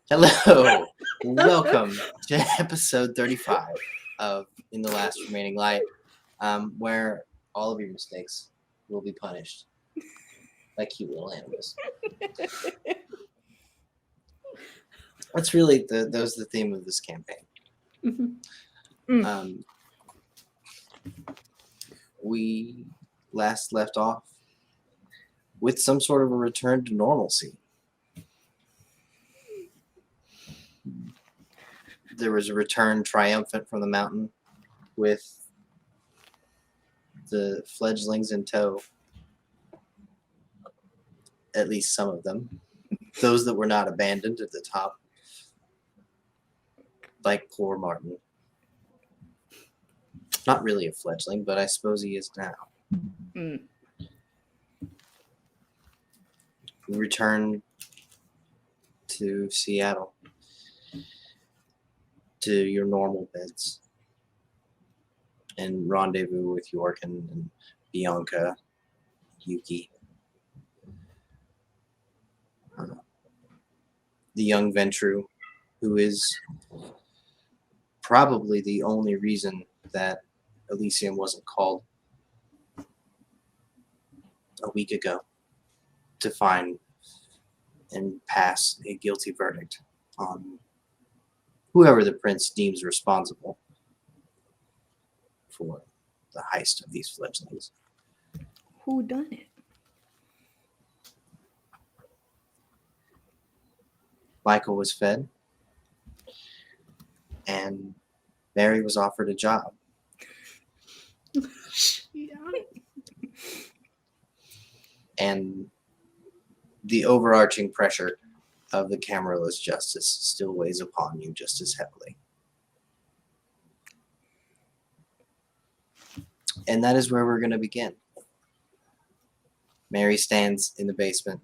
Hello, welcome to episode 35 of In the Last Remaining Light, where all of your mistakes will be punished by cute little animals. That's really that was the theme of this campaign. We last left off with some sort of a return to normalcy. There was a return triumphant from the mountain with the fledglings in tow. At least some of them. Those that were not abandoned at the top. Like poor Martin. Not really a fledgling, but I suppose he is now. We return to Seattle. To your normal beds. And rendezvous with York and Bianca, Yuki. The young Ventru, who is probably the only reason that Elysium wasn't called a week ago to find and pass a guilty verdict on whoever the prince deems responsible for the heist of these fledglings. Who done it? Michael was fed, and Mary was offered a job. And the overarching pressure of the cameraless justice still weighs upon you just as heavily. And that is where we're going to begin. Mary stands in the basement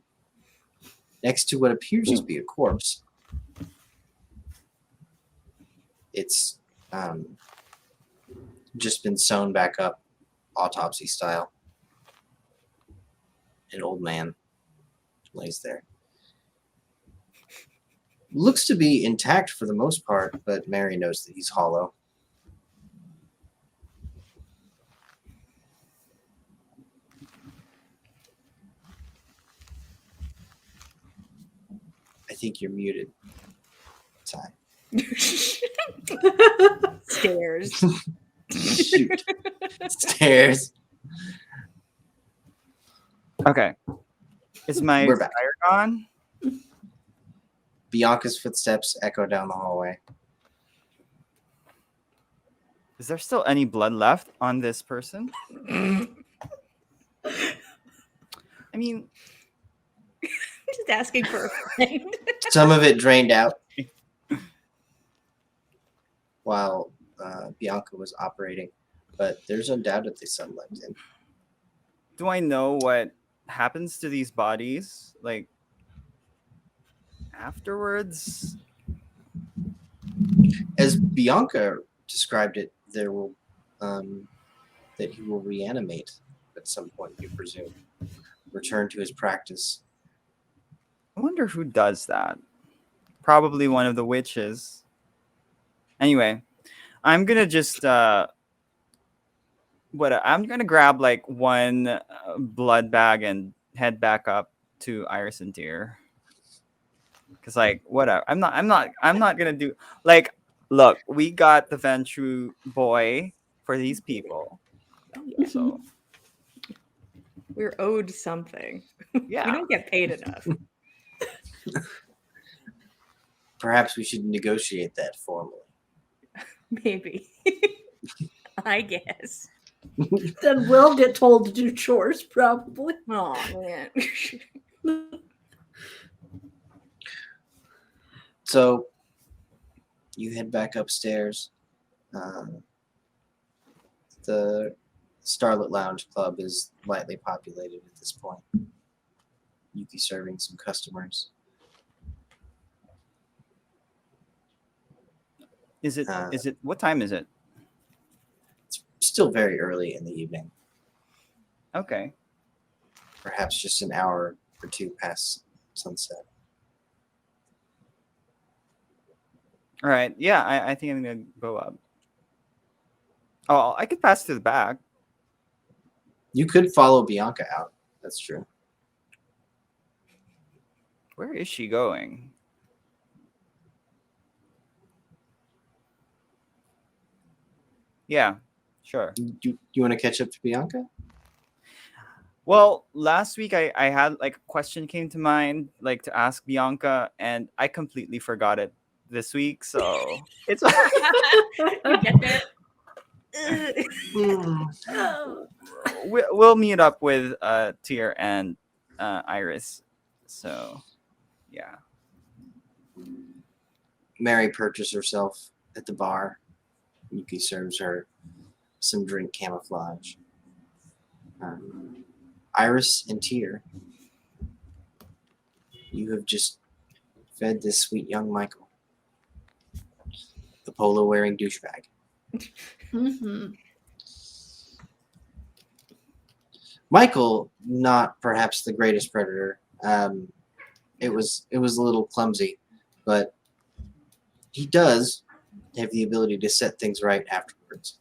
next to what appears to be a corpse. It's just been sewn back up, autopsy style. An old man lays there. Looks to be intact for the most part, but Mary knows that he's hollow. I think you're muted. Ty. Stairs. Shoot. Stairs. Okay. Is my We're back. fire gone? Bianca's footsteps echo down the hallway. Is there still any blood left on this person? I mean, Just asking for a friend. Some of it drained out while Bianca was operating, but there's undoubtedly some left in. do I know what happens to these bodies? Like, afterwards? As Bianca described it, there will that he will reanimate at some point, you presume. Return to his practice. I wonder who does that. Probably one of the witches. Anyway, I'm gonna just I'm gonna grab like one blood bag and head back up to Iris and Deer. Cause like whatever, I'm not gonna do like. Look, we got the Ventru boy for these people, so We're owed something. yeah. We don't get paid enough. Perhaps we should negotiate that formally. Maybe. I guess. Then we'll get told to do chores, probably. Oh man. So you head back upstairs. The Starlit Lounge Club is lightly populated at this point. Yuki serving some customers. Is it? What time is it? It's still very early in the evening. Okay. Perhaps just an hour or two past sunset. All right. Yeah, I think I'm gonna go up. Oh, I could pass to the back. You could follow Bianca out. That's true. Where is she going? Yeah, sure. You want to catch up to Bianca? Well, last week I had like a question came to mind, like to ask Bianca, and I completely forgot it this week. So it's You get there. we'll meet up with Tier and Iris. So yeah. Mary perches herself at the bar. Yuki serves her some drink camouflage. Iris and Tyr, you have just fed this sweet young Michael, the polo wearing douchebag. Mm-hmm. Michael, not perhaps the greatest predator. It was a little clumsy, but he does have the ability to set things right afterwards.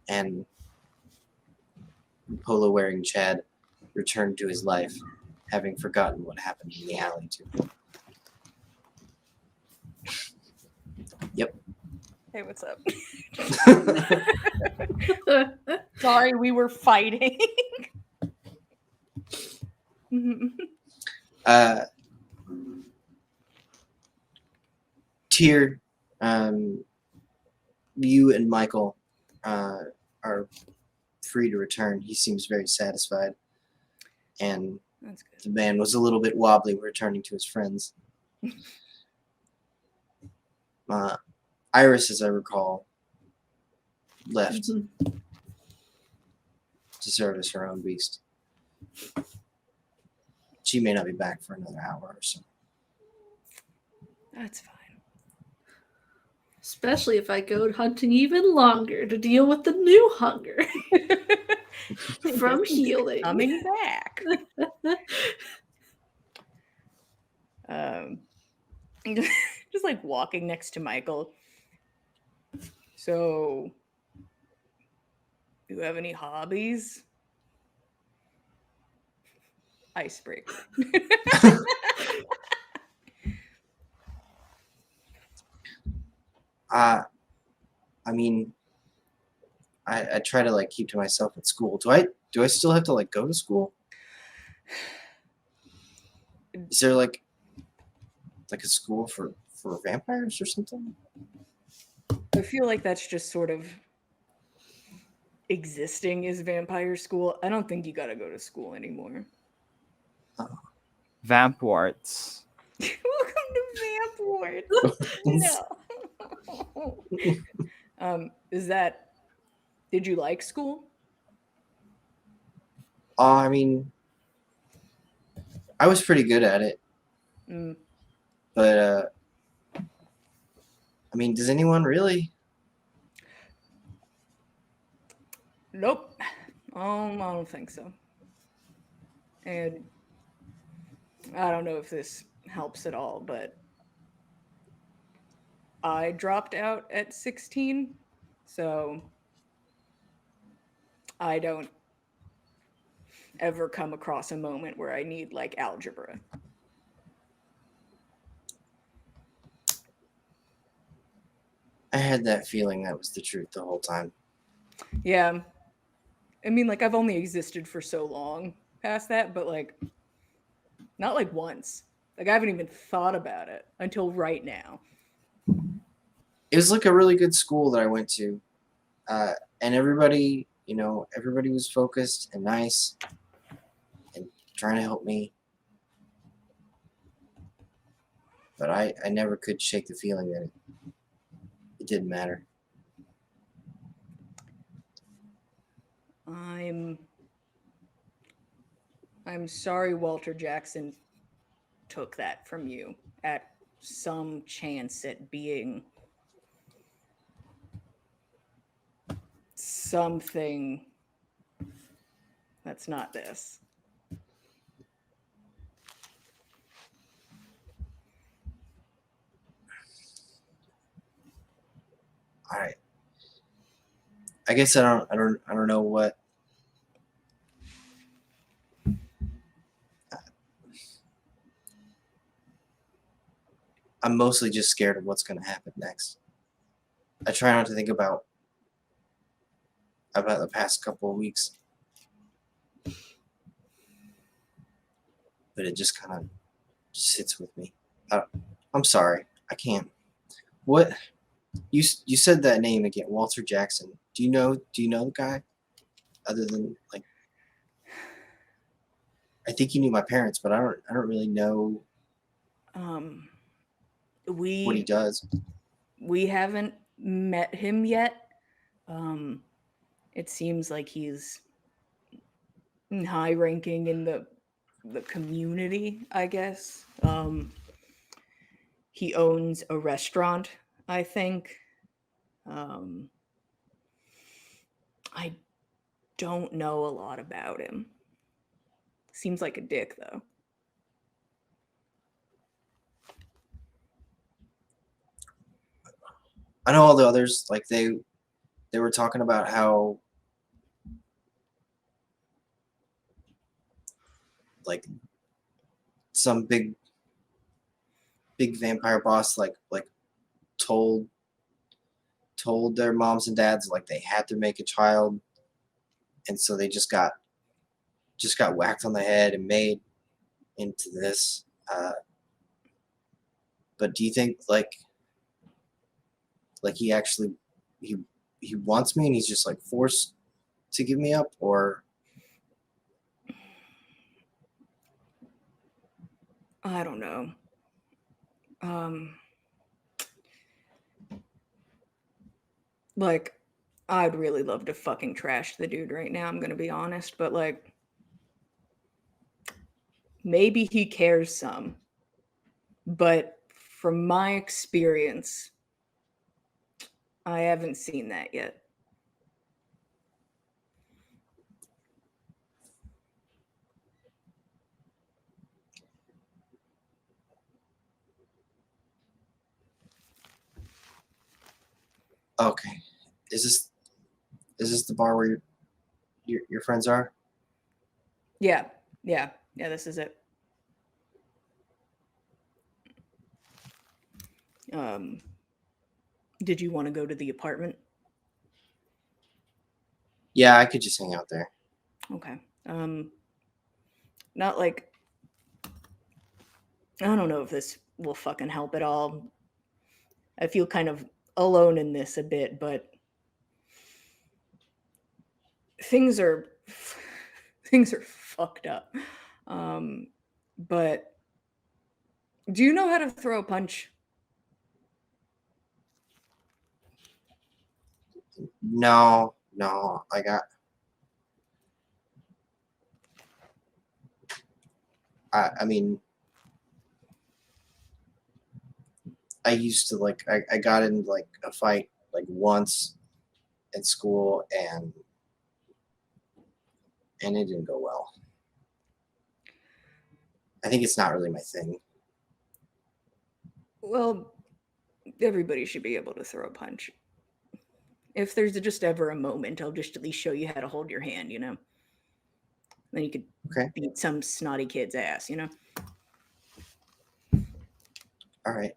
And polo wearing Chad returned to his life, having forgotten what happened in the alley to him. Yep. Hey, what's up? Sorry, we were fighting. Tyr, you and Michael are free to return. He seems very satisfied. And That's good. the man was a little bit wobbly returning to his friends. Iris, as I recall, left to service her own beast. She may not be back for another hour or so. That's fine. Especially if I go hunting even longer to deal with the new hunger from healing. Coming back. Just like walking next to Michael. So, do you have any hobbies? Icebreaker. I mean, I try to like keep to myself at school. Do I still have to like go to school? Is there like a school for vampires or something? I feel like that's just sort of existing as vampire school. I don't think you gotta go to school anymore. Vampwarts. Welcome to Vamp Wars. No. Did you like school? I mean, I was pretty good at it. But I mean, does anyone really? Nope. I don't think so. And I don't know if this helps at all, but I dropped out at 16, so I don't ever come across a moment where I need like algebra. I had that feeling that was the truth the whole time. Yeah. I mean, like, I've only existed for so long past that, but like, not like once. Like, I haven't even thought about it until right now. It was like a really good school that I went to. And everybody, everybody was focused and nice and trying to help me. But I never could shake the feeling that it didn't matter. I'm sorry Walter Jackson took that from you at some chance at being something that's not this. All right. I guess I don't know what. I'm mostly just scared of what's going to happen next. I try not to think about the past couple of weeks, but it just kind of sits with me. I'm sorry, I can't. What you said that name again, Walter Jackson. Do you know the guy? Other than like, I think you knew my parents, but I don't really know what he We does. we haven't met him yet. It seems like he's high ranking in the community, I guess. He owns a restaurant, I think. Um, I don't know a lot about him. Seems like a dick, though. I know all the others. Like they were talking about how like some big vampire boss like told their moms and dads like they had to make a child, and so they just got whacked on the head and made into this. But do you think like he actually he wants me and he's just like forced to give me up, or I don't know. Like, I'd really love to fucking trash the dude right now, I'm gonna be honest, but like, maybe he cares some. But from my experience, I haven't seen that yet. okay? Is this the bar where your friends are? Yeah, this is it. Did you want to go to the apartment? Yeah, I could just hang out there. Okay. Not like, I don't know if this will fucking help at all. I feel kind of alone in this a bit, but things are fucked up. But do you know how to throw a punch? No, I mean, I used to like I got in like a fight like once in school, and it didn't go well. I think it's not really my thing. Well, everybody should be able to throw a punch. If there's just ever a moment, I'll just at least show you how to hold your hand, you know? Then you could Okay. beat some snotty kid's ass, you know? All right.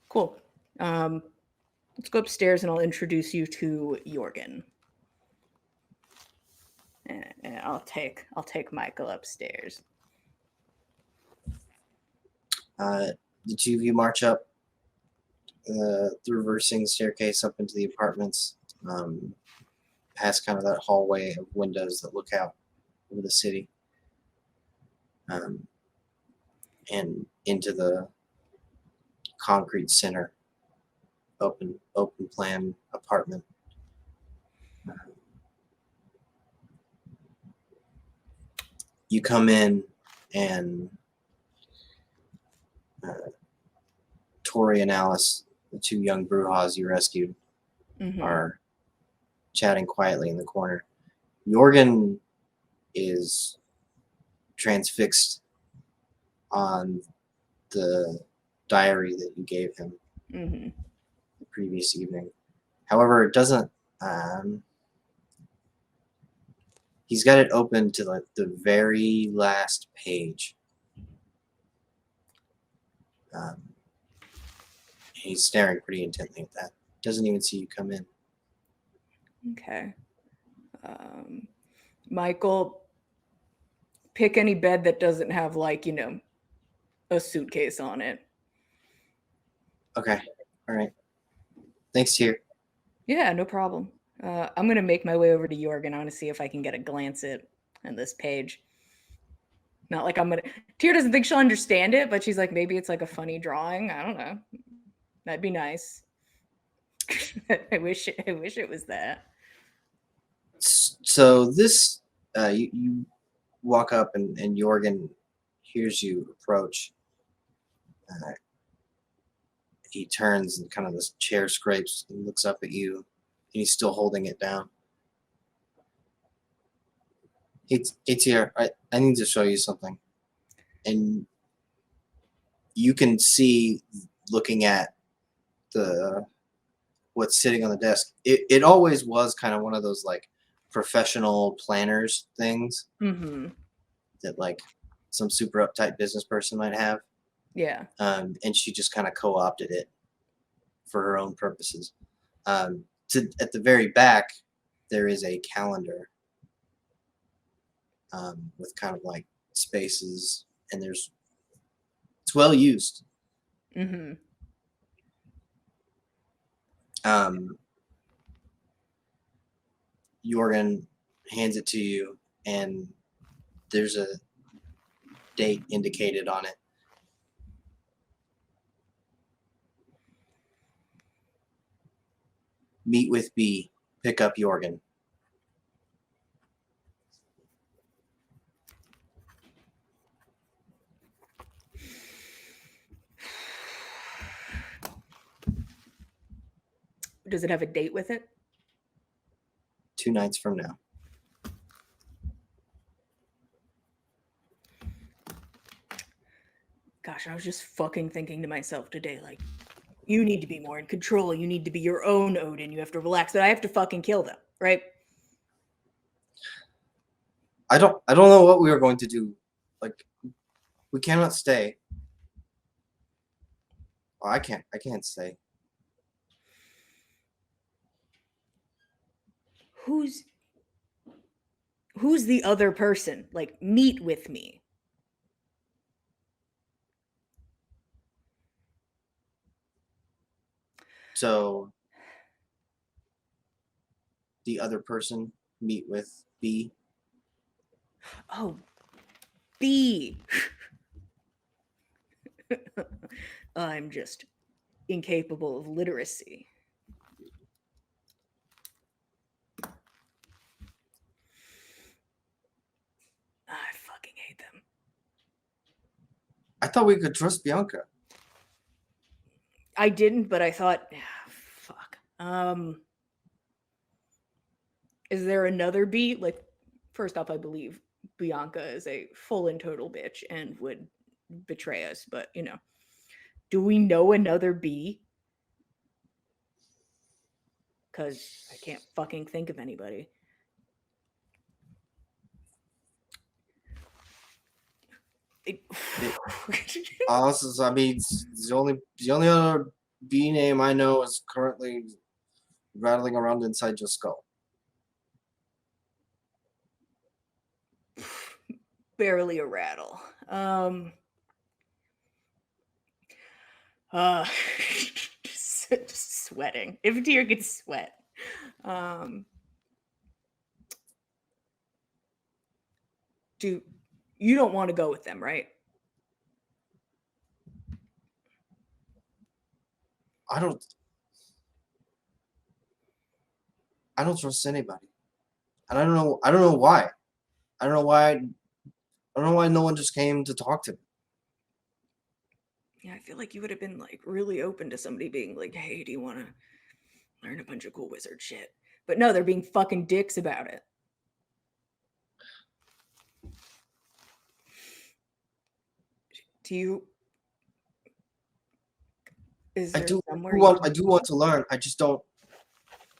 Cool. Let's go upstairs and I'll introduce you to Jorgen. And I'll take Michael upstairs. The two of you march up the reversing staircase up into the apartments, past kind of that hallway of windows that look out over the city, and into the concrete center, open plan apartment. You come in, and Tori and Alice, the two young Brujas you rescued, are chatting quietly in the corner. Jorgen is transfixed on the diary that you gave him the previous evening. However, it doesn't. He's got it open to like the very last page. He's staring pretty intently at that. Doesn't even see you come in. Okay. Michael, pick any bed that doesn't have, like, you know, a suitcase on it. Okay. All right. Thanks, Tier. Yeah, no problem. I'm going to make my way over to Jorgen. I want to see if I can get a glance at this page. Not like I'm going to... Tyr doesn't think she'll understand it, but she's like, maybe it's like a funny drawing. I don't know. That'd be nice. I wish it was that. So this, you walk up and Jorgen hears you approach. He turns and kind of this chair scrapes and looks up at you. And he's still holding it down. It's here. I need to show you something. And you can see, looking at what's sitting on the desk, it always was kind of one of those like professional planners things that like some super uptight business person might have. Yeah. And she just kind of co-opted it for her own purposes. At the very back, there is a calendar with kind of like spaces, and it's well used. Jorgen hands it to you, and there's a date indicated on it. Meet with B. Pick up Jorgen. Does it have a date with it? 2 nights from now. Gosh, I was just fucking thinking to myself today, like, you need to be more in control. You need to be your own Odin. You have to relax. But I have to fucking kill them, right? I don't know what we are going to do. Like, we cannot stay. Oh, I can't stay. Who's the other person? Like, meet with me. So the other person meet with B. Oh, B. I'm just incapable of literacy. I fucking hate them. I thought we could trust Bianca. I didn't, but I thought, fuck. Is there another B? Like, first off, I believe Bianca is a full and total bitch and would betray us, but, you know. Do we know another B? Because I can't fucking think of anybody. Also, I mean, the only other B name I know is currently rattling around inside your skull. Barely a rattle. Just sweating. If Tyr could sweat. You don't want to go with them, right? I don't trust anybody. And I don't know why. I don't know why no one just came to talk to me. Yeah, I feel like you would have been like really open to somebody being like, hey, do you want to learn a bunch of cool wizard shit? But no, they're being fucking dicks about it. Is there somewhere I do want to learn. I just don't.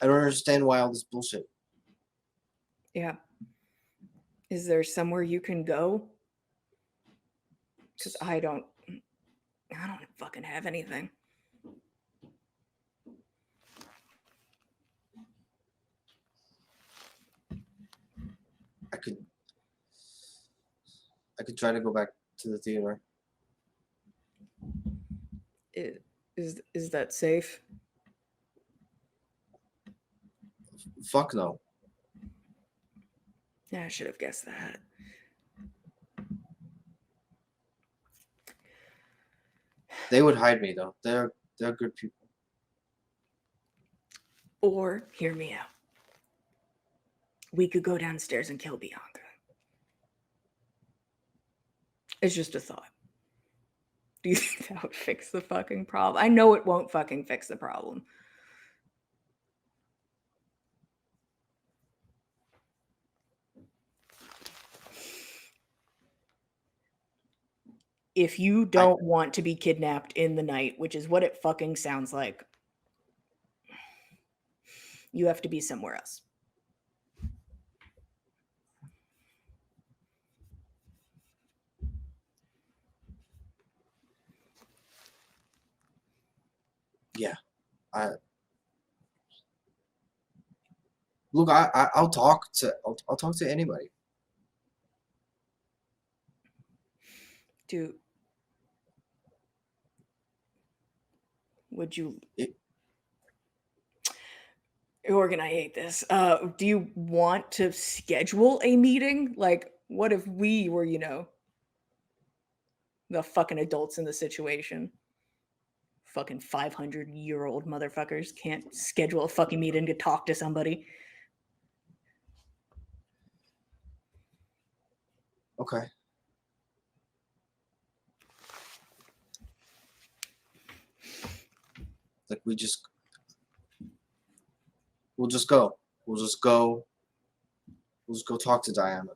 I don't understand why all this bullshit. Yeah. Is there somewhere you can go? Because I don't fucking have anything. I could try to go back to the theater. Is that safe? Fuck no. Yeah, I should have guessed that. They would hide me though. They're good people. Or, hear me out. We could go downstairs and kill Bianca. It's just a thought. Do you think that would fix the fucking problem? I know it won't fucking fix the problem. If you don't want to be kidnapped in the night, which is what it fucking sounds like, you have to be somewhere else. Yeah. Look, I'll talk to anybody. Would you It- Organ, I hate this. Do you want to schedule a meeting? Like, what if we were, the fucking adults in the situation? Fucking 500-year-old motherfuckers can't schedule a fucking meeting to talk to somebody. Okay. Like we'll just go. We'll just go talk to Diana.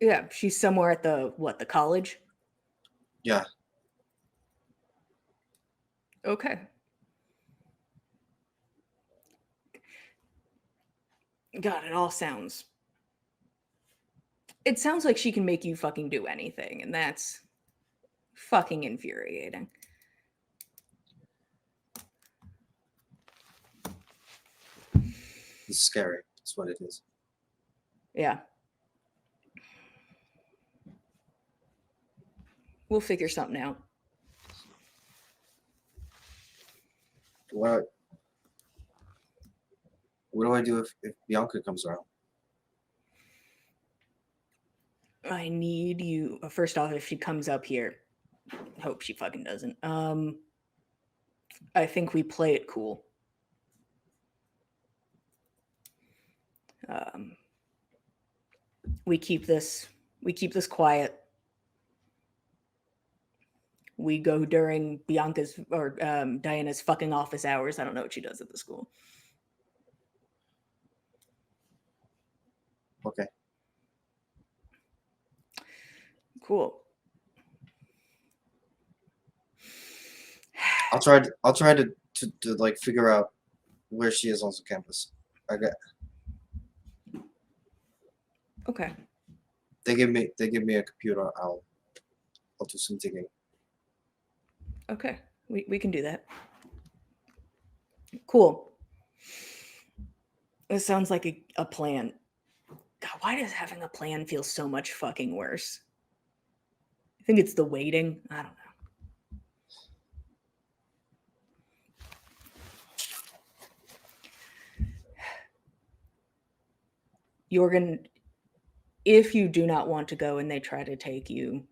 Yeah, she's somewhere at the college? Yeah. Okay. God, it sounds like she can make you fucking do anything, and that's fucking infuriating. It's scary. That's what it is. Yeah. We'll figure something out. What do I do if Bianca comes around? I need you. First off, if she comes up here, hope she fucking doesn't. I think we play it cool. We keep this quiet. We go during Bianca's or Diana's fucking office hours. I don't know what she does at the school. Okay. Cool. I'll try to like figure out where she is on the campus. Okay. They give me a computer. I'll do some digging. Okay. We can do that. Cool. This sounds like a plan. God, why does having a plan feel so much fucking worse? I think it's the waiting. I don't know. Jorgen, if you do not want to go and they try to take you,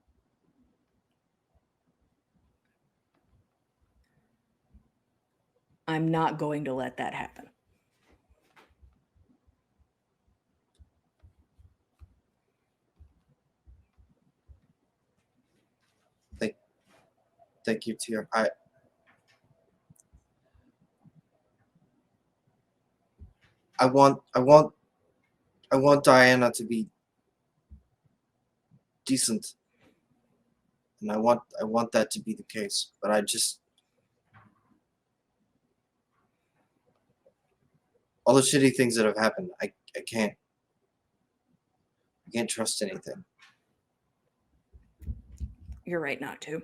I'm not going to let that happen. Thank you, Tia. I want Diana to be decent, and I want that to be the case. But I just all the shitty things that have happened, I can't trust anything. You're right not to.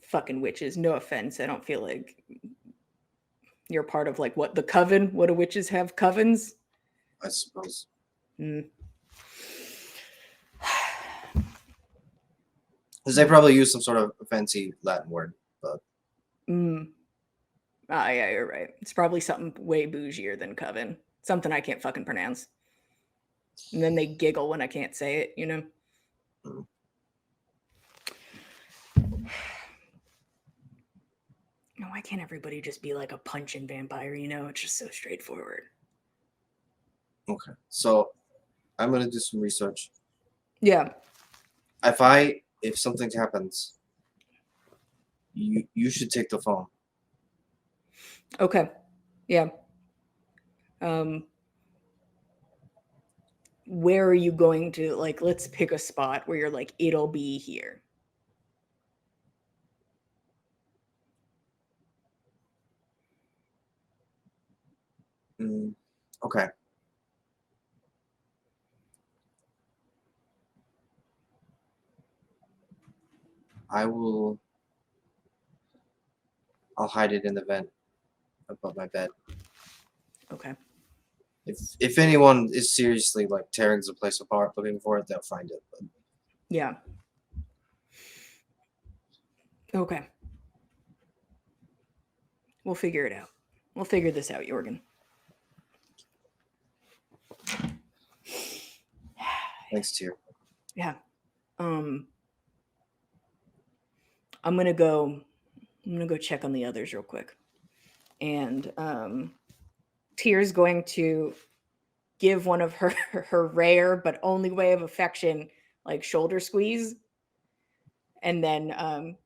Fucking witches. No offense. I don't feel like you're part of like what the coven. What do witches have covens? I suppose. Mm. Because they probably use some sort of fancy Latin word. But Yeah, you're right. It's probably something way bougier than coven. Something I can't fucking pronounce. And then they giggle when I can't say it, you know? Mm. Why can't everybody just be like a punching vampire, you know? It's just so straightforward. Okay. So I'm gonna do some research. Yeah. If something happens, you should take the phone. Okay. Yeah. Where are you going to, like, let's pick a spot where you're like, it'll be here. Okay. I'll hide it in the vent above my bed. Okay. If anyone is seriously like tearing the place apart looking for it, they'll find it. But Yeah. Okay. We'll figure it out. We'll figure this out, Jorgen. thanks, Tyr. Yeah. I'm gonna go check on the others real quick. And Tyr's going to give one of her rare but only way of affection, like shoulder squeeze. And then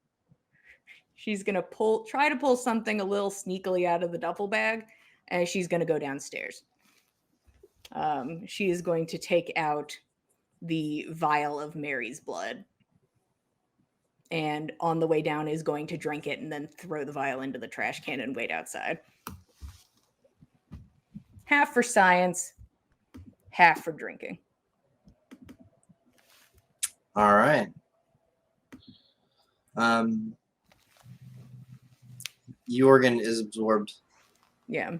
she's gonna try to pull something a little sneakily out of the duffel bag, and she's gonna go downstairs. She is going to take out the vial of Mary's blood, and on the way down is going to drink it and then throw the vial into the trash can and wait outside. Half for science, half for drinking. All right. Jorgen is absorbed. Yeah.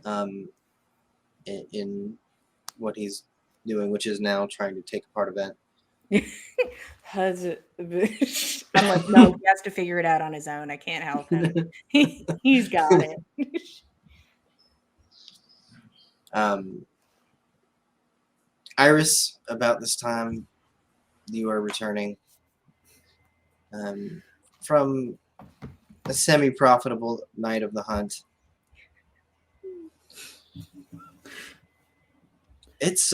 In what he's doing, which is now trying to take apart a vent. I'm like, no, he has to figure it out on his own. I can't help him. He's got it. Iris, about this time, you are returning from a semi-profitable night of the hunt. It's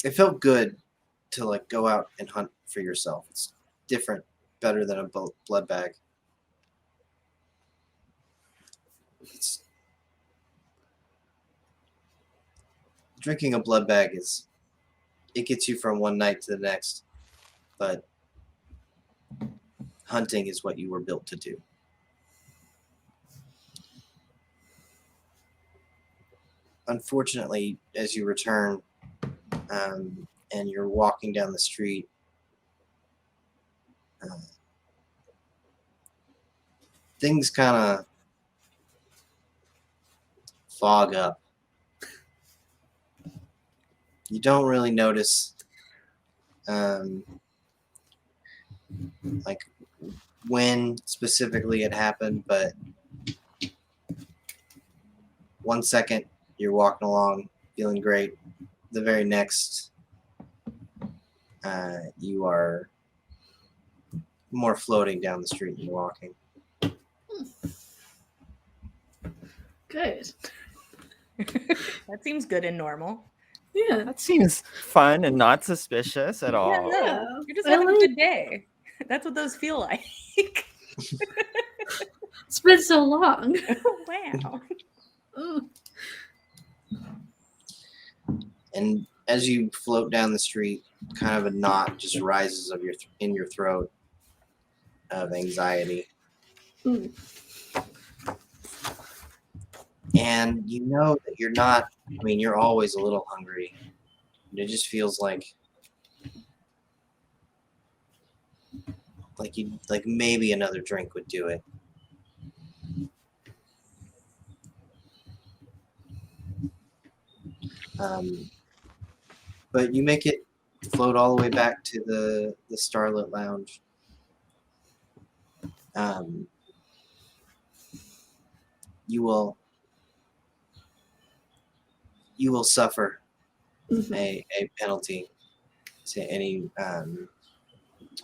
it felt good to like go out and hunt for yourself. It's different, better than a blood bag. Drinking a blood bag it gets you from one night to the next, but hunting is what you were built to do. Unfortunately, as you return and you're walking down the street, things kind of fog up. You don't really notice like when specifically it happened, but 1 second you're walking along feeling great. The very next you are more floating down the street than walking. Good. That seems good and normal. Yeah. That seems fun and not suspicious at all. Yeah, no, Yeah, you're just I having a like good day. That's what those feel like. It's been so long. Wow. Mm. And as you float down the street, kind of a knot just rises in your throat of anxiety. Mm. And you know that you're not, I mean, you're always a little hungry. And it just feels like maybe another drink would do it. But you make it float all the way back to the Starlit Lounge. You will suffer a penalty to any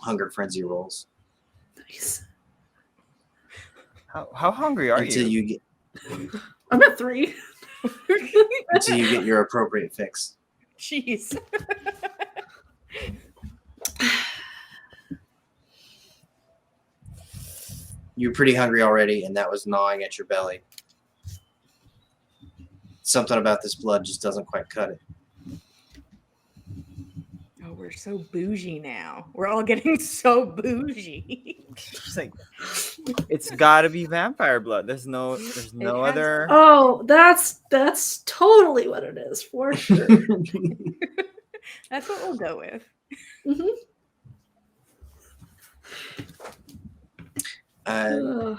hunger frenzy rolls Nice. How hungry are until you? you get I'm at 3. until you get your appropriate fix. Jeez. You're pretty hungry already, and that was gnawing at your belly. Something about this blood just doesn't quite cut it. Oh, we're so bougie now. We're all getting so bougie. It's like, it's got to be vampire blood. There's no has- other. Oh, that's totally what it is, for sure. That's what we'll go with. Mhm. Ugh.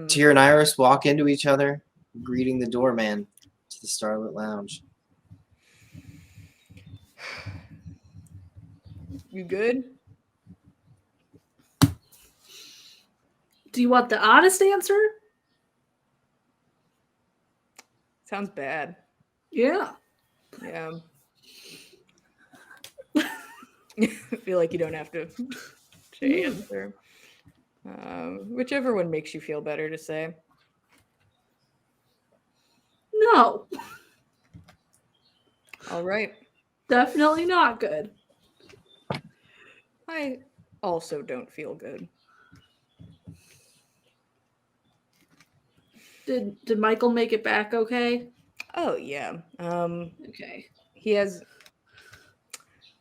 Tyr and Iris walk into each other, greeting the doorman to the Starlit Lounge. You good? Do you want the honest answer? Sounds bad. Yeah. Yeah. I feel like you don't have to answer. Whichever one makes you feel better to say. No, All right. definitely not good. I also don't feel good. Did Michael make it back okay? Oh yeah. Okay. He has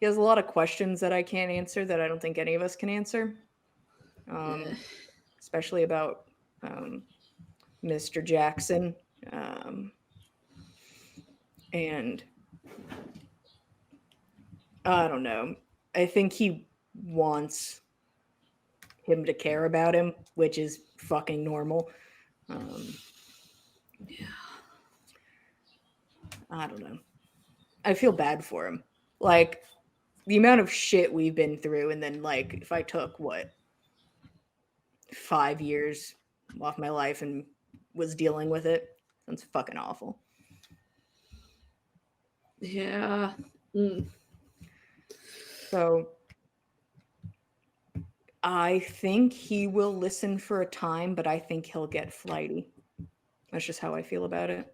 a lot of questions that I can't answer that I don't think any of us can answer. Yeah. Especially about Mr. Jackson. And I don't know. I think he wants him to care about him, which is fucking normal. Yeah. I don't know. I feel bad for him. Like, the amount of shit we've been through, and then, like, if I took, 5 years off my life and was dealing with it, sounds fucking awful. Yeah. Mm. So, I think he will listen for a time, but I think he'll get flighty. That's just how I feel about it.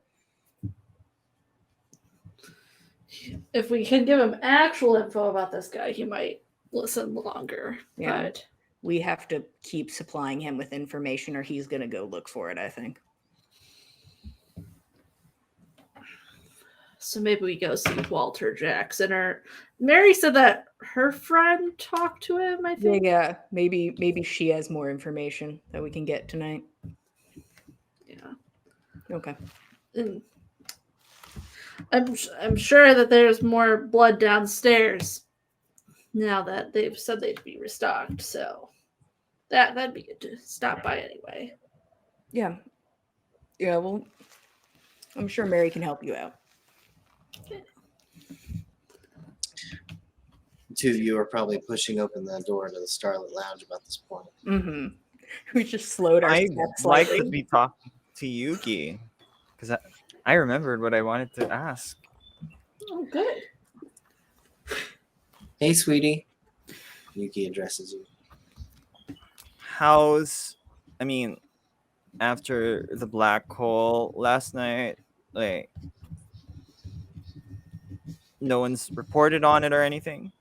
If we can give him actual info about this guy, he might listen longer. Yeah. But We have to keep supplying him with information or he's going to go look for it, I think. so maybe we go see Walter Jackson. Or Mary said that her friend talked to him, I think. Yeah, maybe she has more information that we can get tonight. Yeah. Okay. And I'm sure that there's more blood downstairs now that they've said they'd be restocked. So that'd be good to stop by anyway. Yeah. Yeah, well, I'm sure Mary can help you out. The two of you are probably pushing open the door to the Starlit Lounge about this point. Mm-hmm. We just slowed our I'd steps like slightly. to be talking to Yuki because I remembered what I wanted to ask. Oh, good. Hey, sweetie. Yuki addresses you. After the black hole last night, like, no one's reported on it or anything?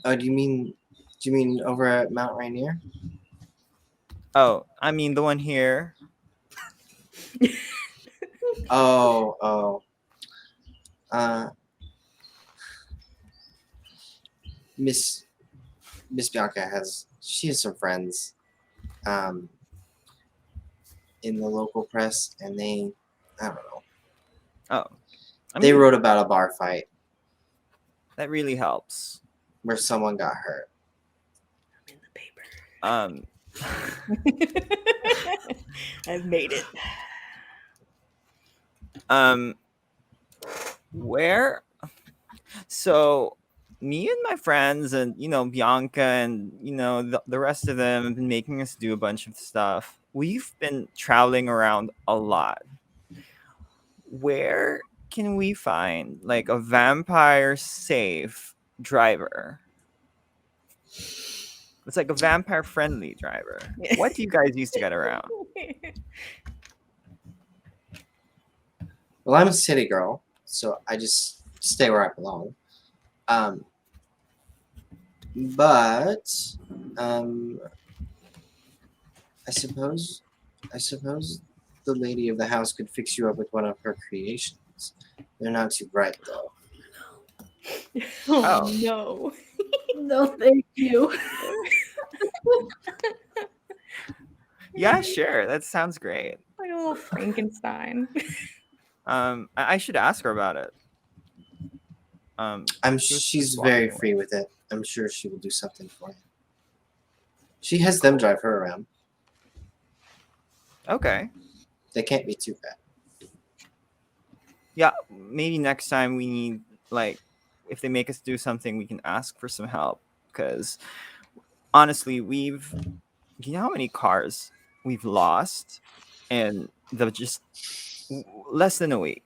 Oh, do you mean over at Mount Rainier? Oh, I mean the one here. Oh. Miss Bianca has some friends in the local press, and I don't know. Oh, I They mean, wrote about a bar fight that really helps. where someone got hurt. I'm in the paper. Um, I've made it. Where? So, me and my friends, and Bianca, and the rest of them have been making us do a bunch of stuff. We've been traveling around a lot. Where can we find like a vampire safe driver? It's like a vampire friendly driver. What do you guys used to get around? Well, I'm a city girl, so I just stay where I belong. But I suppose the lady of the house could fix you up with one of her creations. They're not too bright though. Oh, Oh. no. No, thank you. Yeah, sure. That sounds great. Like a little Frankenstein. I should ask her about it. She's walking very away. free with it. I'm sure she will do something for you. She has them drive her around. Okay. They can't be too bad. Yeah, maybe next time we need, like, if they make us do something, we can ask for some help. Because honestly, you know how many cars we've lost in less than a week.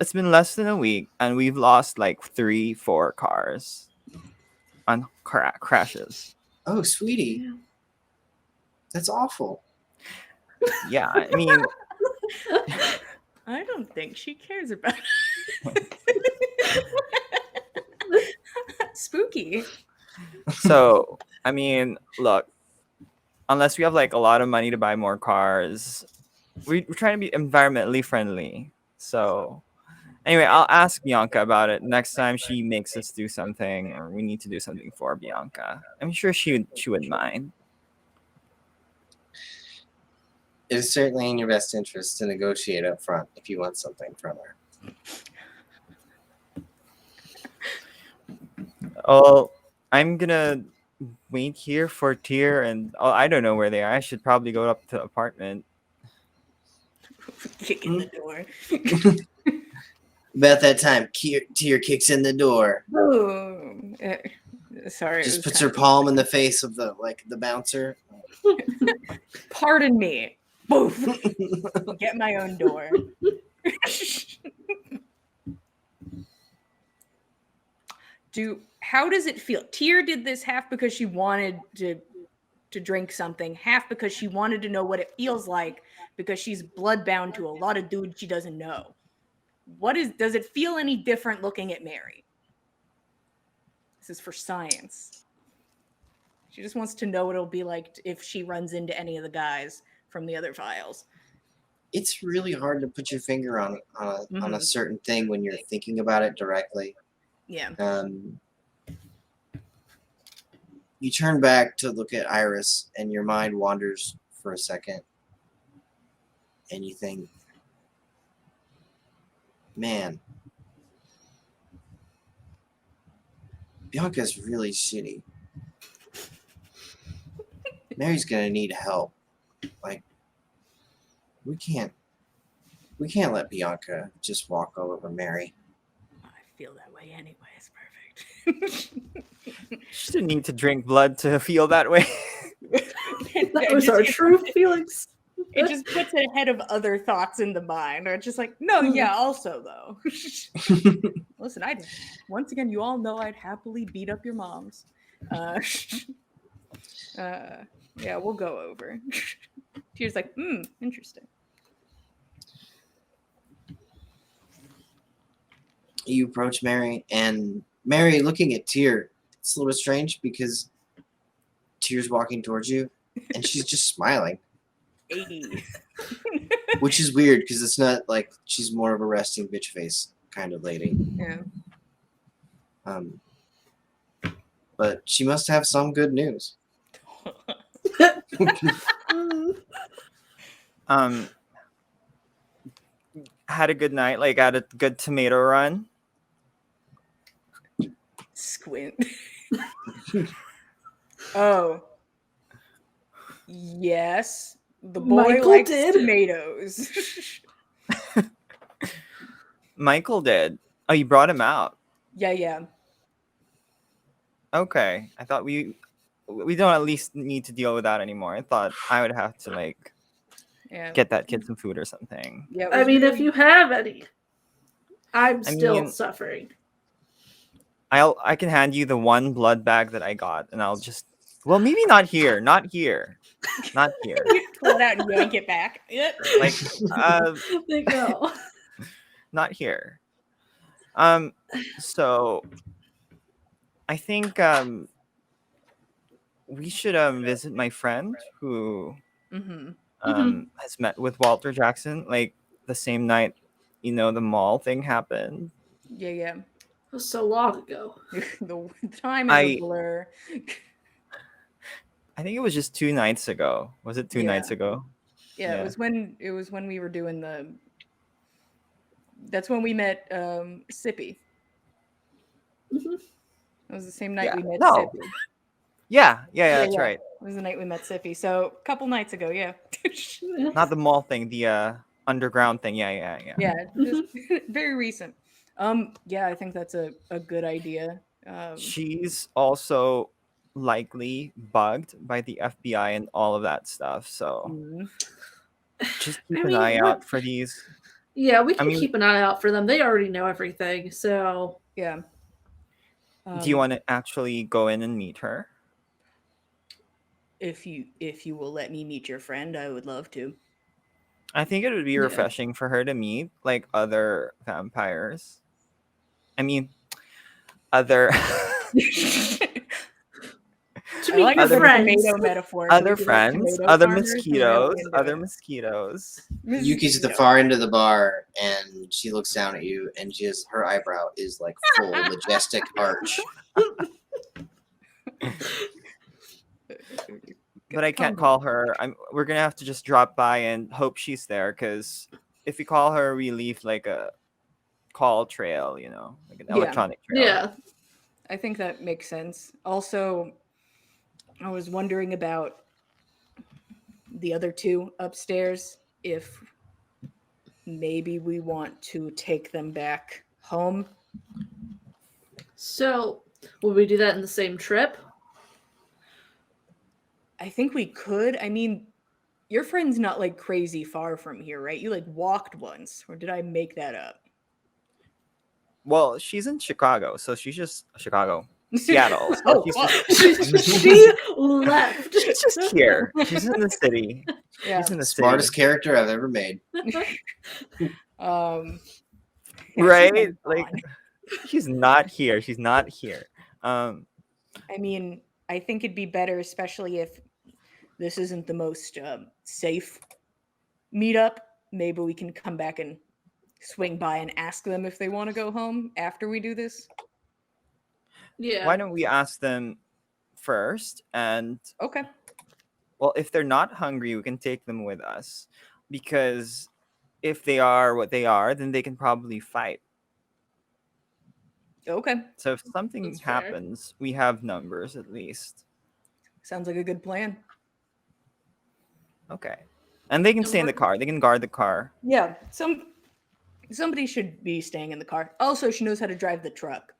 It's been less than a week, and we've lost like 3-4 cars on crashes. Oh, sweetie, Yeah. that's awful. Yeah, I mean, I don't think she cares about Spooky. so I mean, look, unless we have like a lot of money to buy more cars, we're trying to be environmentally friendly. So anyway, I'll ask Bianca about it next time she makes us do something, or we need to do something for Bianca. I'm sure she wouldn't mind. It is certainly in your best interest to negotiate up front if you want something from her. Oh, I'm gonna wait here for Tyr, and I don't know where they are. I should probably go up to the apartment. Kick in the door. About that time, Tyr kicks in the door. Boom. Sorry. Just puts her palm in the face of the bouncer. Pardon me. Boof. Get my own door. How does it feel? Tyr did this half because she wanted to drink something, half because she wanted to know what it feels like because she's bloodbound to a lot of dudes she doesn't know. Does it feel any different looking at Mary? This is for science. She just wants to know what it'll be like if she runs into any of the guys from the other files. It's really hard to put your finger on a certain thing when you're thinking about it directly. Yeah. You turn back to look at Iris, and your mind wanders for a second, and you think, man, Bianca's really shitty. Mary's gonna need help. Like, we can't let Bianca just walk all over Mary. I feel that way anyway. It's perfect. She didn't need to drink blood to feel that way. That was our true feelings. It just puts it ahead of other thoughts in the mind. Or it's just like, no, yeah, also though. Listen, once again, you all know I'd happily beat up your moms. Yeah, we'll go over. Tyr's like, interesting. You approach Mary, and Mary, looking at Tyr, it's a little bit strange because Tyr's walking towards you, and she's just smiling. 80. Which is weird because it's not like she's more of a resting bitch face kind of lady. Yeah. but she must have some good news. Had a good night, like had a good tomato run. Squint. Oh. Yes. The boy Michael likes did. tomatoes. Michael did. Oh, you brought him out. Yeah. Okay. I thought we don't at least need to deal with that anymore. I thought I would have to like Yeah. get that kid some food or something. Yeah. It I was mean, if really- you have any, I'm I still mean- suffering. I can hand you the one blood bag that I got, and I'll just maybe not here, not here. You pull it out and yank it back. Like They go. not here. So I think we should visit my friend who Mm-hmm. has met with Walter Jackson like the same night, the mall thing happened. Yeah. It was so long ago. The time is a blur. I think it was just 2 nights ago. Was it 2 Yeah. nights ago? Yeah, Yeah. it was when we were doing that's when we met Sippy. Mhm. It was the same night Yeah. we met No. Sippy. Yeah, that's Yeah. right. It was the night we met Sippy. So a couple nights ago, yeah. Not the mall thing, the underground thing. Yeah. Yeah, just very recent. Yeah, I think that's a good idea. She's also likely bugged by the FBI and all of that stuff. So mhm. just keep I an mean, eye what- out for these. Yeah, we can mean- keep an eye out for them. They already know everything. So Yeah. Do you want to actually go in and meet her? if you will let me meet your friend, I would love to. I think it would be Yeah. refreshing for her to meet like other vampires. I mean, other to I meet like your the friends. tomato metaphor. Can other we do, like, friends, tomato other farmers, tomato mosquitoes. window? Yuki's at the Mosquito. far end of the bar, and she looks down at you, and her eyebrow is like full, majestic arch. But I can't call her. We're gonna have to just drop by and hope she's there, because if we call her, we leave like a call trail, like an Yeah. electronic trail. Yeah. I think that makes sense. Also, I was wondering about the other two upstairs, if maybe we want to take them back home. So will we do that in the same trip? I think we could. I mean, your friend's not like crazy far from here, right? You like walked once, or did I make that up? Well, she's in Chicago, so she's just Seattle. So Oh, she's, fuck. She left. she's just here. She's in the city. Yeah. She's in the Smartest city. character I've ever made. Yeah, Right? she's Like, gone. she's not here. She's not here. I mean, I think it'd be better, especially if this isn't the most safe meetup. Maybe we can come back and swing by and ask them if they want to go home after we do this. Yeah. Why don't we ask them first? And Okay. well, if they're not hungry, we can take them with us, because if they are what they are, then they can probably fight. Okay. So if something That's fair. happens, we have numbers at least. Sounds like a good plan. Okay. And they can And stay in the we're- car. They can guard the car. Yeah. Somebody should be staying in the car. Also, she knows how to drive the truck,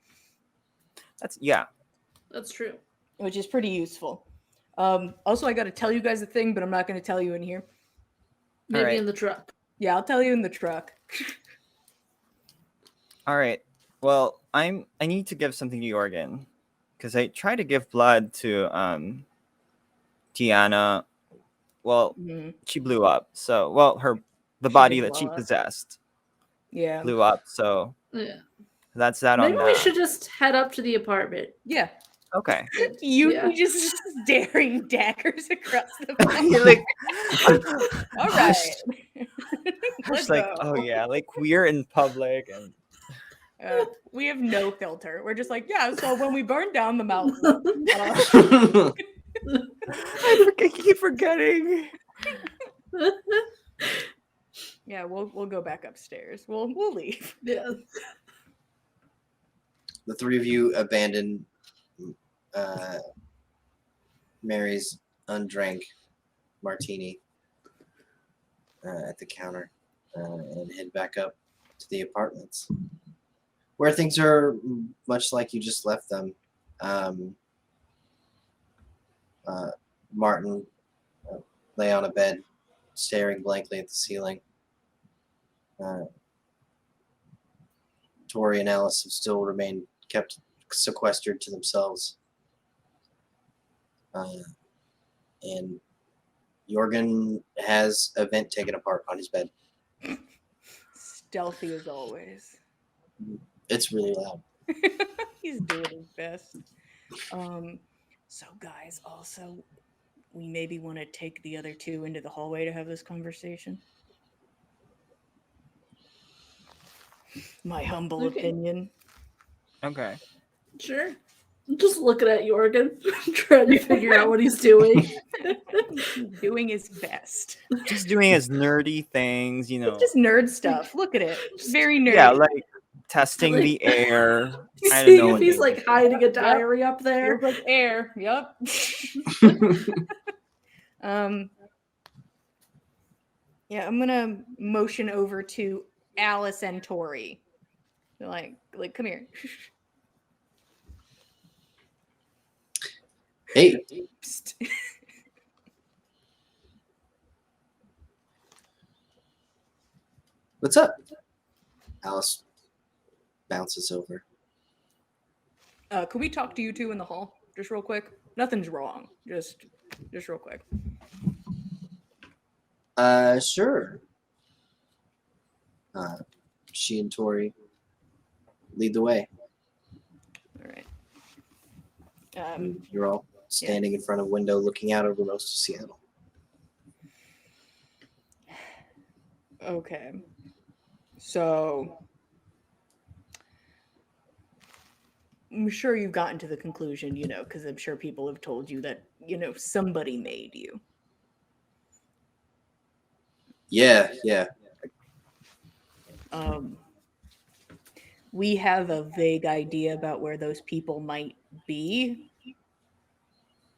That's true. which is pretty useful. Also, I got to tell you guys a thing, but I'm not going to tell you in here. Maybe right. in the truck. Yeah, I'll tell you in the truck. All right. Well, I need to give something to Jorgen, because I tried to give blood to Tiana. Well, Mhm. she blew up. So, the She body did that she blow up. possessed Yeah. blew up. So Yeah. that's that Maybe on we that. should just head up to the apartment. Yeah. Okay. You Yeah. just staring daggers across the You're like, All hush, right. hush, Let's like, go. oh yeah, like we're in public and We have no filter. We're just like, yeah. So when we burned down the mountain, I keep forgetting. yeah, we'll go back upstairs. We'll leave. Yeah. The three of you abandon Mary's undrank martini at the counter and head back up to the apartments, where things are much like you just left them. Martin lay on a bed, staring blankly at the ceiling. Tori and Alice have still remained kept sequestered to themselves. And Jorgen has a vent taken apart on his bed. Stealthy as always. It's really loud. He's doing his best. So guys, also, we maybe want to take the other two into the hallway to have this conversation. My humble Okay. opinion. Okay. Sure. I'm just looking at Jorgen, trying to figure out what he's doing. He's doing his best. Just doing his nerdy things, you know. It's just nerd stuff. Look at it. It's very nerdy. Yeah, like testing Like- the air. I don't Seeing know if what he's they- like hiding a diary up there. Feels like air. Yep. Yeah, I'm gonna motion over to Alice and Tori. They're like, come here. Hey, Psst. what's up? Alice bounces over. Can we talk to you two in the hall, just real quick? Nothing's wrong. Just real quick. Sure. She and Tori lead the way. All right. You're all standing in front of a window looking out over most of Seattle. Okay. So I'm sure you've gotten to the conclusion, because I'm sure people have told you that, somebody made you. Yeah. We have a vague idea about where those people might be.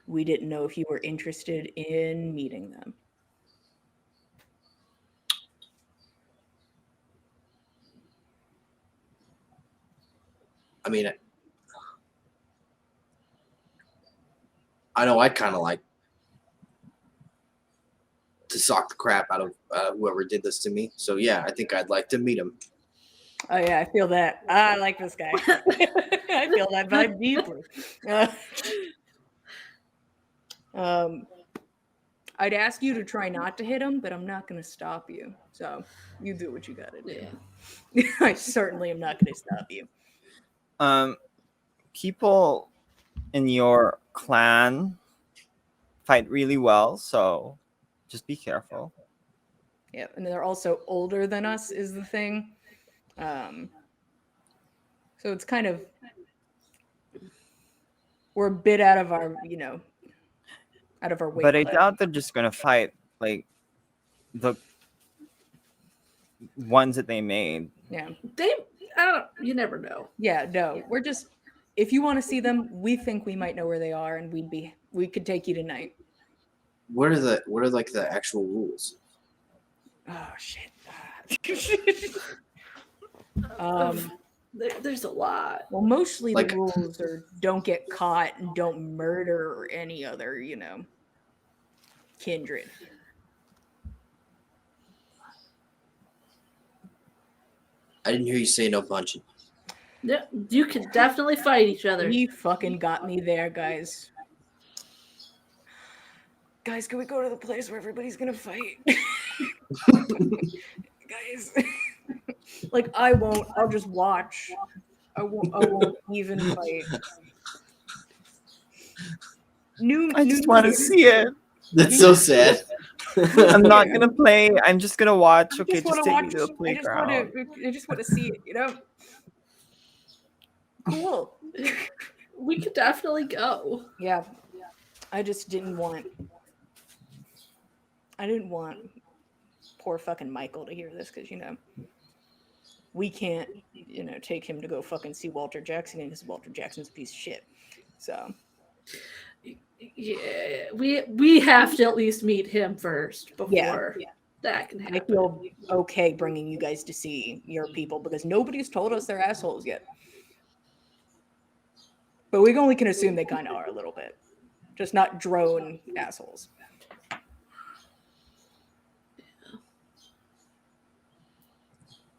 We didn't know if you were interested in meeting them. I mean, I know I'd kind of like to sock the crap out of whoever did this to me. So yeah, I think I'd like to meet him. Oh yeah, I feel that. I like this guy. I feel that vibe deeply. I'd ask you to try not to hit him, but I'm not going to stop you. So you do what you got to do. Yeah. I certainly am not going to stop you. People in your clan fight really well, so just be careful. Yeah, and they're also older than us is the thing. So it's kind of, we're a bit out of our, out of our weight. But I class. doubt they're just gonna fight like the ones that they made. Yeah. You never know. Yeah, no. We're just, if you want to see them, we think we might know where they are, and we could take you tonight. What are like the actual rules? Oh shit. There's a lot. Well, mostly Like- the rules are don't get caught and don't murder any other, kindred. I didn't hear you say no punching. Yeah, you can definitely fight each other. You fucking got me there, guys. Guys, can we go to the place where everybody's gonna fight? Guys. Like, I won't. I'll just watch. I won't even fight. I just want to see it. That's so sad. I'm not gonna play. I'm just gonna watch. Okay, just wanna take me watch- to the playground. I just want to see it, Cool. We could definitely go. Yeah. I just didn't want. I didn't want poor fucking Michael to hear this because we can't take him to go fucking see Walter Jackson because Walter Jackson's a piece of shit. So Yeah, we have to at least meet him first before that can I happen. feel okay bringing you guys to see your people because nobody's told us they're assholes yet. But we only can assume they kind of are a little bit. Just not drone assholes.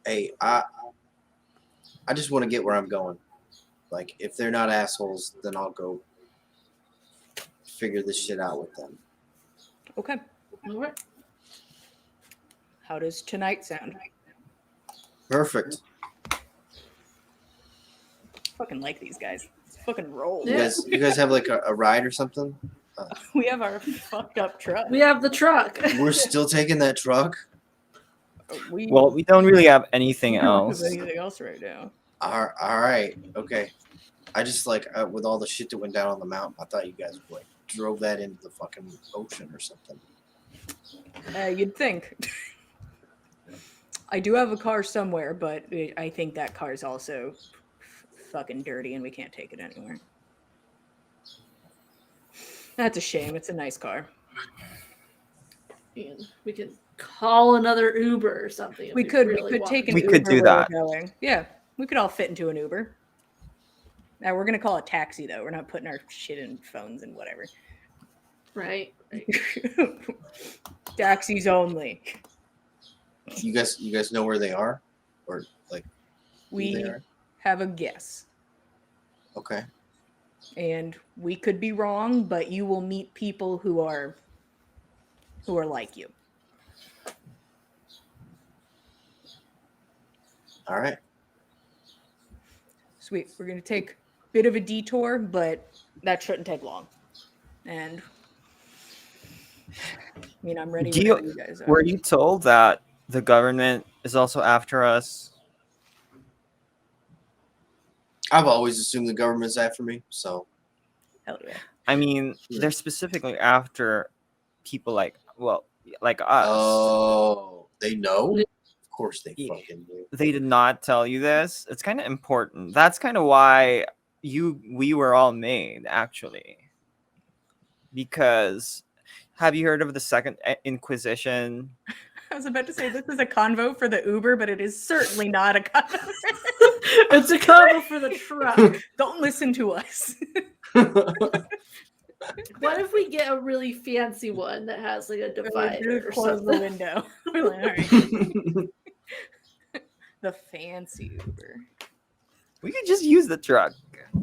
Hey, I just want to get where I'm going. Like, if they're not assholes, then I'll go figure this shit out with them. Okay. All right. How does tonight sound? Perfect. Fucking like these guys. Let's fucking roll. Yeah. You guys have like a ride or something? We have our fucked up truck. We have the truck. We're still taking that truck? Well, we don't really have anything we don't else. have anything else right now. All right. Okay. I just with all the shit that went down on the mountain, I thought you guys like drove that into the fucking ocean or something. You'd think. I do have a car somewhere, but I think that car's also fucking dirty and we can't take it anywhere. That's a shame. It's a nice car. And we could call another Uber or something. if We could really take an We Uber could do where that. we're going. Yeah, we could all fit into an Uber. Now we're gonna call a taxi though. We're not putting our shit in phones and whatever. Right. Taxis only. You guys know where they are? Or like who We they are? have a guess. Okay. And we could be wrong, but you will meet people who are like you. All right. Sweet. We're gonna take a bit of a detour, but that shouldn't take long. And I'm ready whenever you guys are. Were you told that the government is also after us? I've always assumed the government's after me, so Hell yeah. I mean, they're specifically after people like us. oh, they know? Of course they Yeah. fucking do. They did not tell you this. It's kind of important. That's kind of why we were all made, actually. Because have you heard of the Second Inquisition? I was about to say this is a convo for the Uber, but it is certainly not a convo. It's a combo for the truck. Don't listen to us. What if we get a really fancy one that has like a divider or Close the something? window. We're like, all right. The fancy Uber. We could just use the truck.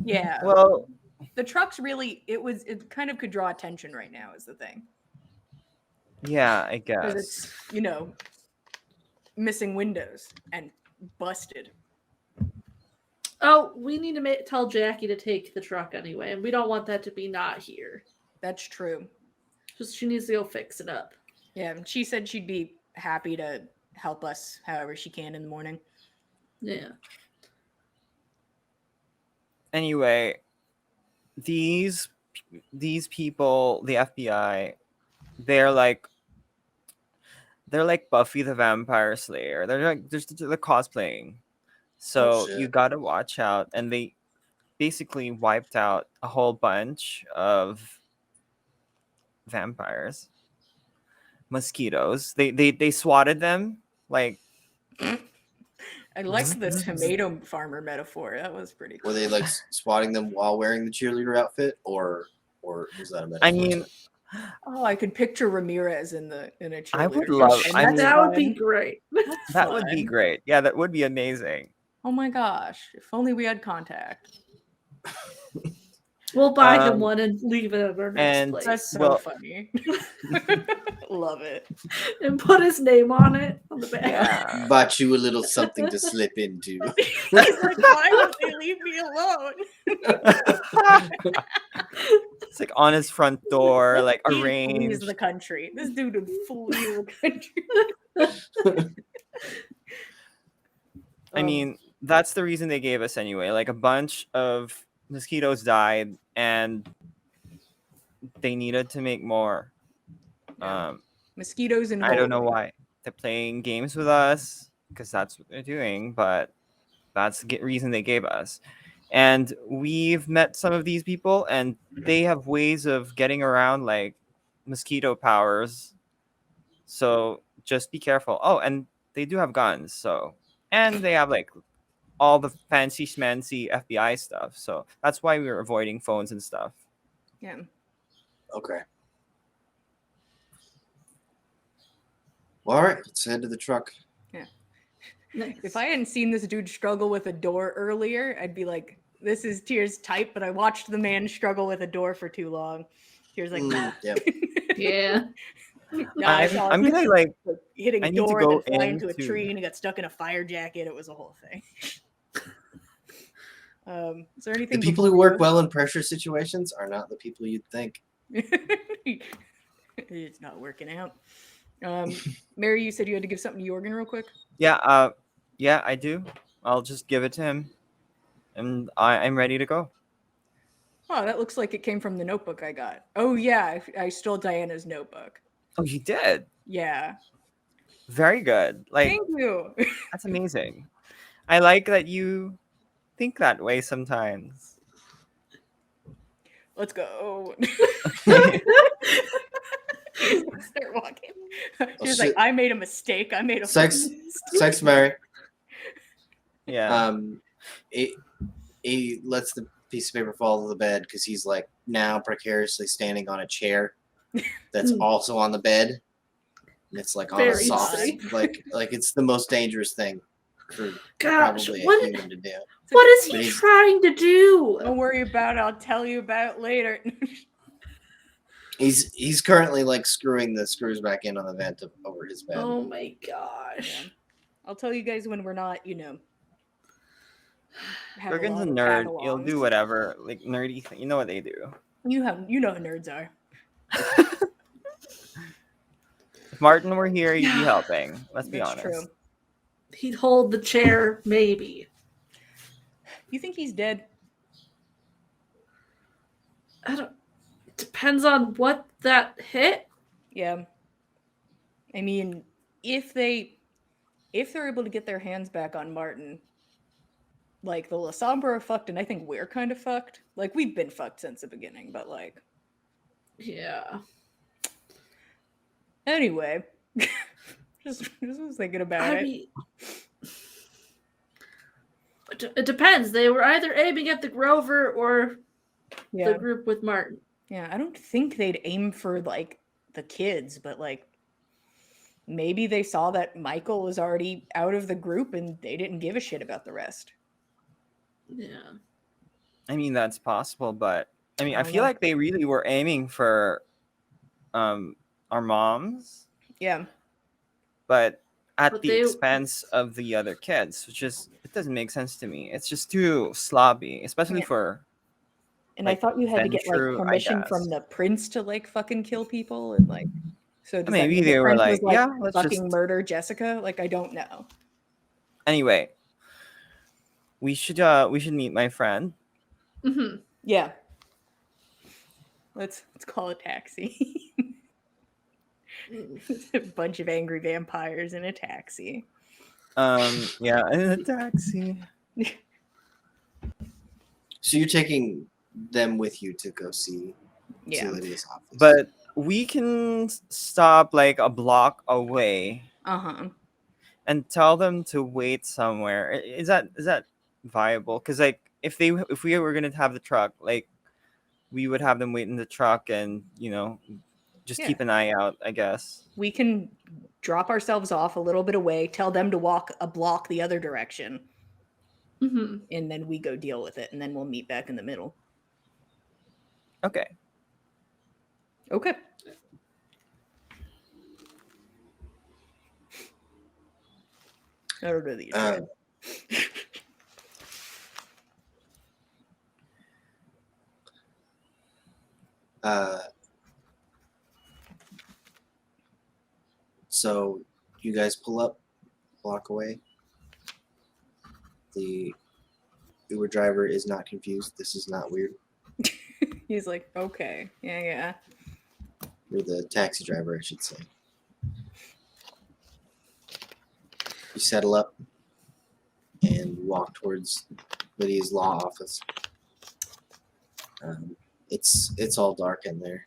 Yeah. Well, The truck's really it kind of could draw attention right now is the thing. yeah, I Because guess. it's, missing windows and busted. Oh, we need to tell Jackie to take the truck anyway, and we don't want that to be not here. That's true. Just she needs to go fix it up. Yeah, and she said she'd be happy to help us however she can in the morning. Yeah. Anyway, these people, the FBI, they're like Buffy the Vampire Slayer. They're cosplaying. So Oh, shit. you gotta watch out. And they basically wiped out a whole bunch of vampires, mosquitoes. They swatted them like. I like the tomato farmer metaphor. That was pretty cool. Were they like swatting them while wearing the cheerleader outfit, or was that a metaphor? I mean, Oh, I could picture Ramirez in a cheerleader. I would shirt, love- and I that's mean- That would be fun. great. That's that would be fun. great. Yeah, that would be amazing. Oh my gosh! If only we had contact. We'll buy him Um, one and leave it at our next and- place. That's so Well- funny. Love it. And put his name on it on the back. Yeah. Bought you a little something to slip into. He's like, why would they leave me alone? It's like on his front door, like He flees arranged. the country. This dude would flee the country. I mean, that's the reason they gave us anyway. Like a bunch of mosquitoes died, and they needed to make more. Yeah. Um, Mosquitoes and I don't gold. know why they're playing games with us because that's what they're doing, but that's the reason they gave us. And we've met some of these people, and they have ways of getting around like mosquito powers. So just be careful. Oh, and they do have guns. So, and they have like all the fancy schmancy FBI stuff. So that's why we were avoiding phones and stuff. Yeah. Okay. Well, all right, let's head to the truck. Nice. If I hadn't seen this dude struggle with a door earlier, I'd be like, this is Tier's type, but I watched the man struggle with a door for too long. Tier's like, Yep. Yeah. no, I saw I'm him gonna like hitting I a need to door and go then fly into a into- tree and he got stuck in a fire jacket. It was a whole thing. Is there anything? The people who before work you- well in pressure situations are not the people you'd think. It's not working out. Mary, you said you had to give something to Jorgen real quick. yeah, yeah, I do. I'll just give it to him, and I'm ready to go. Oh, that looks like it came from the notebook I got. Oh yeah, I stole Diana's notebook. Oh, you did. Yeah. Very good. Like Thank you. that's amazing. I like that you think that way sometimes. Let's go. Start walking. She's like, shit. I made a mistake. I made a Sex, fucking mistake." sex, Mary. Yeah. He lets the piece of paper fall to the bed because he's like now precariously standing on a chair that's also on the bed. And it's like on a Very soft, safe. like it's the most dangerous thing for Gosh, probably a what human to do. what is But he he's- trying to do? Don't worry about it. I'll tell you about it later. He's currently like screwing the screws back in on the vent over his bed. Oh my gosh. Yeah. I'll tell you guys when we're not, have a Jorgen's lot a of nerd. He'll tag-alongs. do whatever, like nerdy. You know what they do. You know how nerds are. If Martin were here, he'd be helping. Let's be That's honest. true. He'd hold the chair, maybe. You think he's dead? I don't. Depends on what that hit. Yeah. I mean, if they're able to get their hands back on Martin, like the La Sombra are fucked, and I think we're kind of fucked. Like we've been fucked since the beginning, but like Yeah. anyway, just was thinking about I it. mean, it depends. They were either aiming at the Grover or Yeah, the group with Martin. yeah. I don't think they'd aim for like the kids, but like maybe they saw that Michael was already out of the group and they didn't give a shit about the rest. Yeah. I mean, that's possible, but I mean, I I don't feel know. like they really were aiming for our moms, Yeah, but at But the they- expense of the other kids, which is it doesn't make sense to me. It's just too sloppy, especially Yeah. for and like, I thought you had to get like Ventrue, I permission from guess. the prince to like fucking kill people and like. So does that Maybe mean the they were prince like, was, yeah, let's fucking just murder Jessica? Like I don't know. anyway. We should meet my friend. Mm-hmm. Yeah. Let's call a taxi. A bunch of angry vampires in a taxi. Yeah, in a taxi. So you're taking them with you to go see Yeah. Lydia's office. But we can stop like a block away Uh-huh. and tell them to wait somewhere. Is that viable? Because like if we were gonna have the truck, like we would have them wait in the truck and just Yeah. keep an eye out, I guess. We can drop ourselves off a little bit away, tell them to walk a block the other direction, Mm-hmm. and then we go deal with it, and then we'll meet back in the middle. Okay. Okay. I don't know the Uh, so you guys pull up, block away. The Uber driver is not confused. This is not weird. He's like, okay, yeah. Or the taxi driver, I should say. You settle up and walk towards Lydia's law office. It's all dark in there.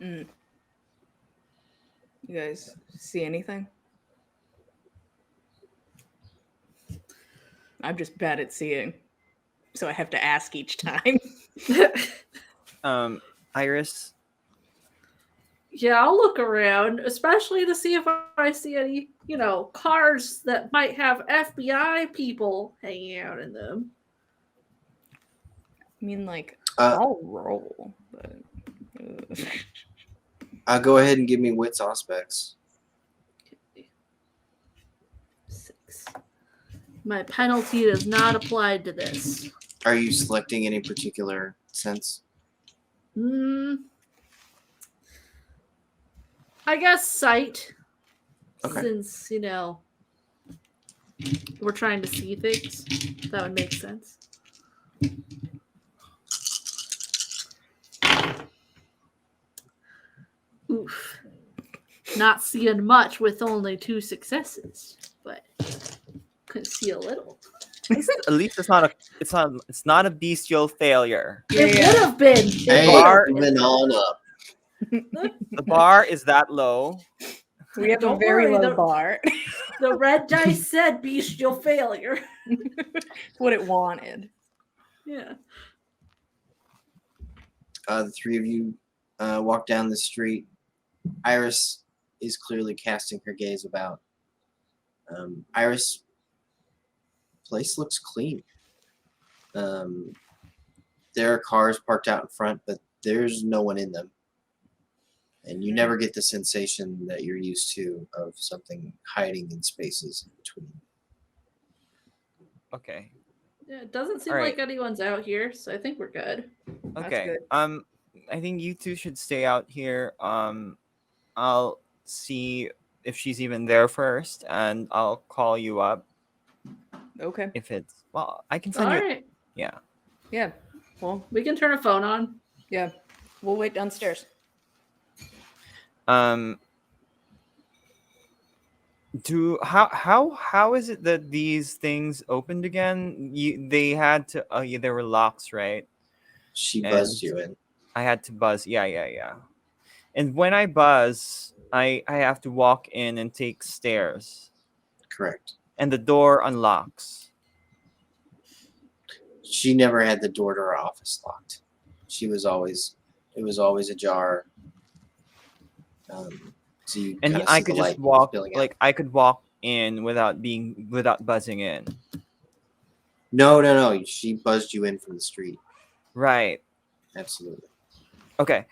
Mm. You guys see anything? I'm just bad at seeing, so I have to ask each time. Iris, Yeah, I'll look around, especially to see if I see any, cars that might have FBI people hanging out in them. I mean, like, Uh, I'll roll, but Go ahead and give me Wits aspects. 6. My penalty is not applied to this. Are you selecting any particular sense? I guess sight. Okay. Since, we're trying to see things. That would make sense. Oof. Not seeing much with only 2 successes, but could see a little. at least it's not a bestial failure. It would have been. It Hey, would have moving on up. The bar is that low. we have a Don't very worry, low bar. The red dice said bestial failure. What it wanted. Yeah. The three of you walk down the street. Iris is clearly casting her gaze about. Iris, place looks clean. There are cars parked out in front, but there's no one in them. And you never get the sensation that you're used to of something hiding in spaces in between. Okay. Yeah, it doesn't seem All right. like anyone's out here, so I think we're good. Okay. good. I think you two should stay out here. I'll see if she's even there first, and I'll call you up Okay. if it's I can All send you. right. Yeah. Yeah. Well, We can turn a phone on. yeah. We'll wait downstairs. How is it that these things opened again? They had to. Oh yeah, there were locks, right? She And- buzzed you in. I had to buzz. Yeah. And when I buzz, I have to walk in and take stairs, Correct. and the door unlocks. She never had the door to her office locked. It was always ajar. So you And kinda I see could the just light walk, spilling out. like I could walk in without buzzing in. No. She buzzed you in from the street. Right. Absolutely. Okay.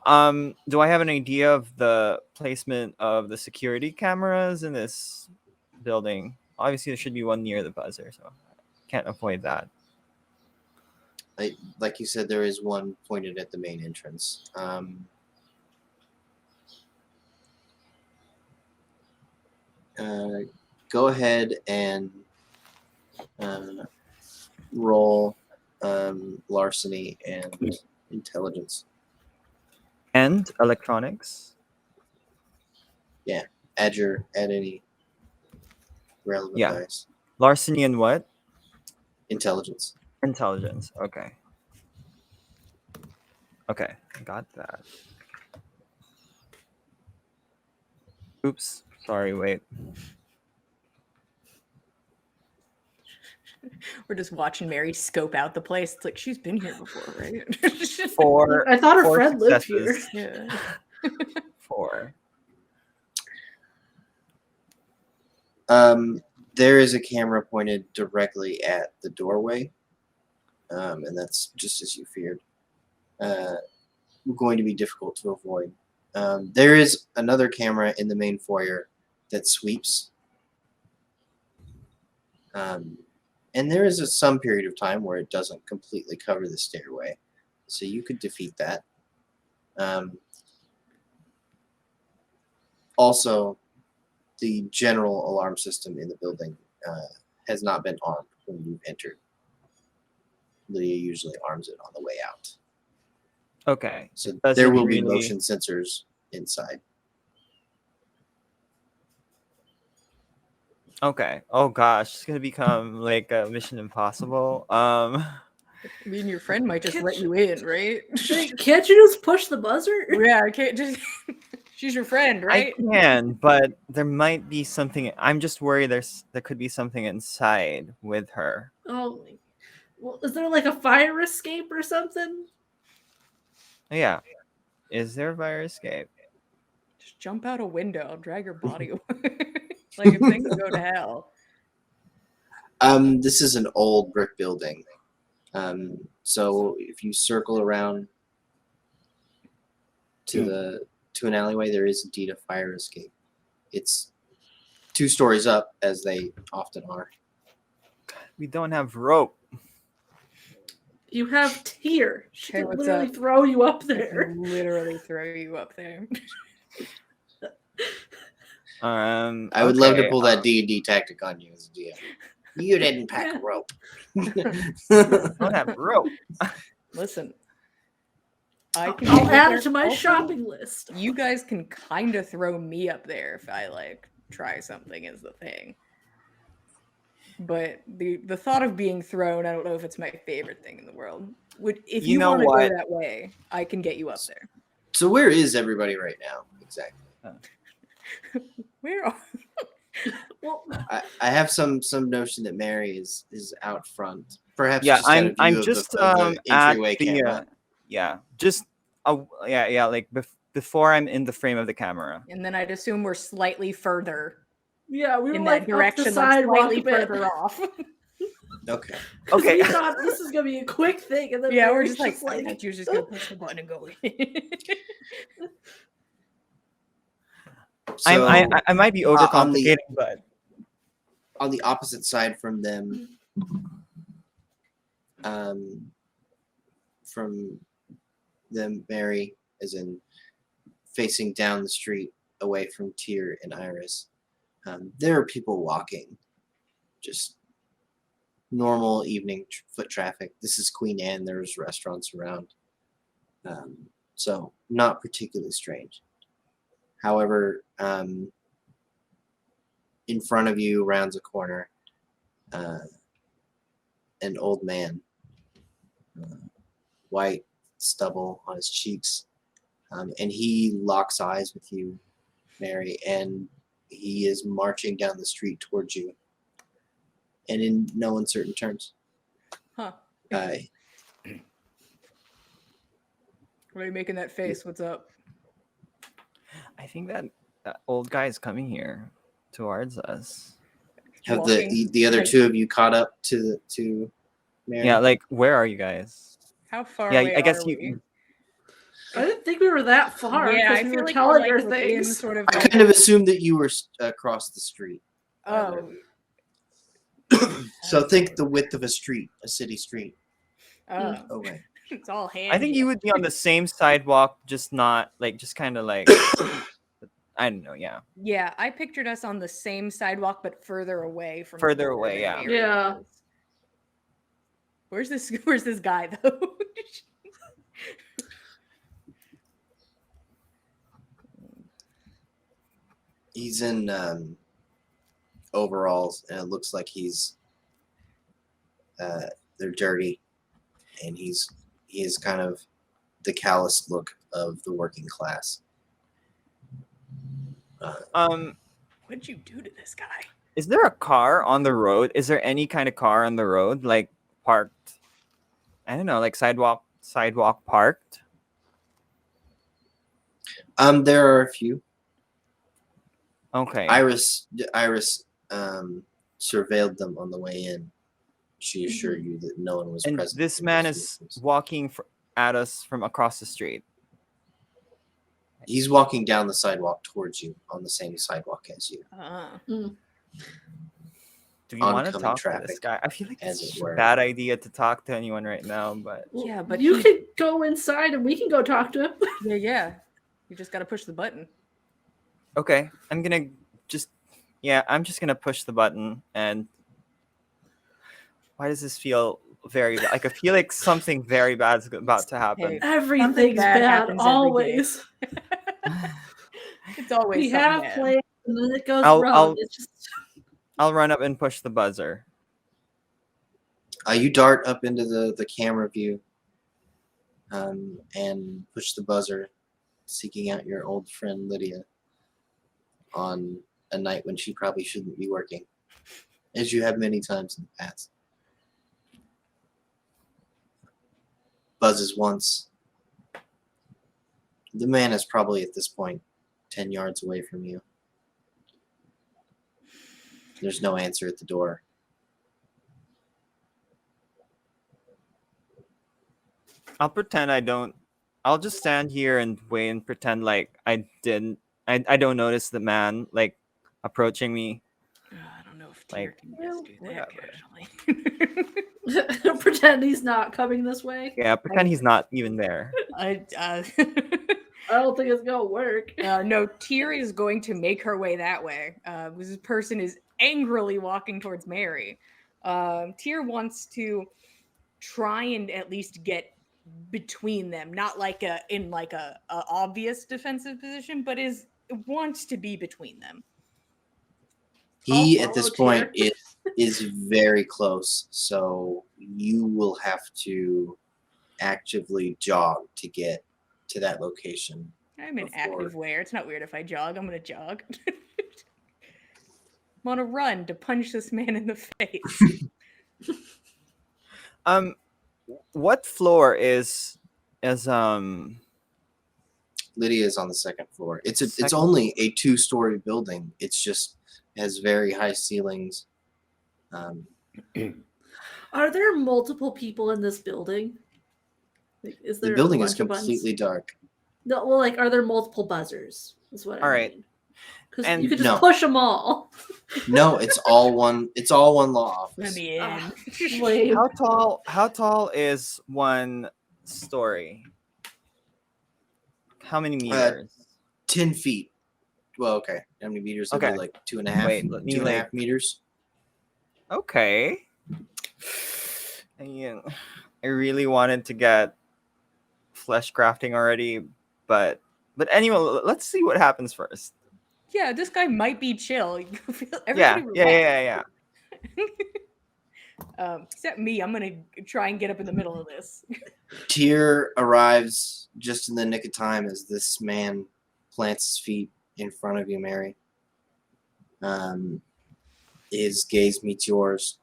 Do I have an idea of the placement of the security cameras in this building? Obviously, there should be one near the buzzer, so can't avoid that. Like you said, there is one pointed at the main entrance. Go ahead and roll larceny and intelligence. And electronics. Add any relevant Yeah. dice. Larceny and what? Intelligence. Intelligence. Okay. Okay, got that. Oops. Sorry, wait. We're just watching Mary scope out the place. It's like she's been here before, right? Four. I thought her four friend lived here. successes. Yeah. 4. There is a camera pointed directly at the doorway, and that's just as you feared. Going to be difficult to avoid. There is another camera in the main foyer that sweeps. And there is some period of time where it doesn't completely cover the stairway. So you could defeat that. Also, the general alarm system in the building has not been armed when you've entered. Lydia usually arms it on the way out. Okay. So Does there it will be really- motion sensors inside. Okay. Oh gosh, it's gonna become like a Mission Impossible. I mean, your friend might just let you in, right? Wait, can't you just push the buzzer? Yeah, I can't just. She's your friend, right? I can, but there might be something. I'm just worried there could be something inside with her. Oh, well, is there like a fire escape or something? Yeah. Is there a fire escape? Just jump out a window, drag your body away. Like if things go to hell. This is an old brick building. So if you circle around to an alleyway, there is indeed a fire escape. It's 2 stories up, as they often are. We don't have rope. You have Tyr. She Hey, can what's literally up? throw you up I there. can literally throw you up there. I would love to Okay, pull that D&D tactic on you as a DM. You didn't pack Yeah. a rope. don't have rope. Listen, I can. I'll get you add there. it to my Also, shopping list. You guys can kind of throw me up there if I like try something is the thing. But the thought of being thrown, I don't know if it's my favorite thing in the world. If You you know want to go what? that way, I can get you up there. So where is everybody right now? Exactly. Where are Well, I have some notion that Mary is out front. Perhaps Yeah, just got a view I'm of just the at entryway the camera. yeah, just yeah, like before I'm in the frame of the camera. and then I'd assume we're slightly further yeah, we were in like that direction, up the like sidewalk slightly a bit. further off. Okay. Okay. We thought this is gonna be a quick thing, and then Yeah, we're Mary's just like, I like thought you were just gonna push the button and go. So I might be on the- overcomplicating, but on the opposite side from them, Mary, as in facing down the street away from Tyr and Iris, there are people walking, just normal evening foot traffic. This is Queen Anne. There's restaurants around, so not particularly strange. However, in front of you, rounds a corner, an old man, white stubble on his cheeks, and he locks eyes with you, Mary, and he is marching down the street towards you, and in no uncertain terms. Huh? Uh, Why are you making that face? What's up? I think that old guy is coming here towards us. have Walking, the other like, 2 of you caught up to Mary? Yeah, like where are you guys? How far Yeah, away I guess are we? you. I didn't think we were that far Yeah, because I we feel were like telling we're her like within things. sort of. I kind of assumed that you were across the street. Oh, So think the width of a street, a city street. oh, Away. it's all hands. I think you would be on the same sidewalk, just not like just kind of like I don't know. Yeah, Yeah, I pictured us on the same sidewalk, but further away from. Further where away, the yeah. area Yeah. is. Where's this? Where's this guy though? He's in overalls, and it looks like they're dirty, and he is kind of the callous look of the working class. What'd you do to this guy? is there a car on the road? Is there any kind of car on the road, like parked? I don't know, like sidewalk parked. There are a few. Okay. Iris surveilled them on the way in. She assured you that no one was and present. this in man those is vehicles. walking at us from across the street. He's walking down the sidewalk towards you on the same sidewalk as you. Do we want to Oncoming talk to this traffic, guy? I feel like as it's it a were. bad idea to talk to anyone right now, but Yeah, but you he- can go inside and we can go talk to him. Yeah. You just gotta push the button. okay. I'm just gonna push the button and why does this feel very bad? Like I feel like something very bad is about to happen. Hey, Everything's bad bad, happens every day. always. It's always We something have bad. plans and then it goes I'll- wrong. I'll- It's just I'll run up and push the buzzer. You dart up into the camera view and push the buzzer, seeking out your old friend Lydia on a night when she probably shouldn't be working, as you have many times in the past. Buzzes once. The man is probably at this point 10 yards away from you. There's no answer at the door. I'll pretend I don't. I'll just stand here and wait and pretend like I didn't. I don't notice the man like approaching me. I don't know if Tyr Like, can well, just do that whatever. casually. pretend he's not coming this way. Yeah, pretend he's not even there. I I don't think it's gonna work. no, Tyr is going to make her way that way. This person is angrily walking towards Mary. Tyr wants to try and at least get between them, not like in a obvious defensive position, but wants to be between them. He I'll at this follow point Tyr. is very close, so you will have to actively jog to get to that location. I'm in Before. active wear. It's not weird if I jog. I'm gonna jog. I'm on a run to punch this man in the face. What floor is Lydia is on the second floor. It's Second only a 2-story building. It's just has very high ceilings. Are there multiple people in this building? Like, is there The building a is bunch of buttons? completely dark. No, well, like, are there multiple buzzers? Is what All I right. mean. Because And you could just no. push them all. No, it's all one. It's all one law office. Let me in. Ah, lame. how tall is one story? How many meters? 10 feet. Well, okay. How many meters? That'd Okay. be like 2.5. Wait, let me, 2.5 like- meters. Okay. And I really wanted to get flesh crafting already, but anyway, let's see what happens first. Yeah, this guy might be chill. Yeah, Everybody yeah. except me. I'm gonna try and get up in the middle of this. Tyr arrives just in the nick of time as this man plants his feet in front of you, Mary. His gaze meets yours.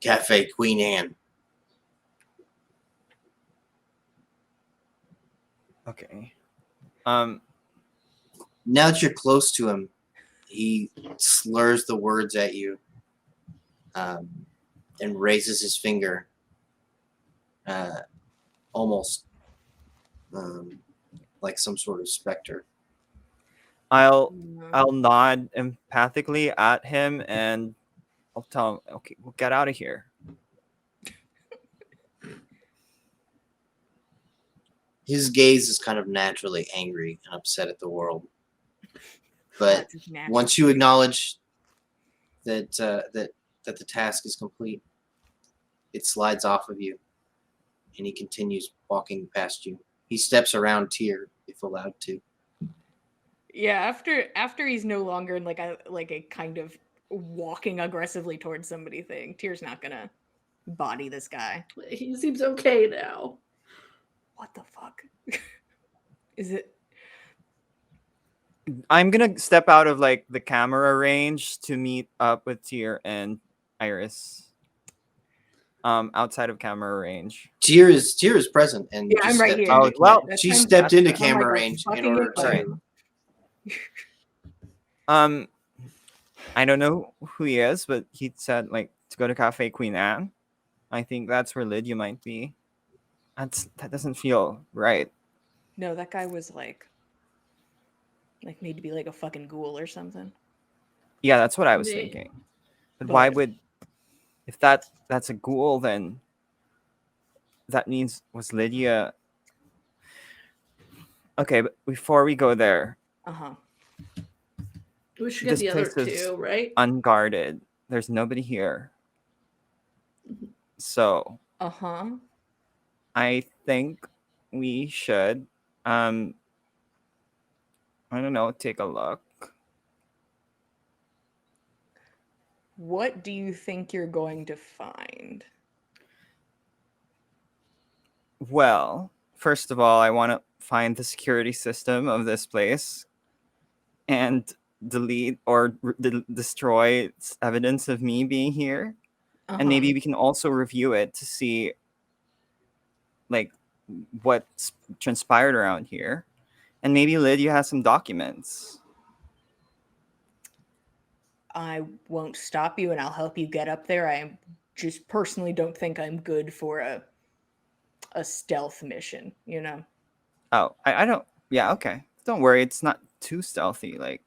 Cafe Queen Anne. Okay. Now that you're close to him, he slurs the words at you and raises his finger almost like some sort of specter. I'll nod empathically at him and I'll tell him, okay, we'll get out of here. His gaze is kind of naturally angry and upset at the world. But That's natural. once you acknowledge that that the task is complete, it slides off of you, and he continues walking past you. He steps around Tyr, if allowed to. Yeah, after he's no longer in like a kind of walking aggressively towards somebody thing, Tyr's not gonna body this guy. He seems okay now. What the fuck? Is it? I'm gonna step out of like the camera range to meet up with Tyr and Iris. Outside of camera range. Tyr is present, and Yeah, just I'm right stepped here. into Oh, well, cam- That she sounds- stepped into I'm like camera a range in fucking order imposter. to. I don't know who he is, but he said like to go to Cafe Queen Anne. I think that's where Lydia might be. That doesn't feel right. No, that guy was like made to be like a fucking ghoul or something. Yeah, that's what I was Me. thinking. But why But- would if that's a ghoul, then that means was Lydia Okay, but before we go there, Uh-huh. We should get this the other place is two, right? unguarded. There's nobody here. So Uh-huh. I think we should, I don't know, take a look. What do you think you're going to find? Well, first of all, I want to find the security system of this place and delete or destroy evidence of me being here. And maybe we can also review it to see like what's transpired around here. And maybe Lydia has some documents. I won't stop you and I'll help you get up there. I just personally don't think I'm good for a stealth mission, you know? Oh, I don't. Yeah, okay. Don't worry. It's not too stealthy. Like,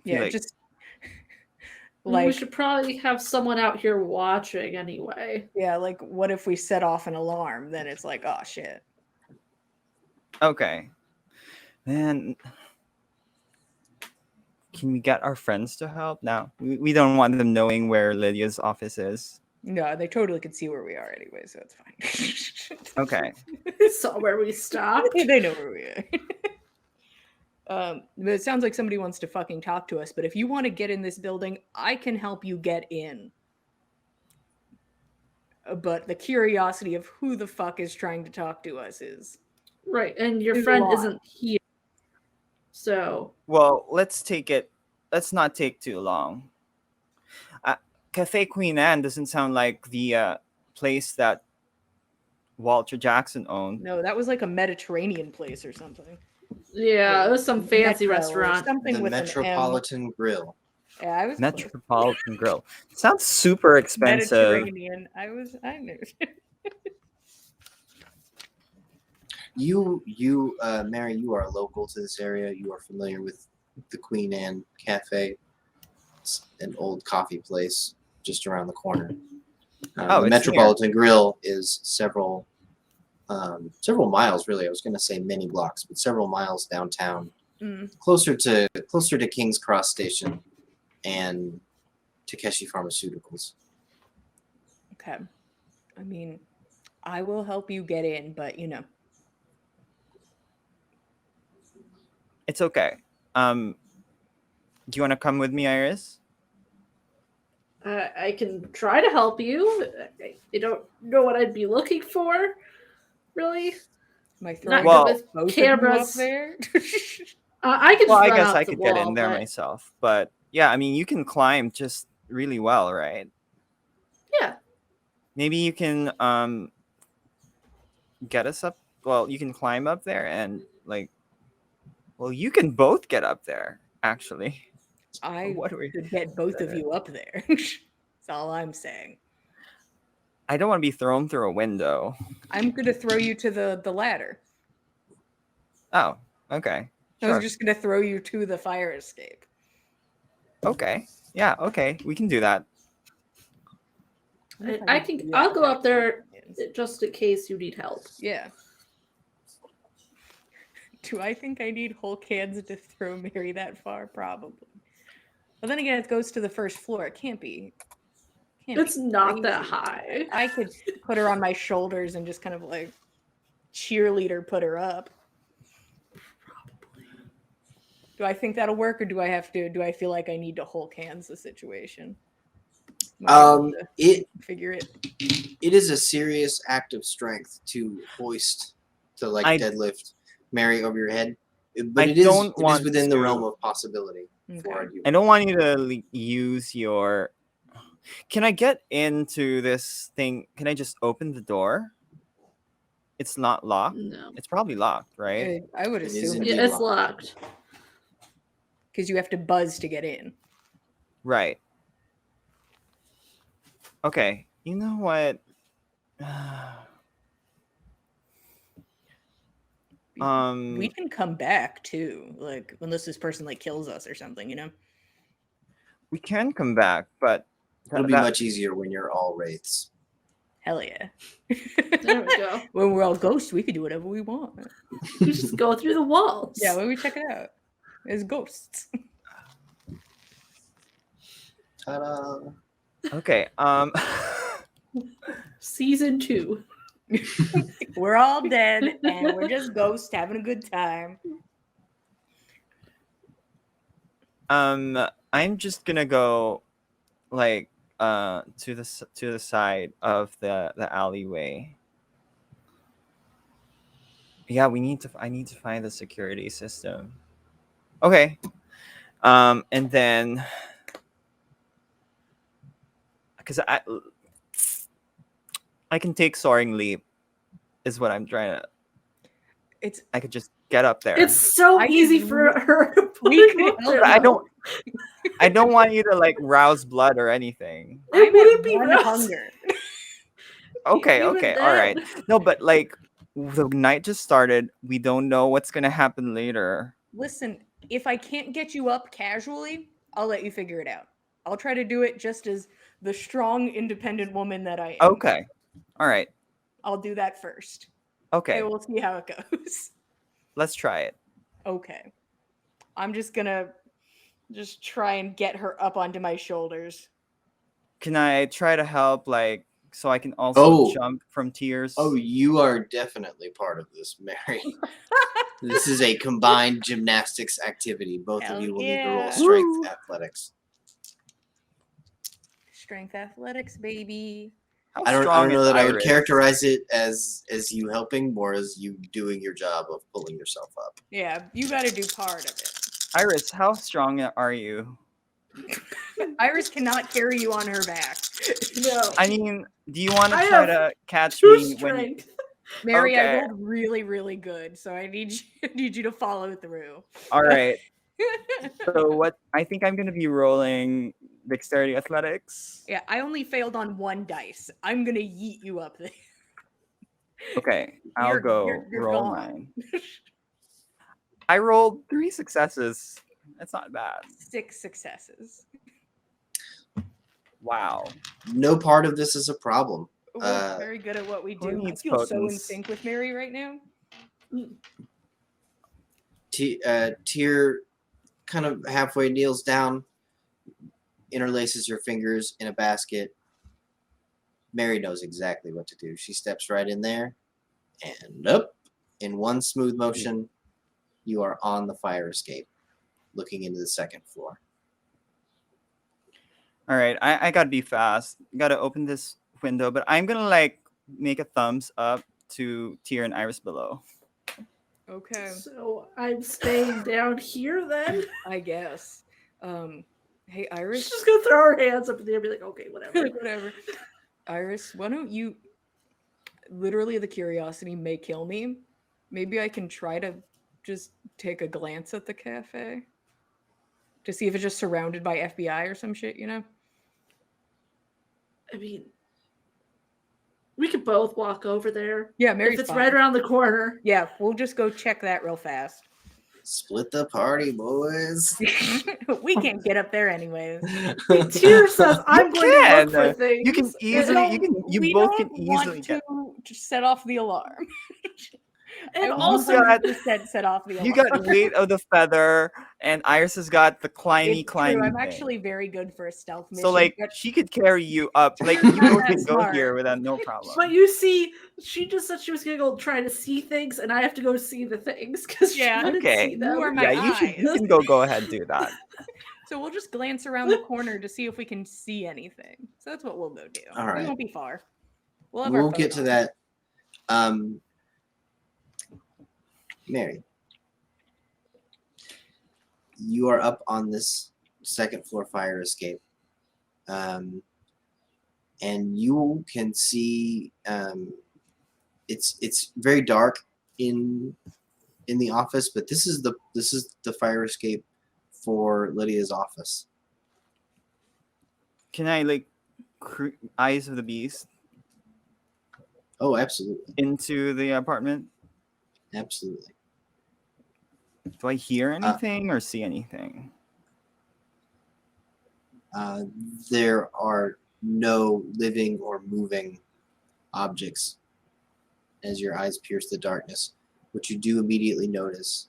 Yeah, like- just We like should probably have someone out here watching anyway. yeah, like what if we set off an alarm? Then it's like, oh shit. okay. Man, can we get our friends to help? No, we don't want them knowing where Lydia's office is. No, they totally could see where we are anyway, so it's fine. Okay. Saw where we stopped. They know where we are. But it sounds like somebody wants to fucking talk to us. But if you want to get in this building, I can help you get in. But the curiosity of who the fuck is trying to talk to us is Right, and your There's a friend lot. isn't here. So Well, let's not take too long. Cafe Queen Anne doesn't sound like the place that Walter Jackson owned. no, that was like a Mediterranean place or something. yeah, it was some fancy Metro or restaurant. something The with Metropolitan Grill. an M. Yeah, I was close. Metropolitan Grill. Sounds super expensive. Mediterranean. I knew. Mary, you are local to this area. You are familiar with the Queen Anne Cafe. It's an old coffee place just around the corner. Oh, the it's Metropolitan Grill is several miles, really. I was going to say many blocks, but several miles downtown, closer to King's Cross Station and Takeshi Pharmaceuticals. Okay. I mean, I will help you get in, but you know. It's okay. Do you want to come with me, Iris? I can try to help you. I don't know what I'd be looking for, really. Am I Not throwing good Well- with both of you up cameras. there? I can. Well, I run guess up I the could get in wall, there but- myself. But yeah, I mean, you can climb just really well, right? Yeah. Maybe you can get us up. Well, you can climb up there and you can both get up there, actually. I What are we- could get both of you up there. That's all I'm saying. I don't want to be thrown through a window. I'm gonna throw you to the ladder. Oh, okay. I Sure. was just gonna throw you to the fire escape. Okay. Yeah, okay. We can do that. wonder if I could can. do I'll that go without up there hands. just in case you need help. Yeah. Do I think I need whole cans to throw Mary that far? Probably. But then again, it goes to the first floor. It can't be. It's not that crazy. high. I could put her on my shoulders and just kind of like cheerleader put her up. Do I think that'll work, or do I feel like I need to Hulk hands the situation? Am I able to It figure it. it is a serious act of strength to hoist I- deadlift Mary over your head, but I it is don't want within the to- realm of possibility for Okay. you. I don't want you to use your. Can I get into this thing? Can I just open the door? It's not locked. No. It's probably locked, right? I would It is assume indeed Yeah, it's locked. because you have to buzz to get in. Right. Okay. You know what? We can come back too, like unless this person like kills us or something, you know. We can come back, but It'll be that- much easier when you're all wraiths. Hell yeah. There we go. When we're all ghosts, we can do whatever we want. You just go through the walls. Yeah, when we check it out. As ghosts. Ta-da. Okay. Season 2. We're all dead and we're just ghosts having a good time. I'm just gonna go like to the side of the alleyway. Yeah, I need to find the security system. Okay. And then because I can take soaring leap is what I'm trying to. I could just get up there. It's so I easy could- for her to put we him could up there, But I though. don't want you to like rouse blood or anything. It I'm wouldn't at be one roused. hunger. Okay, Even okay, then. all right. No, but like the night just started. We don't know what's gonna happen later. Listen, if I can't get you up casually, I'll let you figure it out. I'll try to do it just as the strong, independent woman that I am. Okay. All right. I'll do that first. Okay. Okay, we'll see how it goes. Let's try it. Okay. I'm just gonna try and get her up onto my shoulders. Can I try to help, like, so I can also Oh. jump from tears? Oh, you are definitely part of this, Mary. This is a combined gymnastics activity. Both Hell of you will yeah. need to roll strength Woo. athletics. Strength athletics, baby. How I don't strong know is that I would Iris? characterize it as you helping, more as you doing your job of pulling yourself up. Yeah, you gotta do part of it. Iris, how strong are you? Iris cannot carry you on her back. No. I mean, do you want to I try have to catch 2 me when? strength. Mary, I Okay. rolled really, really good, so I need you to follow through. All right. So what? I think I'm gonna be rolling dexterity athletics. Yeah, I only failed on 1 dice. I'm gonna yeet you up there. Okay, I'll You're- go you're roll gone. mine. I rolled 3 successes. That's not bad. 6 successes. Wow. No part of this is a problem. We're very good at what we who do. I needs feel so in potence? sync with Mary right now. Tyr kind of halfway kneels down, interlaces her fingers in a basket. Mary knows exactly what to do. She steps right in there, and up in one smooth motion, you are on the fire escape, looking into the 2nd floor. All right, I gotta be fast. Gotta open this window, but I'm gonna like make a thumbs up to Tyr and Iris below. Okay, So I'm staying down here then? I guess. Hey, She's Iris. just gonna throw her hands up in the air and be like, okay, whatever. Whatever. Iris, why don't you? Literally, the curiosity may kill me. Maybe I can try to just take a glance at the cafe to see if it's just surrounded by FBI or some shit, you know? I mean, we could both walk over there. Yeah, Mary's if it's fine. right around the corner. Yeah, we'll just go check that real fast. Split the party, boys. We can't get up there anyways. Tyr says, I'm going to can. look for things. You can and easily, We both can don't easily want get. to just set off the alarm. And I also, got- 100% set off the alarm. You got weight of the feather, and Iris has got the climby, It's climby. true. I'm thing. actually very good for a stealth mission. So like but she could carry you up. Like you Not both that can go smart. here without no problem. but you see, she just said she was going to go try to see things, and I have to go see the things because Yeah. she couldn't Okay. see them. You are my yeah, you eyes. can go ahead and do that. So we'll just glance around the corner to see if we can see anything. So that's what we'll go do. All We right. won't be far. We'll have our We'll phone get to on. that. Mary, you are up on this 2nd floor fire escape, and you can see it's very dark in the office, but this is the fire escape for Lydia's office. Can I like eyes of the beast Oh, absolutely, into the apartment? absolutely. Do I hear anything or see anything? There are no living or moving objects as your eyes pierce the darkness. What you do immediately notice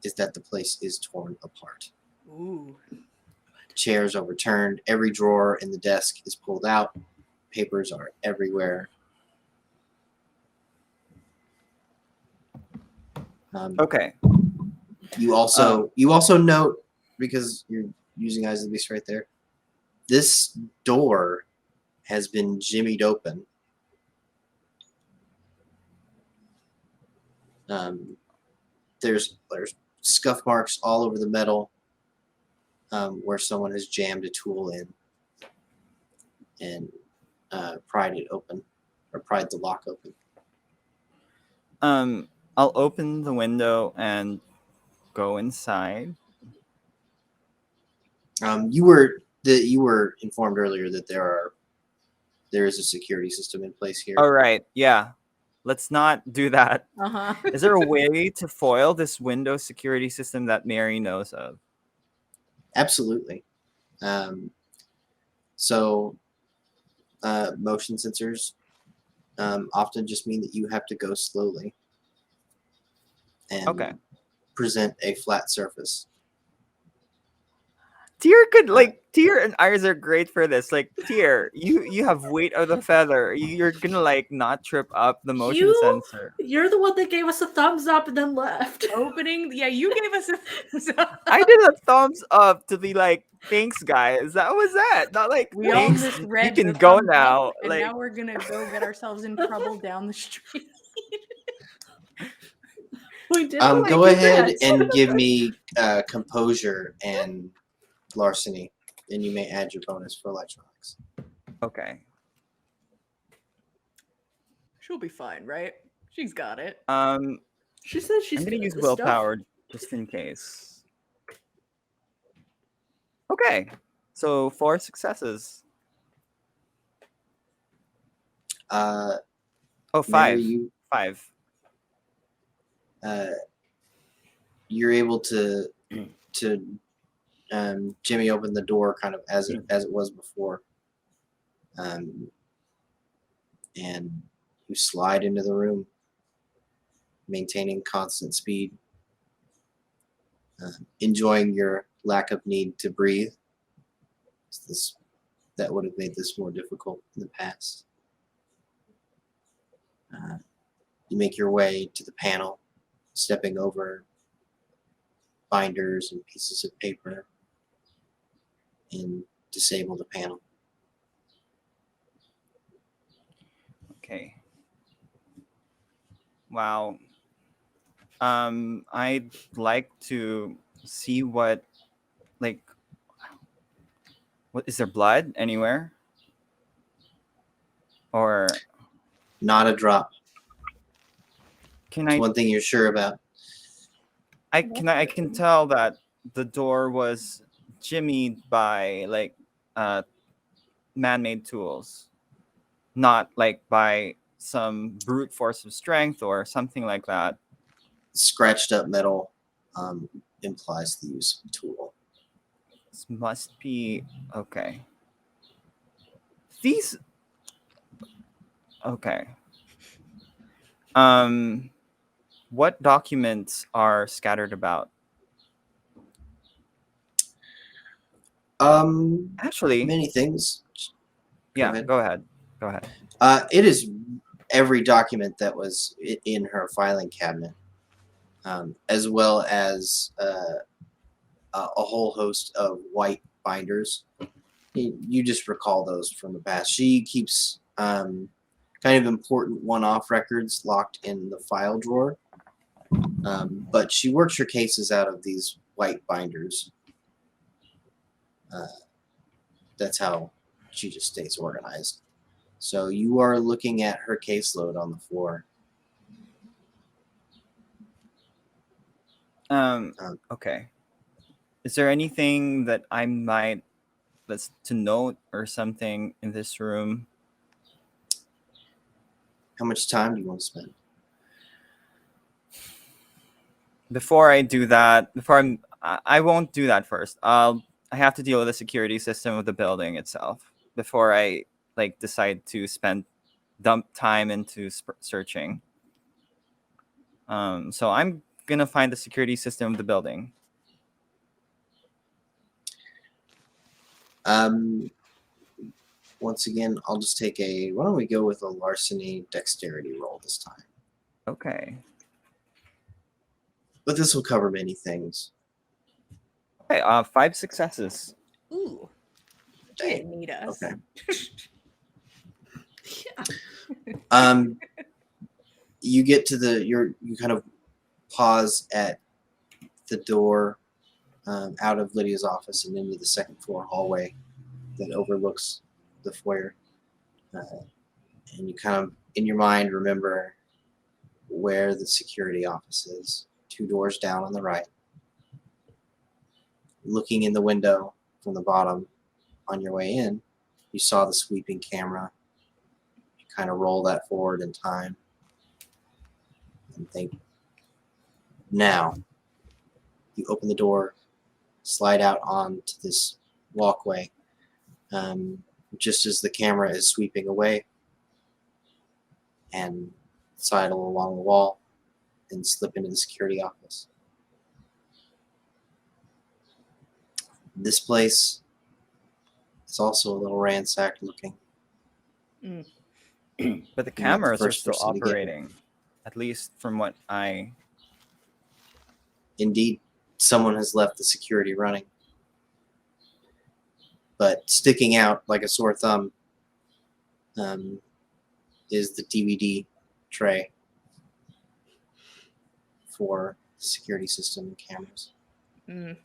is that the place is torn apart. Ooh. Chairs overturned, every drawer in the desk is pulled out, papers are everywhere. Okay. You also note, because you're using Eyes of the Beast right there, this door has been jimmied open. There's scuff marks all over the metal where someone has jammed a tool in and pried it open, or pried the lock open. I'll open the window and go inside. You were informed earlier that there is a security system in place here. All right. Yeah. Let's not do that. Uh-huh. Is there a way to foil this window security system that Mary knows of? Absolutely. Motion sensors often just mean that you have to go slowly and present a flat surface. Tyr and Iris are great for this. Like, Tyr, you have weight of the feather. You're gonna not trip up the motion sensor. You're the one that gave us a thumbs up and then left. Opening. Yeah, you gave us a thumbs up. I did a thumbs up to be like, thanks, guys. That was it. Not like, We all thanks. misread. You can the go thumbs now. up, and now we're gonna go get ourselves in trouble down the street. We did. Go ahead and give me composure and larceny, and you may add your bonus for electronics. Okay. She'll be fine, right? She's got it. She says she's I'm gonna good at use this willpower just in case. Okay. So 4 successes. Mary, 5. 5. You're able to jimmy open the door kind of as it was before, and you slide into the room, maintaining constant speed, enjoying your lack of need to breathe. That would have made this more difficult in the past. You make your way to the panel, stepping over binders and pieces of paper, and disable the panel. Okay. Wow. I'd like to see what is there blood anywhere? Or Not a drop. can It's I one thing you're sure about. I can tell that the door was jimmied by man-made tools, not by some brute force of strength or something like that. Scratched up metal implies the use of a tool. This must be okay. Okay. What documents are scattered about? Actually, Many things. yeah, ahead. go ahead. Go ahead. It is every document that was in her filing cabinet, as well as a whole host of white binders. You just recall those from the past. She keeps kind of important one-off records locked in the file drawer, but she works her cases out of these white binders. That's how she just stays organized. So you are looking at her caseload on the floor. Okay. Is there anything that I might to note or something in this room? How much time do you want to spend? Before I do that, I won't do that first. I have to deal with the security system of the building itself before I decide to spend dump time into searching. So I'm gonna find the security system of the building. Once again, I'll just take a. Why don't we go with a larceny dexterity roll this time? Okay. But this will cover many things. Okay. 5 successes. Ooh. You Dang. didn't need us. Okay. Yeah. You get to you kind of pause at the door out of Lydia's office and into the second floor hallway that overlooks the foyer. And you kind of, in your mind, remember where the security office is. 2 doors down on the right. Looking in the window from the bottom on your way in, you saw the sweeping camera. You kind of roll that forward in time and think, now. You open the door, slide out onto this walkway, just as the camera is sweeping away, and sidle along the wall and slip into the security office. This place is also a little ransacked looking. But the the cameras are first still person to get it. operating, at least from what I. Indeed, someone has left the security running. But sticking out like a sore thumb is the DVD tray for the security system and cameras. Mm.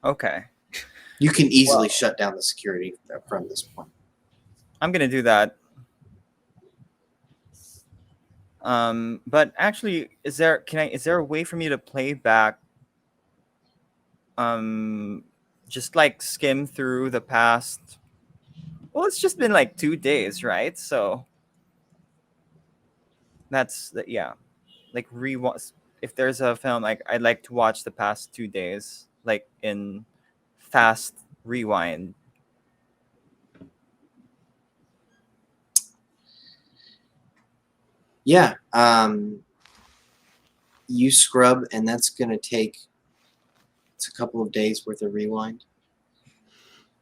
Okay. You can easily Well- shut down the security from this point. I'm gonna do that. But actually, is there a way for me to play back? Just like skim through the past. Well, it's just been like 2 days, right? So that's yeah. Like rewatch. If there's a film, like I'd like to watch the past 2 days, like in fast rewind. Yeah. You scrub, and that's going to take. It's a couple of days worth of rewind.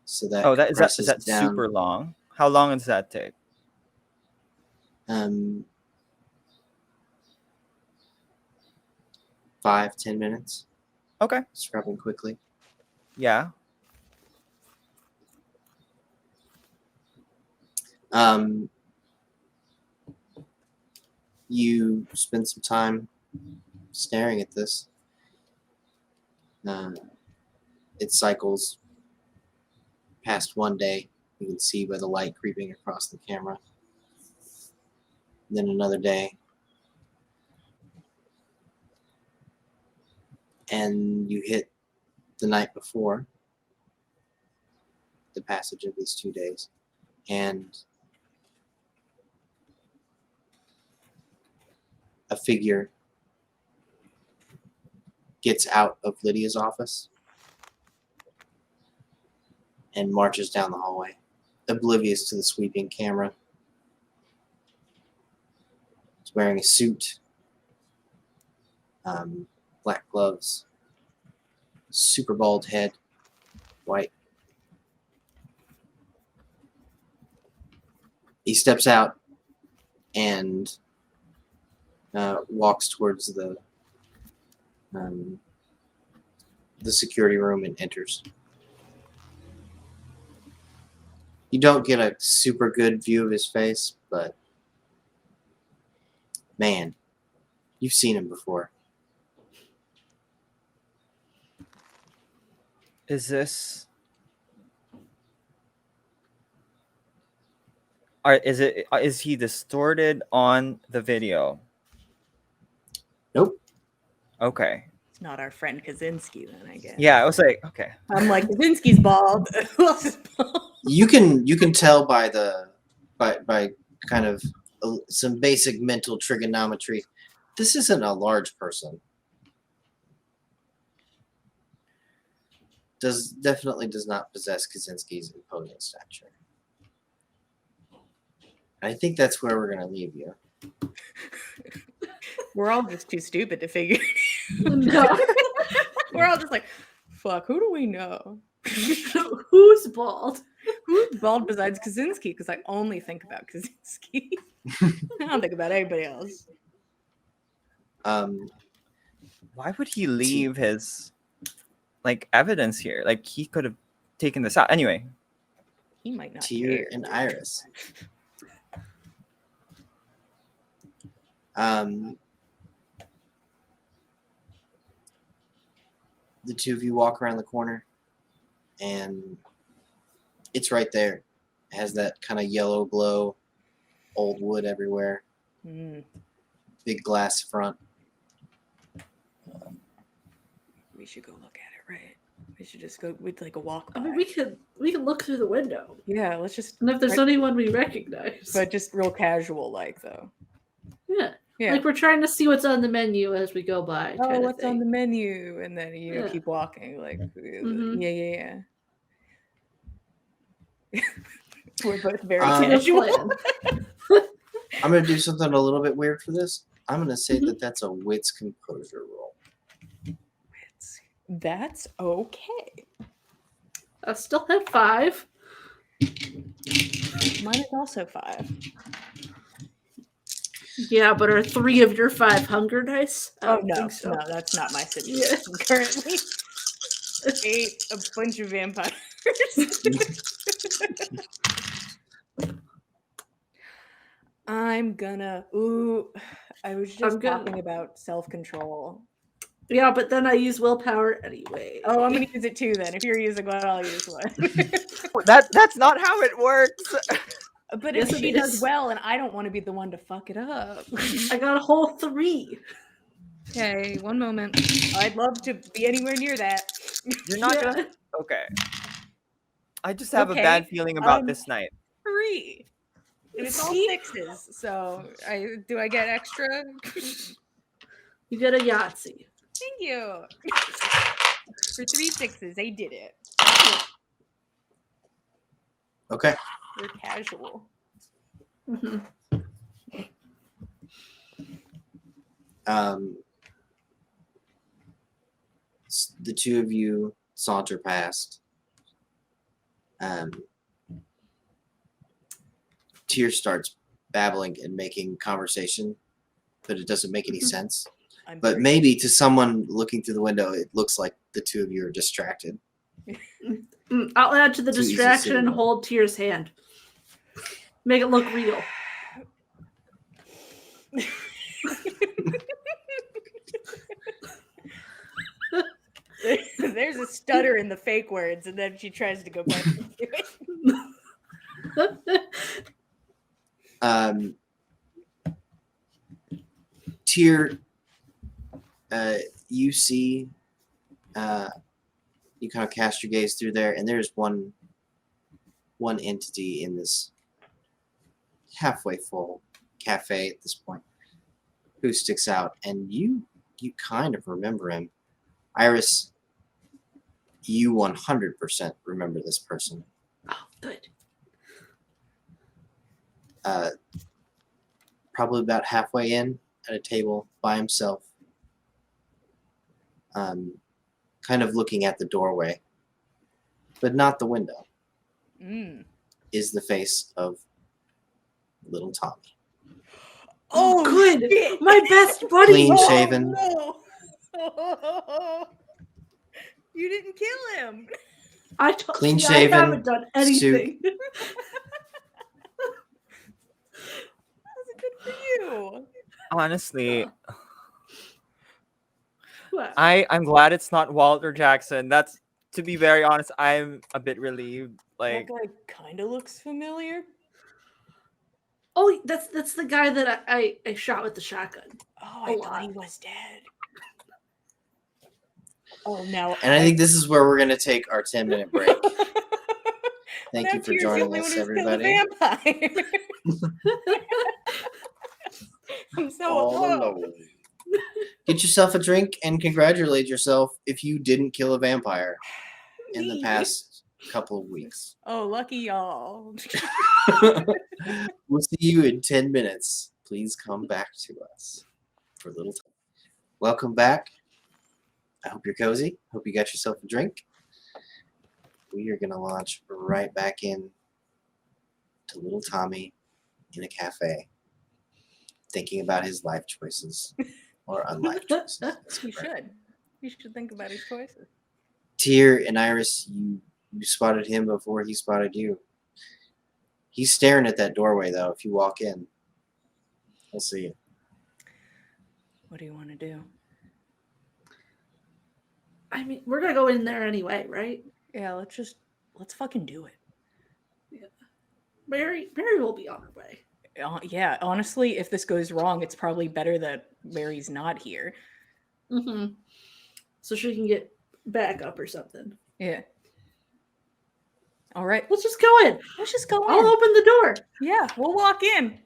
So that Oh, that is compresses that down, super long? How long does that take? 5-10 minutes. Okay. Scrubbing quickly. Yeah. You spend some time staring at this. It cycles past one day. You can see by the light creeping across the camera. Then another day. And you hit the night before the passage of these 2 days. And a figure gets out of Lydia's office and marches down the hallway, oblivious to the sweeping camera. He's wearing a suit, black gloves, super bald head, white. He steps out and walks towards the security room and enters. You don't get a super good view of his face, but man, you've seen him before. Is he distorted on the video? Nope. Okay. It's not our friend Kaczynski, then, I guess. Yeah, I was like, okay. I'm like, Kaczynski's bald. Who else is bald? You can tell by kind of some basic mental trigonometry. This isn't a large person. definitely does not possess Kaczynski's imposing stature. I think that's where we're gonna leave you. We're all just too stupid to figure. No. We're all just like, fuck. Who do we know? Who's bald? Who's bald besides Kaczynski? Because I only think about Kaczynski. I don't think about anybody else. Why would he leave his like evidence here? Like he could have taken this out anyway. He might not Tyr care. and Iris. The two of you walk around the corner, and it's right there. It has that kind of yellow glow, old wood everywhere, big glass front. We should go look at it, right? We should just go with like a walk I by. mean, we can look through the window, Yeah, let's just. and if there's anyone we recognize, But just real casual, like though. yeah, Yeah. like we're trying to see what's on the menu as we go by. Oh, kinda what's on thing. the menu? And then you know, Yeah. keep walking. Like, Mhm. yeah. We're both very Good casual. plan. I'm going to do something a little bit weird for this. I'm going to say that that's a wits composure roll. That's okay. I still have 5. Mine is also 5. Yeah, but are 3 of your 5 hunger dice? I Oh don't no, think so. no, that's not my situation currently. Ate a bunch of vampires. I'm gonna. Ooh, I was just talking about self-control. Yeah, but then I use willpower anyway. Oh, I'm gonna use it too. Then, if you're using one, I'll use one. That's not how it works. But Yes, if it she does is. well, and I don't want to be the one to fuck it up. I got a whole 3. Okay, one moment. I'd love to be anywhere near that. You're not Yeah. gonna. Okay. I just have Okay, a bad feeling about this night. 3. And it's all See? 6s, so do I get extra? You get a Yahtzee. Thank you. For 3 6s, I did it. Okay. We're casual. Mm-hmm. The two of you saunter past. Tyr starts babbling and making conversation, but it doesn't make any sense. But maybe to someone looking through the window, it looks like the two of you are distracted. I'll add to the Too easy distraction and cinema. hold Tyr's hand. Make it look real. There's a stutter in the fake words, and then she tries to go back into it. Tyr, you see, you kind of cast your gaze through there, and there's one entity in this halfway full cafe at this point who sticks out, and you kind of remember him. Iris, you 100% remember this person. Oh, good. Probably about halfway in at a table by himself, kind of looking at the doorway, but not the window, is the face of little Tommy. Oh, good. Shit. My best buddy. Clean shaven. Oh, no. You didn't kill him. I don't, Clean I shaven, haven't done anything. That's good for you. Honestly, What? I'm glad it's not Walter Jackson. That's, to be very honest, I'm a bit relieved. Like, That guy kind of looks familiar. Oh, that's the guy that I shot with the shotgun. Oh, I thought he was dead. Oh no! And I think this is where we're going to take our 10-minute break. Thank you for Tyr's the joining only us, one who's killed a everybody. vampire. I'm so All alone. alone. Get yourself a drink and congratulate yourself if you didn't kill a vampire. in the me. past couple of weeks. Oh, lucky y'all. We'll see you in 10 minutes. Please come back to us for a little time. Welcome back. I hope you're cozy. Hope you got yourself a drink. We are going to launch right back in to little Tommy in a cafe, thinking about his life choices or unlife choices. That's You correct. should. You should think about his choices. Tyr and Iris, you spotted him before he spotted you. He's staring at that doorway, though. If you walk in, he'll see you. What do you want to do? I mean, we're gonna go in there anyway, right? Yeah, let's fucking do it. Mary will be on her way. Yeah, honestly, if this goes wrong, it's probably better that Mary's not here. Mm-hmm. So she can get back up or something. Yeah. All right, Let's just go in. let's just go I'll in. open the door. Yeah, we'll walk in.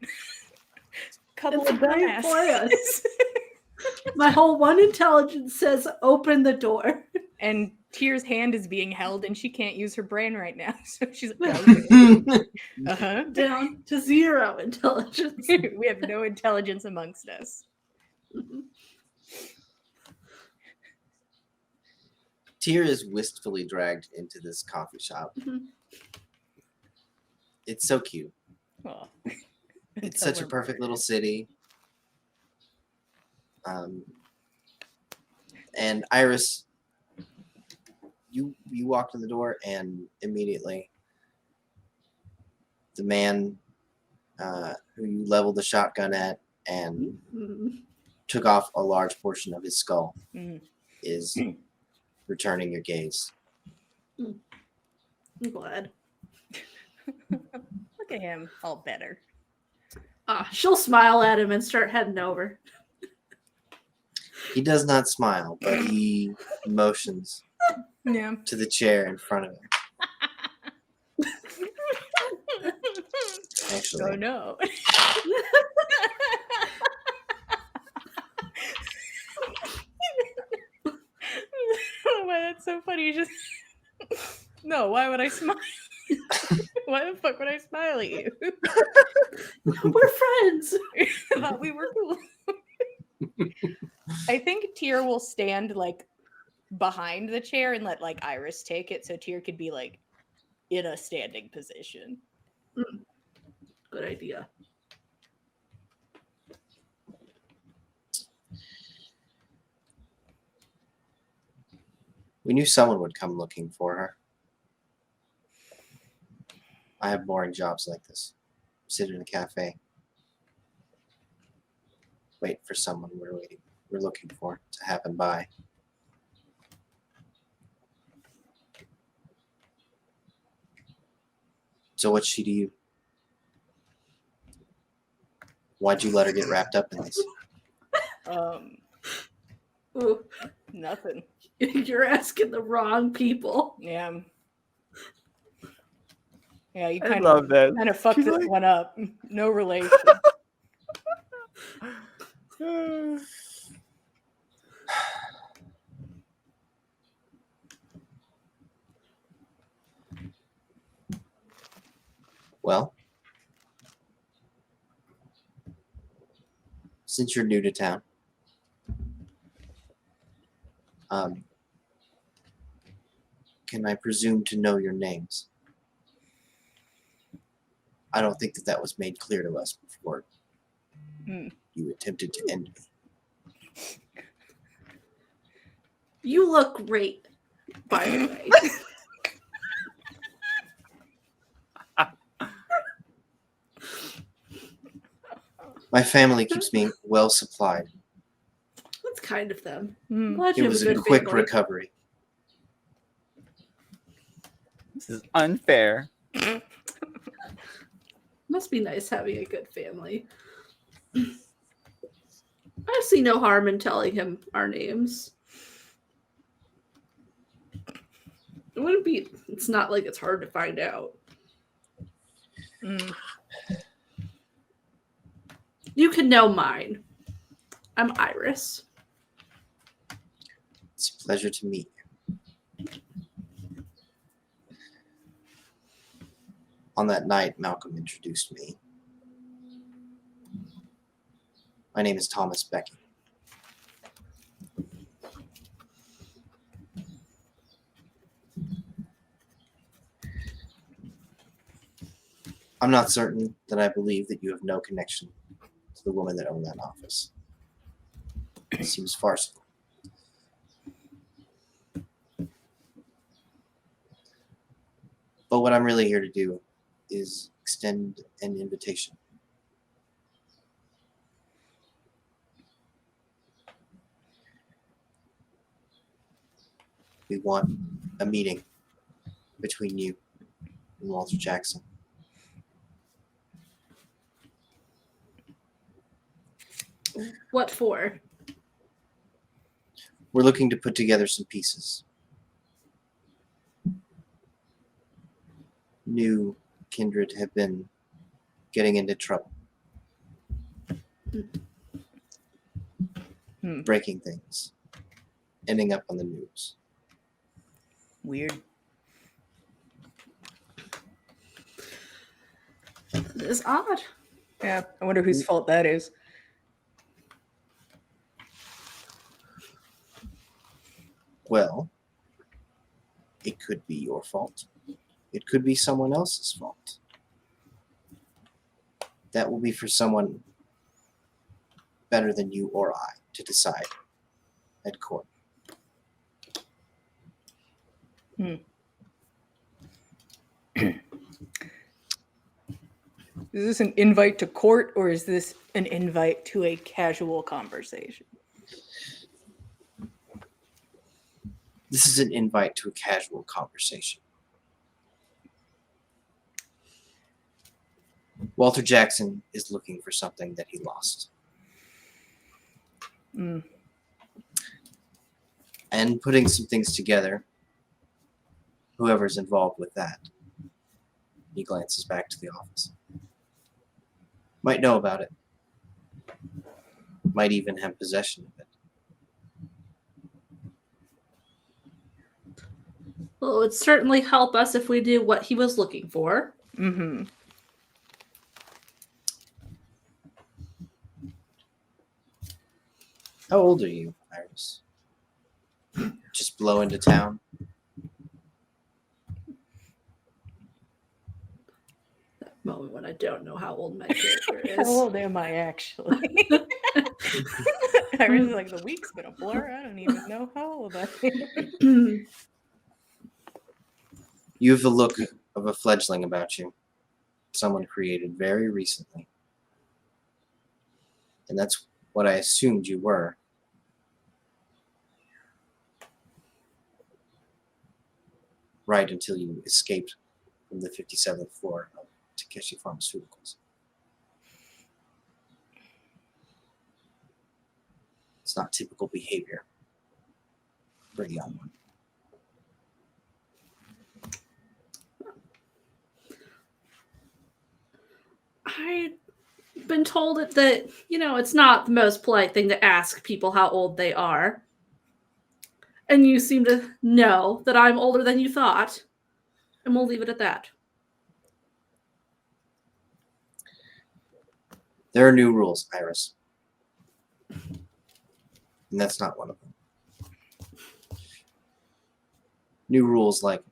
Couple It's of a great plan. dumbasses. My whole one intelligence says open the door. And Tyr's hand is being held, and she can't use her brain right now. So she's like, uh-huh. Down to 0 intelligence. We have no intelligence amongst us. Tyr is wistfully dragged into this coffee shop. Mhm. It's so cute. Well, It's such a perfect little city. And Iris, you walked in the door, and immediately the man who you leveled the shotgun at and Mhm. took off a large portion of his skull Mm. is returning your gaze. I'm glad. Look at him, all better. She'll smile at him and start heading over. He does not smile, but he motions Yeah. to the chair in front of him. Actually, Oh no. Oh man, that's so funny. You just no. Why would I smile? Why the fuck would I smile at you? We're friends. I thought we were cool. I think Tyr will stand like behind the chair and let like Iris take it, so Tyr could be like in a standing position. Good idea. we knew someone would come looking for her. I have boring jobs like this. Sit in a cafe. Wait for someone we're looking for to happen by. So what's she to you? Why'd you let her get wrapped up in this? Ooh, Nothing. you're asking the wrong people. Yeah. Yeah, you I kind love of that. fucked She's this like- one up. No relation. Well, since you're new to town, can I presume to know your names? I don't think that was made clear to us before Hmm. you attempted to end me. You look great, by the way. My family keeps me well supplied. That's kind of them. Hmm. Glad It you have was a a good quick family. recovery. This is unfair. Must be nice having a good family. I see no harm in telling him our names. It wouldn't be. It's not like it's hard to find out. Hmm. You can know mine. I'm Iris. It's a pleasure to meet you. On that night, Malcolm introduced me. My name is Thomas Becky. I'm not certain that I believe that you have no connection to the woman that owned that office. It seems farcical. But what I'm really here to do is extend an invitation. We want a meeting between you and Walter Jackson. What for? We're looking to put together some pieces. New kindred have been getting into trouble. Breaking things. Ending up on the news. Weird. It is odd. Yeah, I wonder whose fault that is. Well, it could be your fault. It could be someone else's fault. That will be for someone better than you or I to decide at court. Is this an invite to court or is this an invite to a casual conversation? This is an invite to a casual conversation. Walter Jackson is looking for something that he lost. And putting some things together, whoever's involved with that, he glances back to the office. Might know about it. Might even have possession of it. Well, it would certainly help us if we knew what he was looking for. Mm-hmm. How old are you, Iris? Just blow into town? That moment when I don't know how old my character is. How old am I actually? I was like, the week's been a blur. I don't even know how old I am. You have the look of a fledgling about you. Someone created very recently. And that's what I assumed you were. Right until you escaped from the 57th floor of Takeshi Pharmaceuticals. It's not typical behavior for a young one. I've been told that, it's not the most polite thing to ask people how old they are. And you seem to know that I'm older than you thought. And we'll leave it at that. There are new rules, Iris. And that's not one of them. New rules like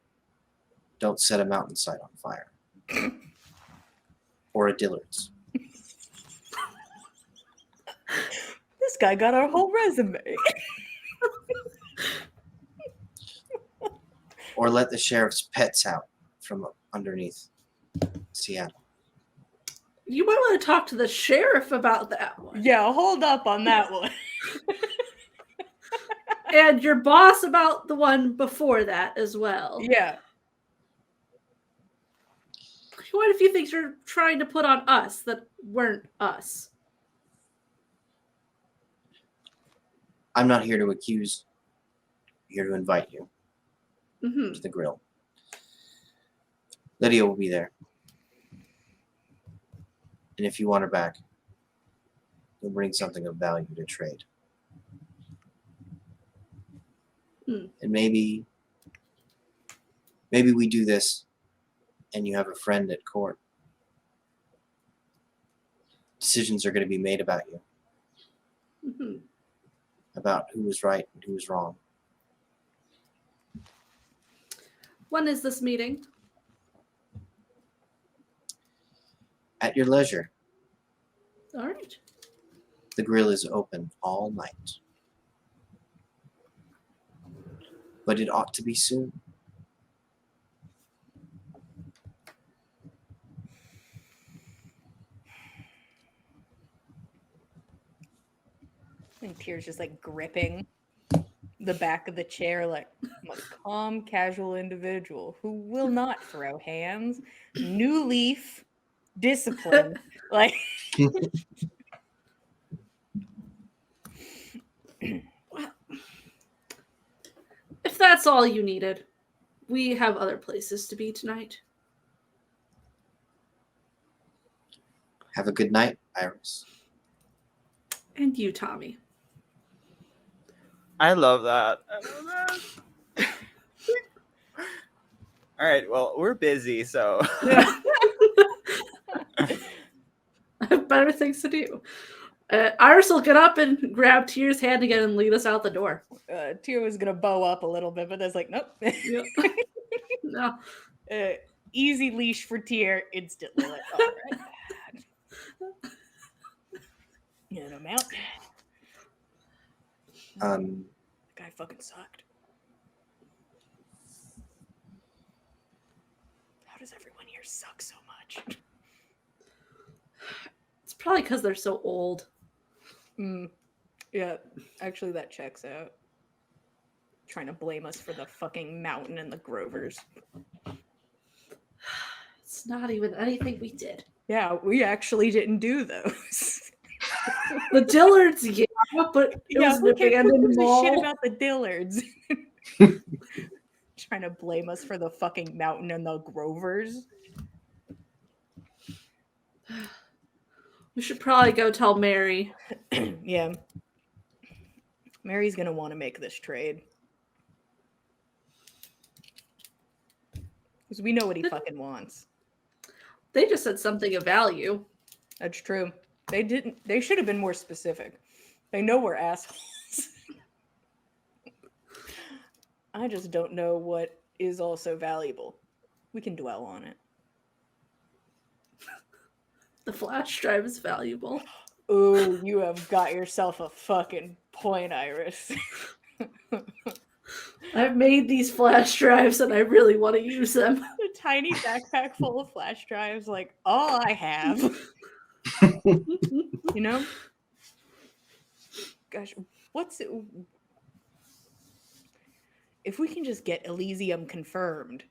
don't set a mountainside on fire. Or a Dillard's. This guy got our whole resume. Or let the sheriff's pets out from underneath Seattle. You might want to talk to the sheriff about that one. Yeah, hold up on that one. And your boss about the one before that as well. Yeah. What if you think you're trying to put on us that weren't us? I'm not here to accuse. I'm here to invite you Mm-hmm. to the grill. Lydia will be there. And if you want her back, you'll bring something of value to trade. And maybe we do this and you have a friend at court. Decisions are going to be made about you, Mhm. about who was right and who was wrong. When is this meeting? At your leisure, All right. the grill is open all night. But it ought to be soon. And Tears just like gripping the back of the chair, like I'm a calm, casual individual who will not throw hands. New leaf, discipline. Like Well, if that's all you needed, we have other places to be tonight. Have a good night, Iris. And you, Tommy. I love that. I love that. All right. Well, we're busy, so Yeah. I have better things to do. Iris will get up and grab Tyr's hand again and lead us out the door. Tyr was gonna bow up a little bit, but that's like, nope. Yep. No. Easy leash for Tyr instantly. Like, all right. You know, mount. Um, The guy fucking sucked. How does everyone here suck so much? It's probably because they're so old. Yeah, actually, that checks out. Trying to blame us for the fucking mountain and the Grovers. It's not even anything we did. Yeah, we actually didn't do those. The Dillards, yeah, but it was an who gives abandoned a shit mall. about the Dillards? Trying to blame us for the fucking mountain and the Grovers. We should probably go tell Mary. Yeah. Mary's gonna want to make this trade. Because we know what he fucking wants. They just said something of value. That's true. They should have been more specific. They know we're assholes. I just don't know what is also valuable. We can dwell on it. The flash drive is valuable. Ooh, you have got yourself a fucking point, Iris. I've made these flash drives and I really want to use them. A tiny backpack full of flash drives, like all I have. You know? Gosh, what's it? If we can just get Elysium confirmed,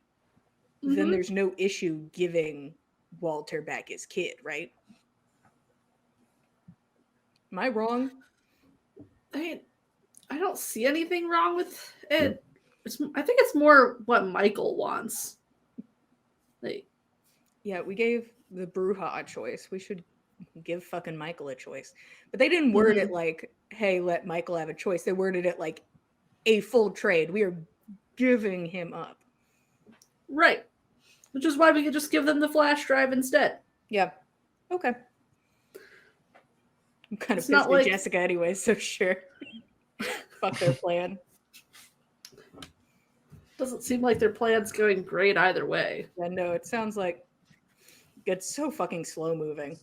then Mhm. there's no issue giving Walter back his kid, right? Am I wrong? I don't see anything wrong with it. I think it's more what Michael wants. Like, Yeah, we gave the Bruja a choice. We should give fucking Michael a choice. But they didn't word it like, hey, let Michael have a choice. They worded it like a full trade. We are giving him up. right. Which is why we could just give them the flash drive instead. Yeah. Okay. I'm kind of It's not pissed at like- Jessica anyway, so sure. Fuck their plan. Doesn't seem like their plan's going great either way. Yeah, no, it sounds like it's so fucking slow moving.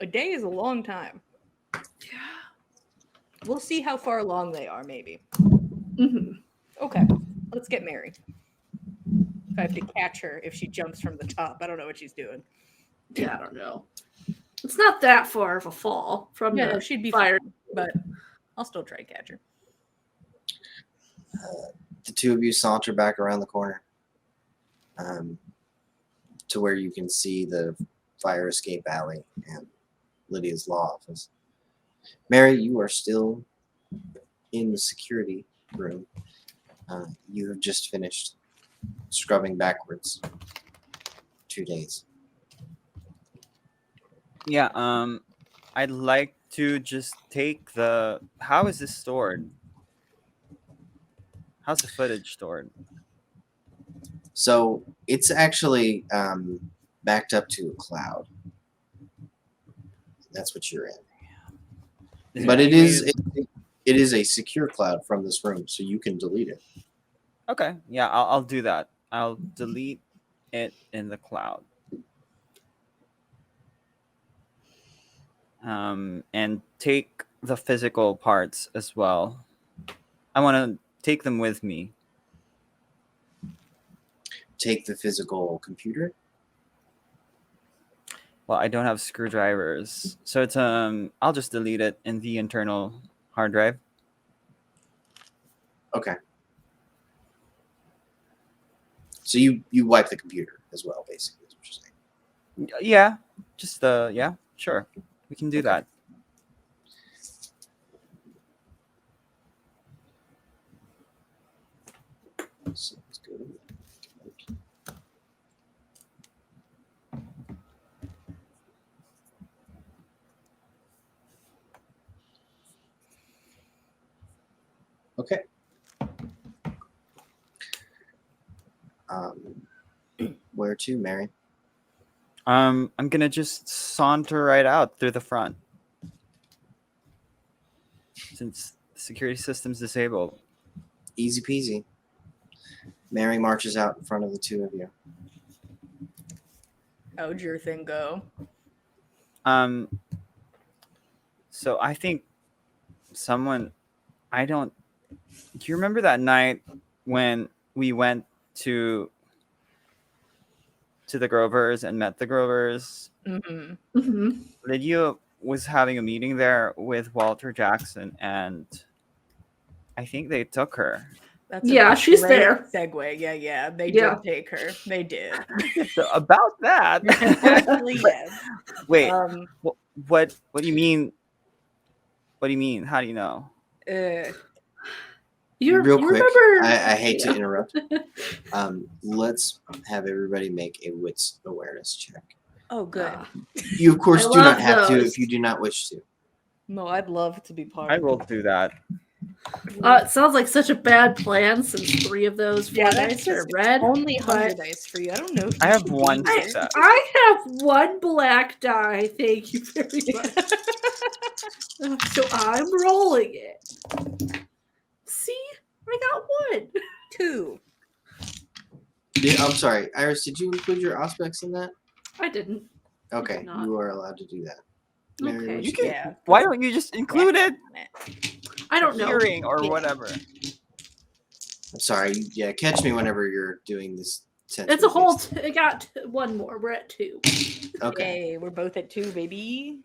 A day is a long time. Yeah. We'll see how far along they are, maybe. Mm-hmm. Okay, let's get Mary. If I have to catch her if she jumps from the top, I don't know what she's doing. Yeah, I don't know. It's not that far of a fall from Yeah, the no, she'd be fire. fine, but I'll still try to catch her. The two of you saunter back around the corner to where you can see the fire escape alley and Lydia's law office. Mary, you are still in the security room. You have just finished scrubbing backwards 2 days. yeah. I'd like to just take the. How is this stored? How's the footage stored? So it's actually backed up to a cloud. That's what you're in. But it is a secure cloud from this room, so you can delete it. Okay, yeah, I'll do that. I'll delete it in the cloud. And take the physical parts as well. I want to take them with me. Take the physical computer. Well, I don't have screwdrivers, so it's I'll just delete it in the internal hard drive. Okay. So you wipe the computer as well, basically, is what you're saying. Yeah, just yeah, sure, we can do that. So let's go to that. Okay. Where to, Mary? I'm gonna just saunter right out through the front, since the security system's disabled. Easy peasy. Mary marches out in front of the two of you. How'd your thing go? So I think do you remember that night when we went to the Grovers and met the Grovers? Mm-hmm. Mm-hmm. Lydia was having a meeting there with Walter Jackson, and I think they took her. That's Yeah, she's great there. Segue. Yeah. They Yeah. did take her. They did. So about that, Actually, yes. wait, what do you mean? What do you mean? How do you know? You Real quick, remember? I hate to Yeah. interrupt. Let's have everybody make a wits awareness check. Oh, good. You, of course, I do not love have to those. if you do not wish to. No, I'd love to be part I of will it. do that. It sounds like such a bad plan since 3 of those 4 Yeah, that's dice are just red. only but 100 dice for you. I don't know. If I you have should one be here. success. I have 1 black die. Thank you very much. So I'm rolling it. See? I got 1. 2. I'm sorry, Iris. Did you include your aspects in that? I didn't. Okay, not. you are allowed to do that. Mary, Okay. what You you can. get? Yeah. Why don't you just include it? I don't know. Hearing or Yeah. whatever. I'm sorry. Yeah, catch me whenever you're doing this. It's a whole. I got 1 more. We're at 2. Okay. Yay, we're both at 2, baby.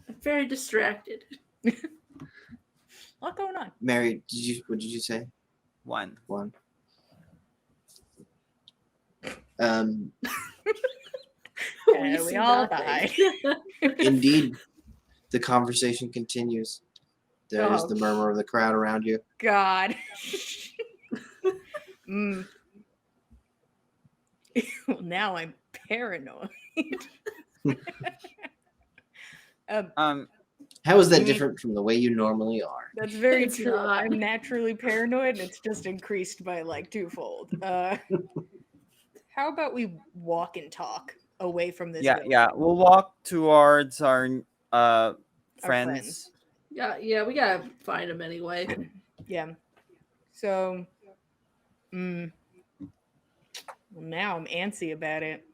I'm very distracted. A lot going on. Mary, what did you say? 1. 1. Yeah, we all die. Indeed, the conversation continues. There is the murmur of the crowd around you. God. Well, now I'm paranoid. How is that different from the way you normally are? That's very It's true. not. I'm naturally paranoid. It's just increased by like twofold. How about we walk and talk away from this? building? Yeah. We'll walk towards our Our friends. Yeah, we gotta find him anyway. Yeah. So, well, now I'm antsy about it.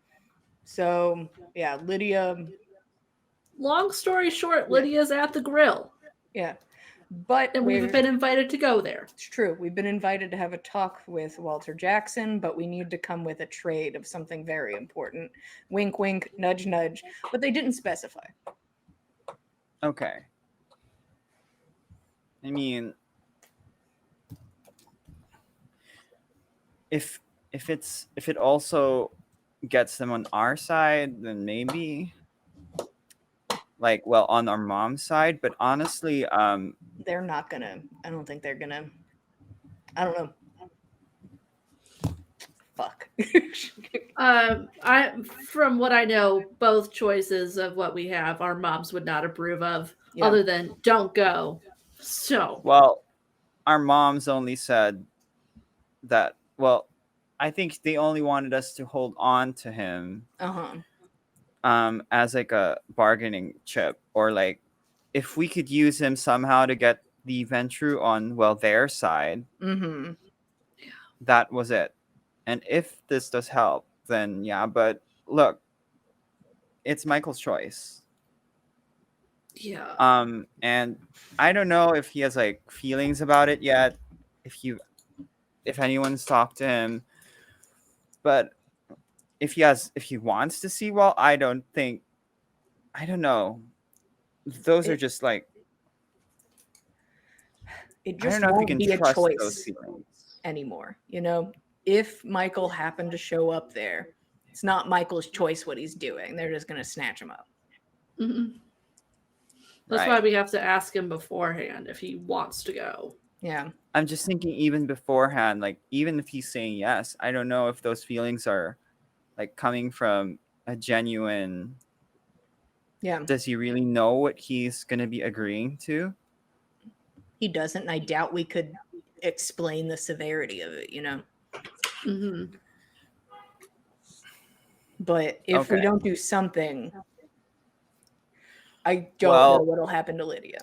So, yeah, Lydia. Long story short, Lydia's at the grill, Yeah, but and we've been invited to go there. It's true. We've been invited to have a talk with Walter Jackson, but we need to come with a trade of something very important. Wink, wink, nudge, nudge. But they didn't specify. Okay. I mean, if it also gets them on our side, then maybe, like, well, on our mom's side. But honestly, They're not gonna. I don't think they're gonna. I don't know. Fuck. From what I know, both choices of what we have, our moms would not approve of, Yeah. other than don't go. So well, our moms only said that. Well, I think they only wanted us to hold on to him as like a bargaining chip, or like if we could use him somehow to get the Ventru on their side, that was it. And if this does help, then yeah. But look, it's Michael's choice. Yeah. And I don't know if he has like feelings about it yet. If anyone's talked to him, but if he wants to see, well, I don't know. Those are just like, It I don't just know if we won't can be a trust those choice feelings. anymore. You know, if Michael happened to show up there, it's not Michael's choice what he's doing. They're just going to snatch him up. Mm-hmm. That's Right. why we have to ask him beforehand if he wants to go. Yeah. I'm just thinking even beforehand, like even if he's saying yes, I don't know if those feelings are like coming from a genuine. Yeah. Does he really know what he's going to be agreeing to? He doesn't, and I doubt we could explain the severity of it, you know? Mm-hmm. But if we Okay. don't do something, I don't know Well, what'll happen to Lydia.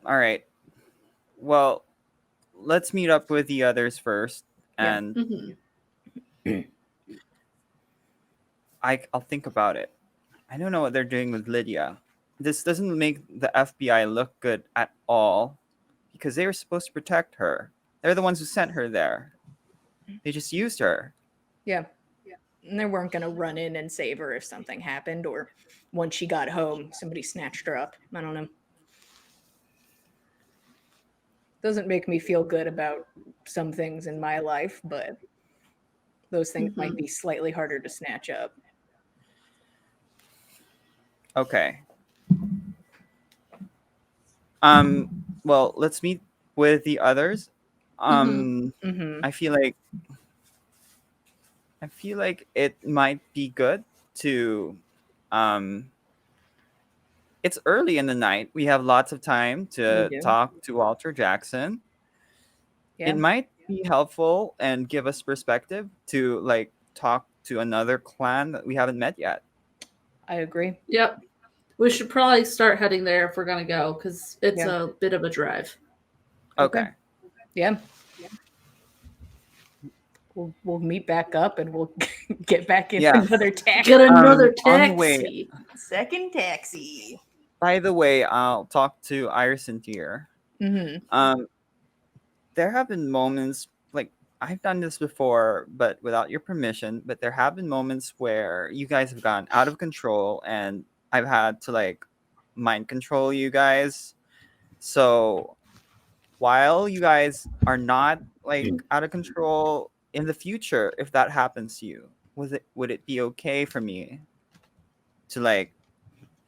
all right. Well, let's meet up with the others first, Yeah. and Mm-hmm. I'll think about it. I don't know what they're doing with Lydia. This doesn't make the FBI look good at all, because they were supposed to protect her. They're the ones who sent her there. They just used her. Yeah. And they weren't going to run in and save her if something happened, or once she got home, somebody snatched her up. I don't know. Doesn't make me feel good about some things in my life, but those things might be slightly harder to snatch up. Okay. Well, let's meet with the others. Mm-hmm. I feel like it might be good to it's early in the night. We have lots of time We to do. talk to Walter Jackson. Yeah. It might be helpful and give us perspective to like talk to another clan that we haven't met yet. I agree. Yep. We should probably start heading there if we're going to go, because it's Yeah. a bit of a drive. Okay. Yeah. We'll meet back up and we'll get back in another taxi. Get another On the way, taxi. Second taxi. by the way, I'll talk to Iris and Deer. Mm-hmm. There have been moments like I've done this before, but without your permission. But there have been moments where you guys have gone out of control, and I've had to like mind control you guys. So while you guys are not like out of control in the future, if that happens to you, would it be okay for me to like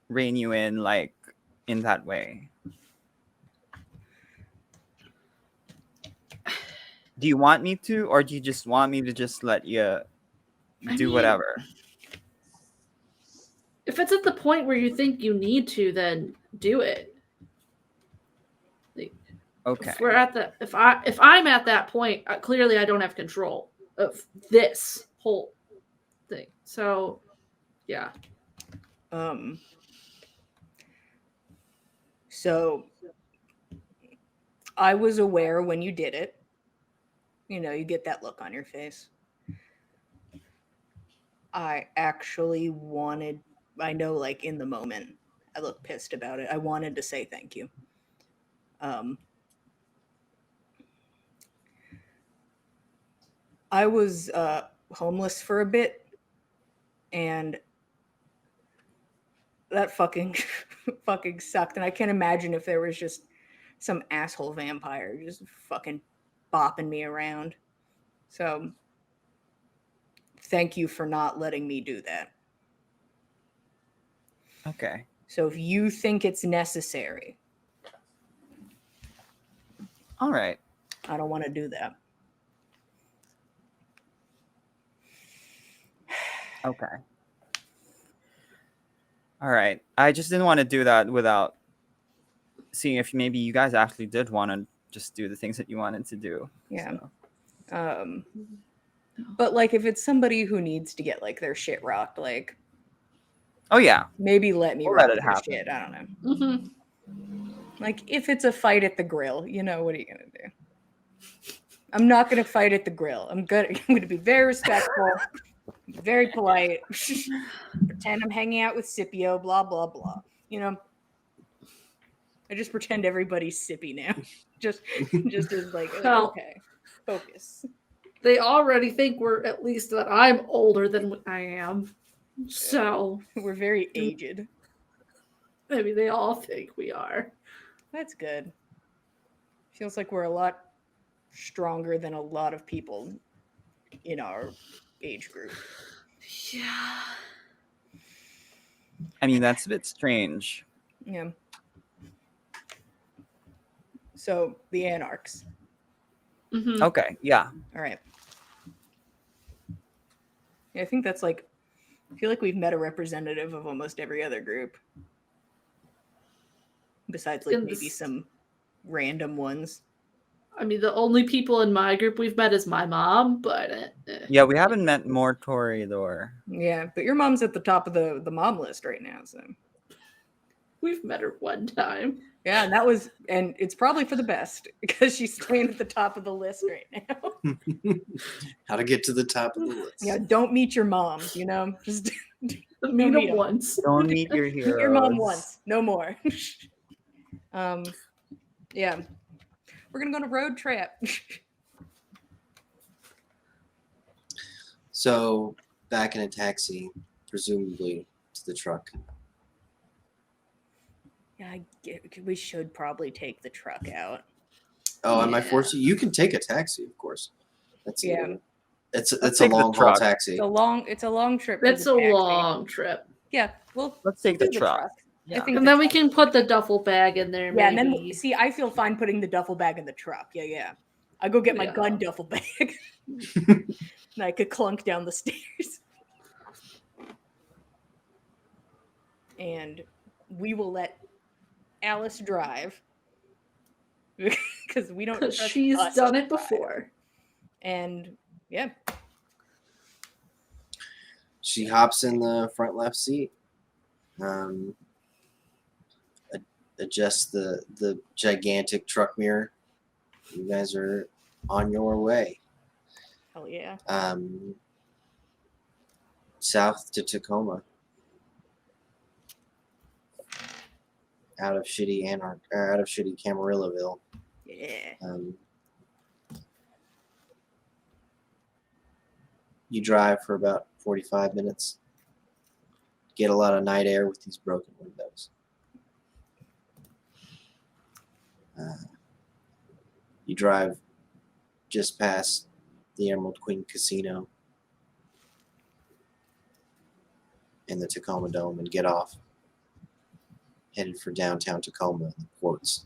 rein you in like in that way? Do you want me to, or do you just want me to just let you do whatever? If it's at the point where you think you need to, then do it. Like, Okay. if we're at the if I'm at that point, clearly I don't have control of this whole thing. So, yeah. So I was aware when you did it. You know, you get that look on your face. I actually wanted, I know like in the moment, I look pissed about it. I wanted to say thank you. I was homeless for a bit, and that fucking fucking sucked. And I can't imagine if there was just some asshole vampire just fucking bopping me around. So thank you for not letting me do that. Okay. So if you think it's necessary, All right. I don't want to do that. Okay. All right. I just didn't want to do that without seeing if maybe you guys actually did want to just do the things that you wanted to do. Yeah. So. But like if it's somebody who needs to get like their shit rocked, like Oh yeah, maybe let me We'll rock let it their happen. shit. I don't know. Mm-hmm. Like if it's a fight at the grill, you know, what are you gonna do? I'm not gonna fight at the grill. I'm gonna be very respectful, very polite, pretend I'm hanging out with Scipio, blah blah blah. You know, I just pretend everybody's sippy now. just as like Well- okay, focus. They already think we're at least that I'm older than I am. So We're very aged. maybe they all think we are. That's good. Feels like we're a lot stronger than a lot of people in our age group. Yeah. I mean that's a bit strange. Yeah. So the Anarchs. Mm-hmm. Okay, yeah. All right. Yeah, I think that's like. I feel like we've met a representative of almost every other group, besides like In maybe this- some random ones. I mean, the only people in my group we've met is my mom, but Yeah, we haven't met Mortoridor. Yeah, but your mom's at the top of the mom list right now, so we've met her one time. yeah, and it's probably for the best because she's staying at the top of the list right now. How to get to the top of the list. Yeah, don't meet your moms, you know, just Meet meet them 'em. once. Don't meet your meet heroes. your mom once, no more. Yeah, we're gonna go on a road trip. So back in a taxi, presumably to the truck. Yeah, we should probably take the truck out. Oh, am I Yeah. forced? You can take a taxi, of course. That's Yeah. It's Let's a take the long haul truck. taxi. It's a long trip. for It's the a taxi. long trip. Yeah, well, Let's take we'll the do truck. I Yeah. think And the then we truck- can put the duffel bag in there, Yeah, and maybe. then see, I feel fine putting the duffel bag in the truck. Yeah. I go get my Yeah. gun duffel bag, and I could clunk down the stairs. And we will let Alice drive because we don't. Because trust she's us done to it drive. before. And yeah, She hops in the front left seat. Adjust the gigantic truck mirror. You guys are on your way. hell yeah. South to Tacoma. Out of shitty Camarillaville. Yeah. You drive for about 45 minutes. Get a lot of night air with these broken windows. You drive just past the Emerald Queen Casino and the Tacoma Dome and get off. Headed for downtown Tacoma and the ports.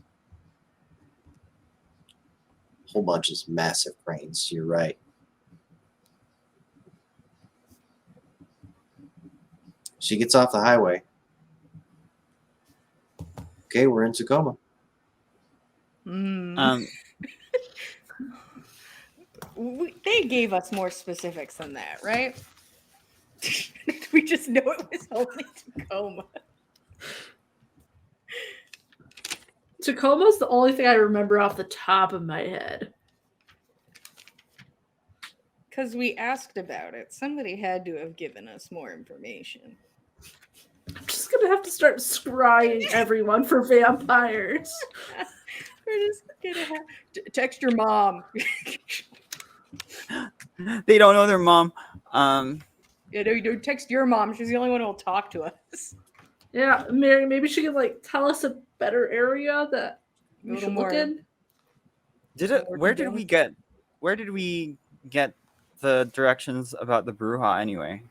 A whole bunch of massive cranes to your right. She gets off the highway. Okay, we're in Tacoma. They gave us more specifics than that, right? We just know it was only Tacoma. Tacoma's the only thing I remember off the top of my head. Because we asked about it. Somebody had to have given us more information. I'm just gonna have to start scrying everyone for vampires. We're just gonna have text your mom. They don't know their mom. You know, you don't text your mom. She's the only one who will talk to us. Yeah, Mary, maybe she could like tell us a better area that A we little should look more- in. Where did we get the directions about the Bruja anyway?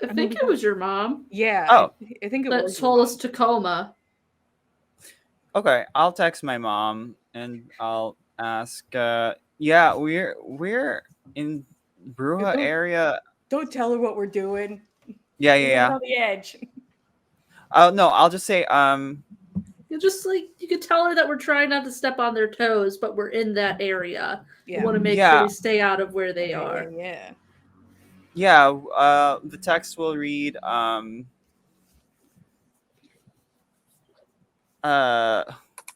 I think it was your mom Yeah. Oh. I think it that was. told us Tacoma. Okay, I'll text my mom and I'll ask. Yeah, we're in Bruja Don't- area. Don't tell her what we're doing. Yeah. We're on the edge. Oh no, I'll just say He's It's just like you could tell her that we're trying not to step on their toes, but we're in that area. Yeah. We want to make Yeah. sure we stay out of where they Yeah, are. yeah. Yeah, the text will read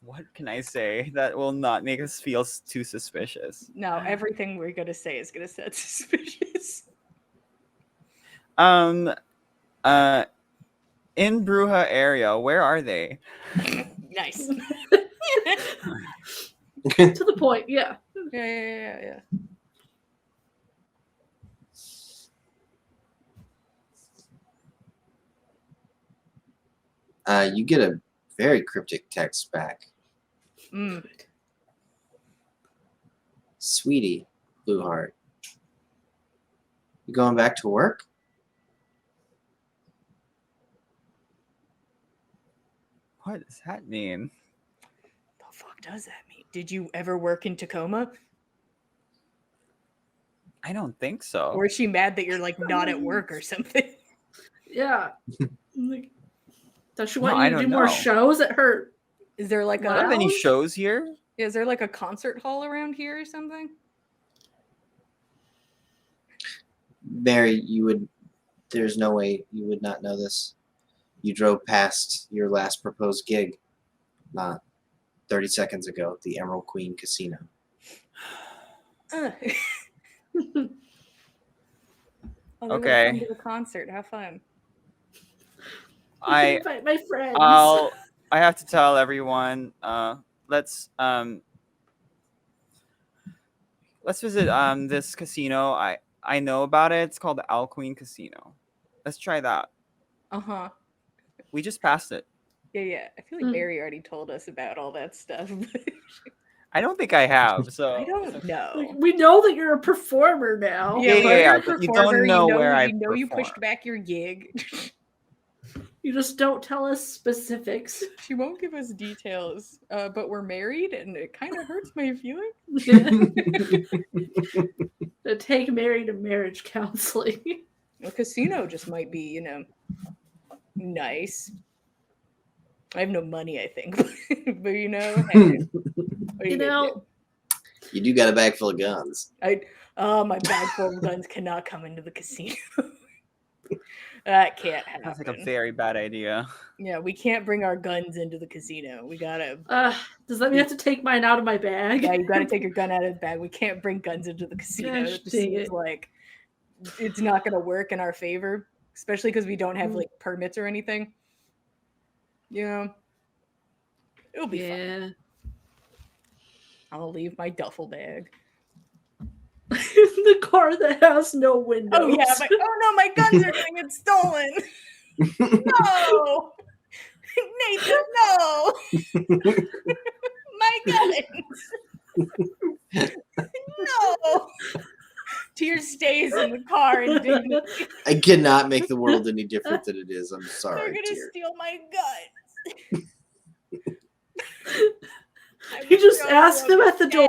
what can I say that will not make us feel too suspicious? No, everything we're gonna say is gonna sound suspicious. In Bruja area, where are they? Nice. To the point, yeah. Yeah. You get a very cryptic text back. Mm. Sweetie, Blue Heart. You going back to work? What does that mean? The fuck does that mean? Did you ever work in Tacoma? I don't think so. Or is she mad that you're like not at work or something? Yeah. Like, does she No, want I you to do don't more know. shows at her? Is there like Do you have any Lounge? shows here? is there like a concert hall around here or something? Mary, there's no way you would not know this. You drove past your last proposed gig not 30 seconds ago at the Emerald Queen Casino. Oh, Okay. Come to the concert. Have fun. I invite my friends. I have to tell everyone. Let's visit this casino. I know about it. It's called the Owl Queen Casino. Let's try that. Uh-huh. We just passed it. Yeah. I feel like Mm. Mary already told us about all that stuff. I don't think I have. So I don't know. Like, we know that you're a performer now. Yeah, but you're a but you performer, don't know where I you know you pushed perform. back your gig. You just don't tell us specifics. She won't give us details. But we're married and it kind of hurts my feelings. To take Mary to marriage counseling. A casino just might be, nice. I have no money, I think. But hey, what are You gonna know, You do got a bag full of guns. do? My bag full of guns cannot come into the casino. That can't happen. That's like a very bad idea. Yeah, we can't bring our guns into the casino. We gotta. does that mean I have to take mine out of my bag? Yeah, you gotta take your gun out of the bag. We can't bring guns into the casino. Gosh, It just dang seems it. like it's not gonna work in our favor, especially because we don't have like permits or anything. Yeah, it'll be fun. Yeah. I'll leave my duffel bag. The car that has no windows. Oh yeah, oh no, my guns are gonna get stolen. No, Nathan, no, my guns. No. Tears stays in the car indignantly. I cannot make the world any different than it is. I'm They're sorry, gonna dear. steal my guns. You just ask them at the door.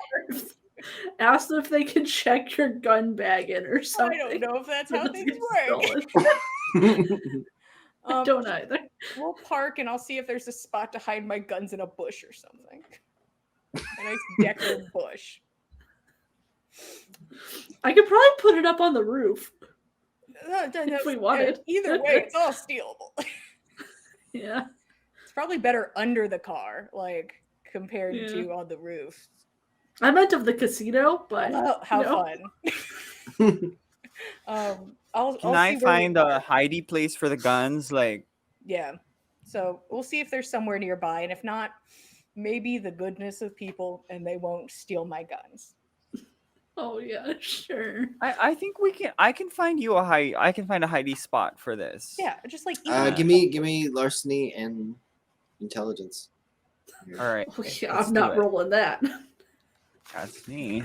Ask them if they can check your gun bag in or something. I don't know if that's how It's things stolen. work. I don't either. We'll park and I'll see if there's a spot to hide my guns in a bush or something. A nice decorative bush. I could probably put it up on the roof. If we wanted. Either way, it's all stealable. Yeah. It's probably better under the car, like compared Yeah. to on the roof. I meant of the casino, but Oh, how fun! I'll Can I see where we find are. a hidey place for the guns? Like, Yeah. So we'll see if there's somewhere nearby, and if not, maybe the goodness of people and they won't steal my guns. oh yeah, sure. I think I can find you I can find a hidey spot for this. Yeah, just like Give me larceny and intelligence. All right. Oh, yeah, let's I'm do not it. rolling that. That's me.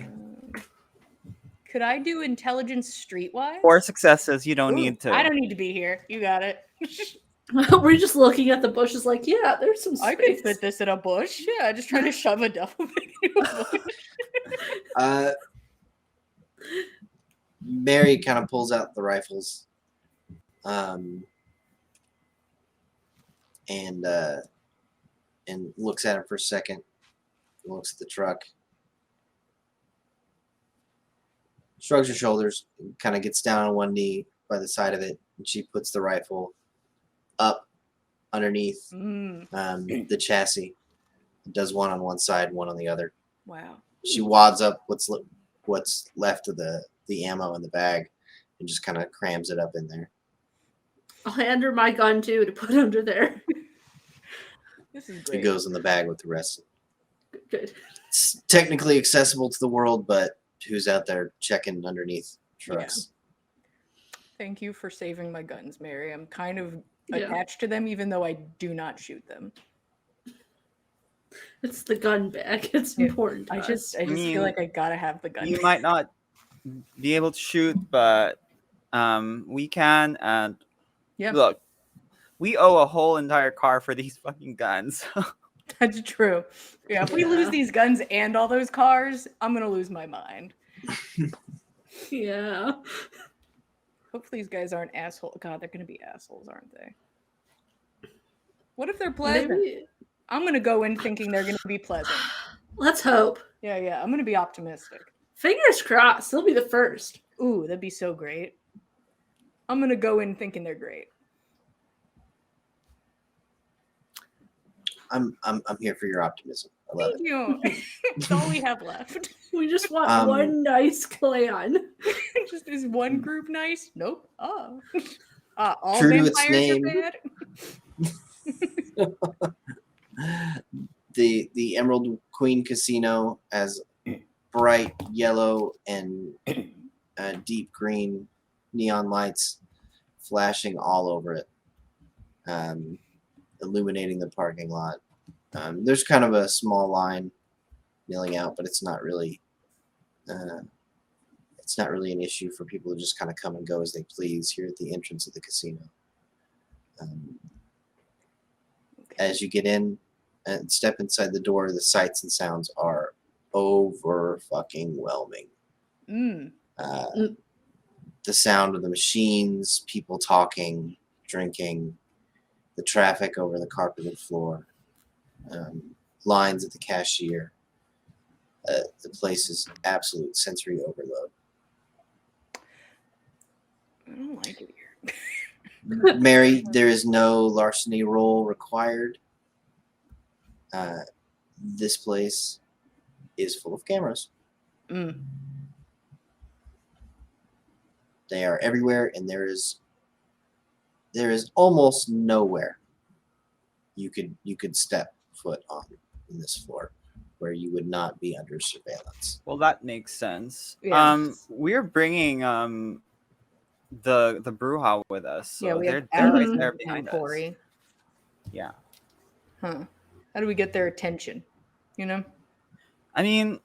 Could I do intelligence streetwise? 4 successes. You don't Ooh, need to. I don't need to be here. You got it. We're just looking at the bushes like, yeah, there's some space. I could fit this in a bush. Yeah, just trying to shove a duffel bag in a bush. Mary kind of pulls out the rifles, and and looks at him for a second. Looks at the truck. Shrugs her shoulders, kind of gets down on one knee by the side of it, and she puts the rifle up underneath the chassis. Does one on one side, one on the other. Wow. She wads up what's left of the ammo in the bag and just kind of crams it up in there. I'll hand her my gun too to put under there. This is It great. goes in the bag with the rest. Good. It's technically accessible to the world, but who's out there checking underneath trucks? Thank you for saving my guns, Mary. I'm kind of Yeah. attached to them, even though I do not shoot them. It's the gun bag. It's Yeah, important. to I us. just mean, feel like I gotta have the gun. You might not be able to shoot, but we can. And Yeah. look, we owe a whole entire car for these fucking guns. That's true. Yeah, if we lose these guns and all those cars, I'm gonna lose my mind. Yeah. Hopefully these guys aren't assholes. God, they're gonna be assholes, aren't they? What if they're pleasant? Maybe. I'm gonna go in thinking they're gonna be pleasant. Let's hope. Yeah, I'm gonna be optimistic. Fingers crossed. They'll be the first. Ooh, that'd be so great. I'm gonna go in thinking they're great. I'm here for your optimism. I love Thank you. It's all we have left. We just want one nice clan. Just is one group nice? Nope. Oh. All True to its vampires name. are bad. The Emerald Queen Casino has bright yellow and deep green neon lights flashing all over it, illuminating the parking lot. There's kind of a small line milling out, but it's not really an issue for people to just kind of come and go as they please here at the entrance of the casino. As you get in and step inside the door, the sights and sounds are over fucking whelming. The sound of the machines, people talking, drinking, the traffic over the carpeted floor, lines at the cashier. The place is absolute sensory overload. I don't like it here. Mary, there is no larceny roll required. This place is full of cameras. They are everywhere, and there is almost nowhere you could step foot on in this floor where you would not be under surveillance. Well, that makes sense. Yeah. We're bringing the Brewha with us. So Yeah, we they're have right Alice there and behind us. Corey. Yeah. Huh. How do we get their attention? You know? I mean,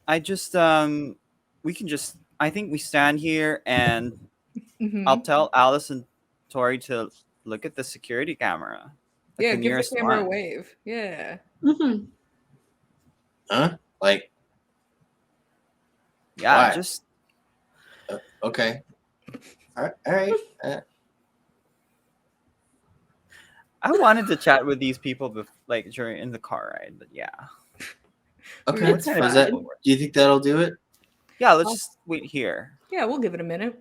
I just I think we stand here and Mhm. I'll tell Alice and Tori to look at the security camera. Like Yeah, the give the nearest camera a one. wave. Yeah. Mhm. Huh? Like, Yeah, Why? just okay. All right. I wanted to chat with these people during in the car ride, but yeah. Okay. That's Is fine. that, do you think that'll do it? Yeah, let's just wait here. Yeah, we'll give it a minute.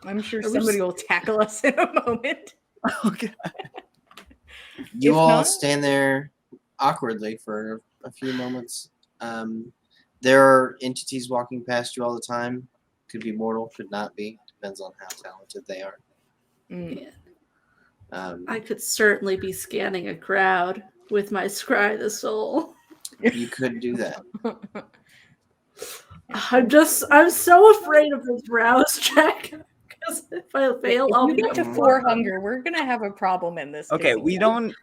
I'm sure Are we somebody s- will tackle us in a moment. Okay. You If all not- stand there awkwardly for a few moments. There are entities walking past you all the time. Could be mortal, could not be. Depends on how talented they are. Mm. Yeah. I could certainly be scanning a crowd with my Scry the Soul. You could do that. I'm so afraid of this rouse check. Because if I fail, I'll If be we get to the 4 hunger, we're gonna have a problem in this. Okay, casino. we don't.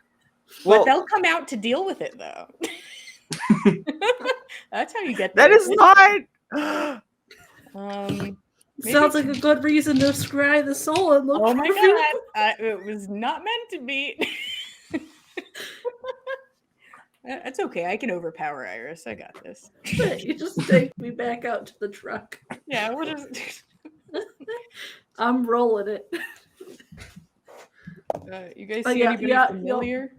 But Well, they'll come out to deal with it, though. That's how you get. that their is attention. not. Sounds like a good reason to Scry the Soul and look Oh for my people. god! It was not meant to be. That's okay. I can overpower Iris. I got this. You just take me back out to the truck. Yeah. What is? I'm rolling it. You guys Oh, see yeah, anybody yeah, familiar?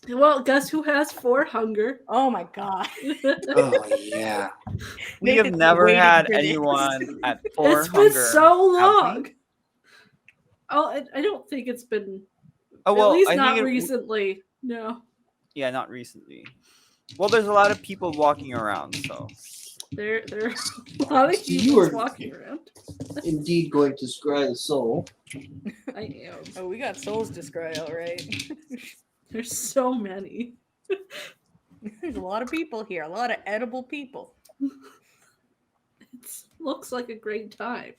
Well, guess who has 4 hunger? Oh my god. Oh yeah. We have Nathan's never waiting had for this. anyone at 4 It's hunger. been so have we? long. Oh, I don't think it's been. Oh At well, least I not think recently. No, yeah, not recently. Well, there's a lot of people walking around, so there are a lot of You humans are- walking around. Indeed, going to scry the soul. I am. Oh, we got souls to scry, all right. There's so many. There's a lot of people here, a lot of edible people. It looks like a great time.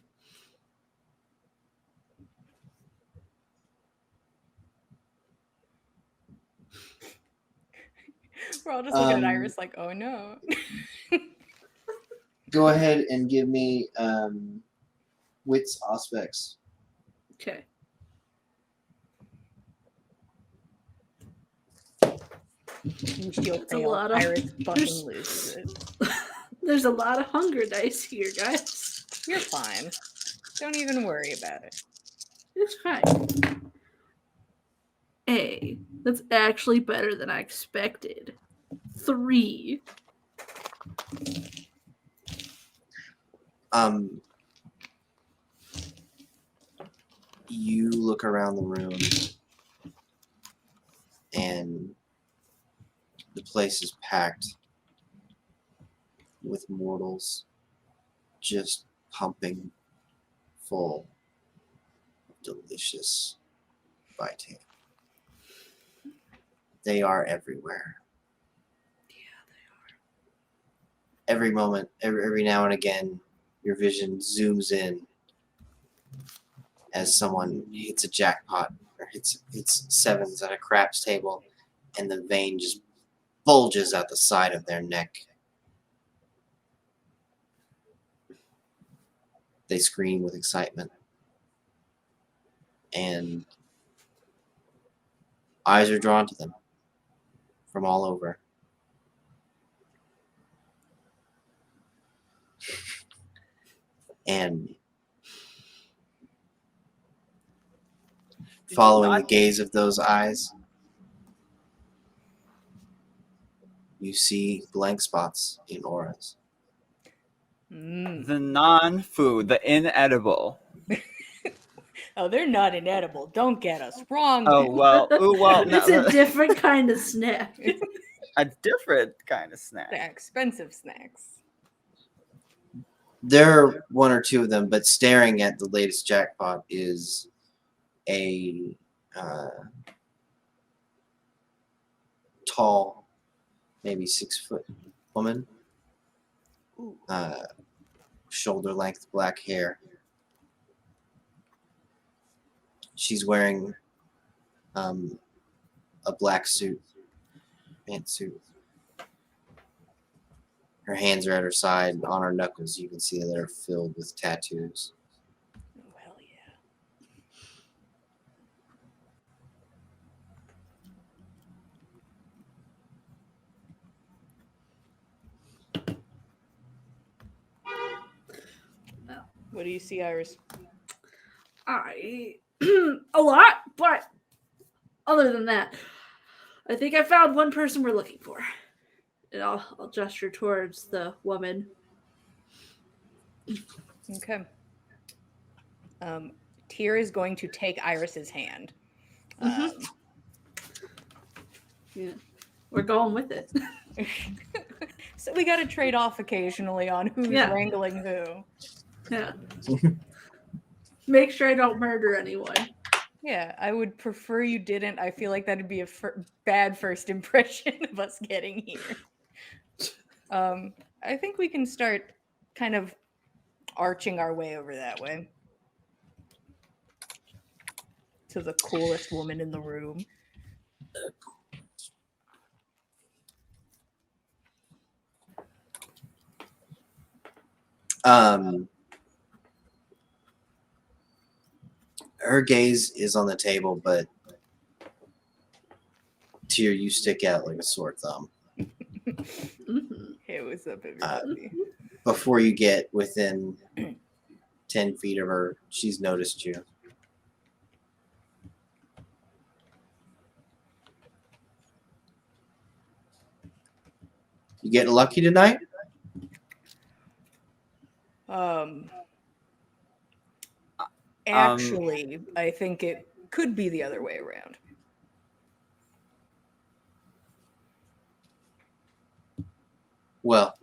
We're all just looking at Um, Iris like, oh no. Go ahead and give me Wits aspects. Okay. You steal That's a fail. lot of- Iris there's- fucking loses it. There's a lot of hunger dice here, guys. You're fine. Don't even worry about it. It's fine. That's actually better than I expected. 3. You look around the room, and the place is packed with mortals, just pumping full of delicious Vitae. They are everywhere. Every moment, every now and again, your vision zooms in as someone hits a jackpot or hits sevens at a craps table, and the vein just bulges out the side of their neck. They scream with excitement, and eyes are drawn to them from all over. And following the gaze of those eyes, you see blank spots in auras. the non-food, the inedible. Oh, they're not inedible. Don't get us wrong. Oh well, It's a different kind of snack. a different kind of They're snack. expensive snacks. There are one or two of them, but staring at the latest jackpot is a tall, maybe 6-foot woman, shoulder length black hair. She's wearing a black suit, pantsuit. Her hands are at her side, and on her knuckles you can see that they're filled with tattoos. Oh, hell yeah. What do you see, Iris? A lot, but other than that, I think I found one person we're looking for. And I'll gesture towards the woman. Okay. Tyr is going to take Iris's hand. Mhm. Yeah. We're going with it. So we got to trade off occasionally on who's Yeah. wrangling who. Yeah. Make sure I don't murder anyone. Yeah, I would prefer you didn't. I feel like that'd be a bad first impression of us getting here. I think we can start kind of arching our way over that way to the coolest woman in the room. Her gaze is on the table, but Tyr, you stick out like a sore thumb. Mhm. Hey, what's up, everybody? Before you get within 10 feet of her, she's noticed you. You getting lucky tonight? Actually, I think it could be the other way around. Well,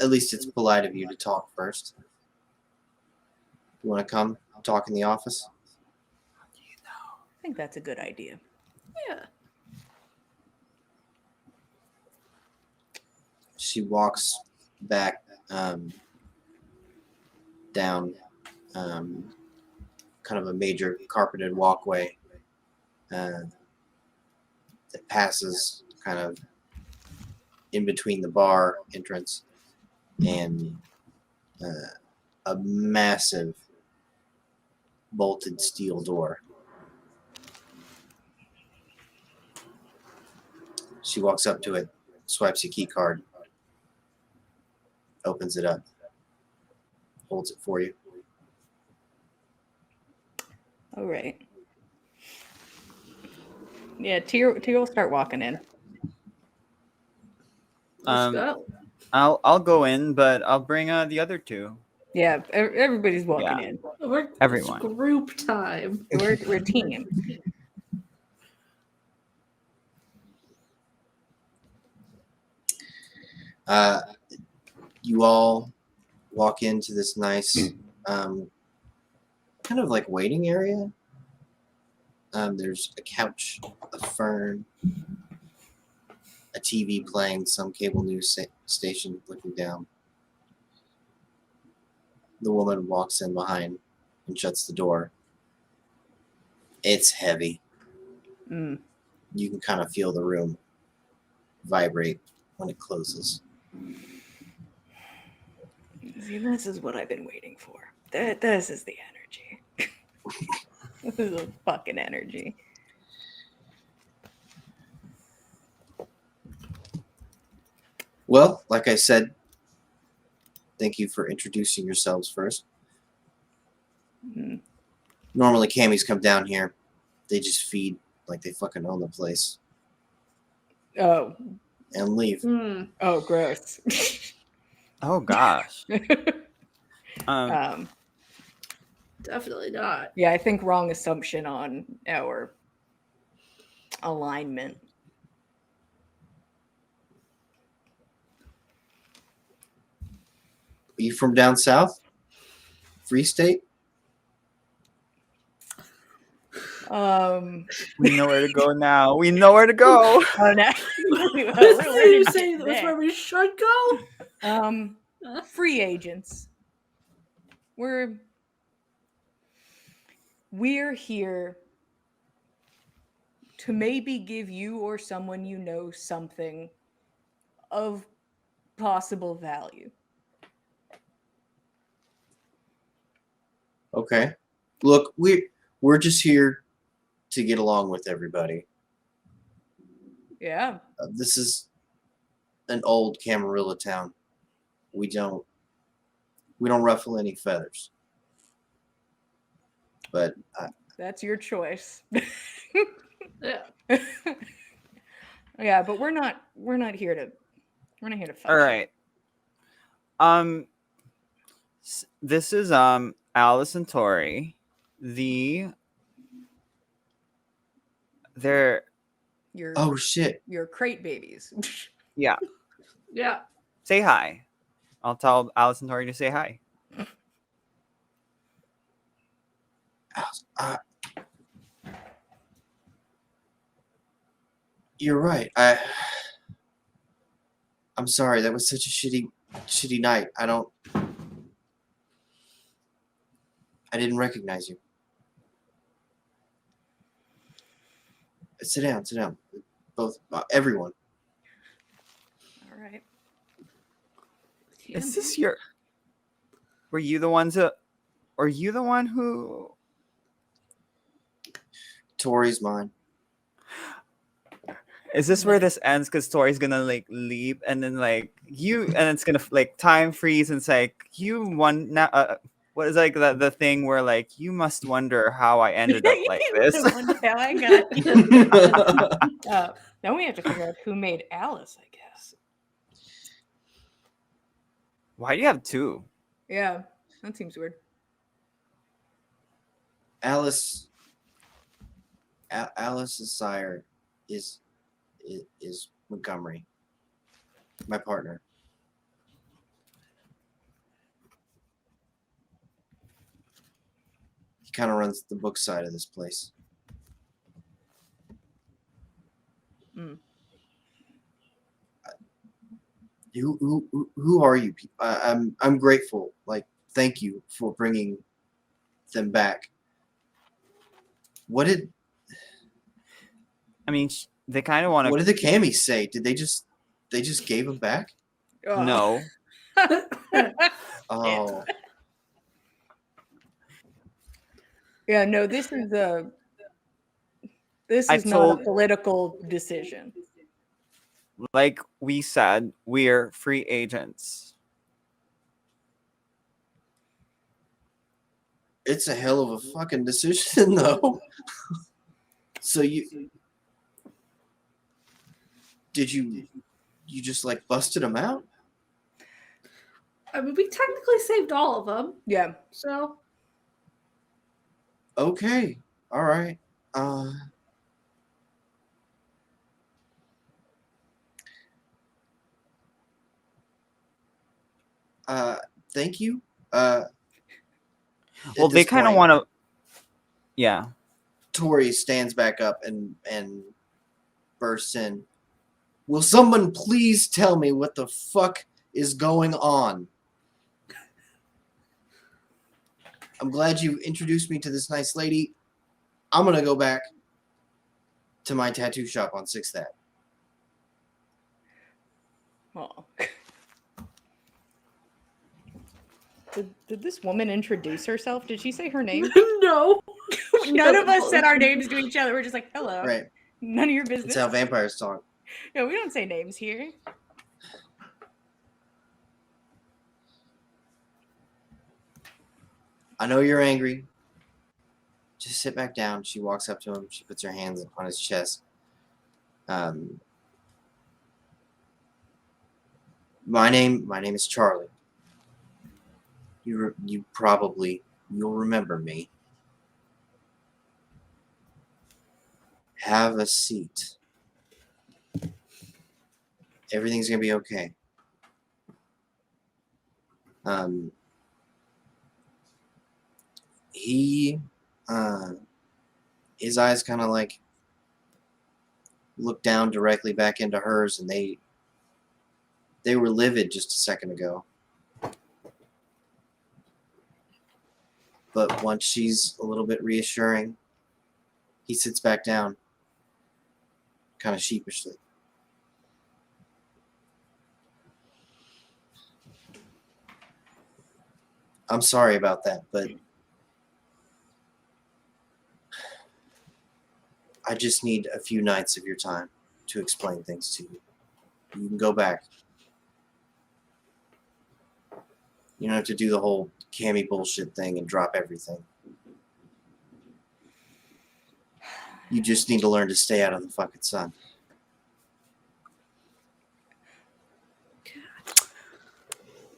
at least it's polite of you to talk first. You want to come talk in the office? I think that's a good idea. Yeah. She walks back down kind of a major carpeted walkway that passes kind of in between the bar entrance and a massive bolted steel door. She walks up to it, swipes a key card, opens it up, holds it for you. All right. Yeah, Tyr will start walking in. Let's go. I'll go in, but I'll bring the other two. Yeah, everybody's walking Yeah. in. Everyone. It's group time. We're a team. You all walk into this nice kind of like waiting area. There's a couch, a fern, a TV playing, some cable news station looking down. The woman walks in behind and shuts the door. It's heavy. Mm. You can kind of feel the room vibrate when it closes. See, this is what I've been waiting for. This is the energy. This is the fucking energy. Well, like I said, thank you for introducing yourselves first. Mm. Normally, camis come down here. They just feed like they fucking own the place Oh, and leave. oh, gross. Oh gosh. Um, Definitely not. Yeah, I think wrong assumption on our alignment. Are you from down south? Free State? we know where to go now. We know where to go. Oh no. You say that's where we should go? Free agents. We're here to maybe give you or someone you know something of possible value. Okay. Look, we're just here to get along with everybody. Yeah. This is an old Camarilla town. We don't ruffle any feathers. But That's your choice. Yeah. Yeah, but we're not here to fight. All right. This is Alice and Tori. They're oh shit. Your crate babies. yeah. Yeah. Say hi. I'll tell Alice and Tori to say hi. You're right. I'm sorry. That was such a shitty night. I didn't recognize you. Sit down. Both, everyone. All right. Is this your? Were you the one who? Tori's mine. Is this where this ends? Because Tori's gonna like leave, and then like you, and it's gonna like time freeze, and it's like you won now. what is like the thing where like you must wonder how I ended up like this. I wonder how I got here. Then we have to figure out who made Alice, I guess. Why do you have two? Yeah, that seems weird. Alice's sire is Montgomery, my partner. He kind of runs the book side of this place. Mm. Who are you? I'm grateful. Like, thank you for bringing them back. What did I mean, they kind of want what to. did the camis say? Did they just gave them back? No. Oh, Yeah, no, this is I not a told- political decision. Like we said, we're free agents. it's a hell of a fucking decision, though. So did you just like busted them out? I mean, we technically saved all of them, Yeah. so Okay, all right. Thank you. Well, At they this kind of point, want to. Yeah. Tori stands back up and bursts in. Will someone please tell me what the fuck is going on? I'm glad you introduced me to this nice lady. I'm gonna go back to my tattoo shop on 6th Ave. Oh. Did this woman introduce herself? Did she say her name? no. None of us said our names to each other. We're just like, hello. Right. None of your That's business. how vampires talk. No, we don't say names here. I know you're angry. Just sit back down. She walks up to him. She puts her hands on his chest. My name is Charlie. You'll remember me. Have a seat. Everything's gonna be okay. He, his eyes kind of like look down directly back into hers, and they were livid just a second ago. But once she's a little bit reassuring, he sits back down, kind of sheepishly. I'm sorry about that, but I just need a few nights of your time to explain things to you. You can go back. You don't have to do the whole cami bullshit thing and drop everything. You just need to learn to stay out of the fucking sun.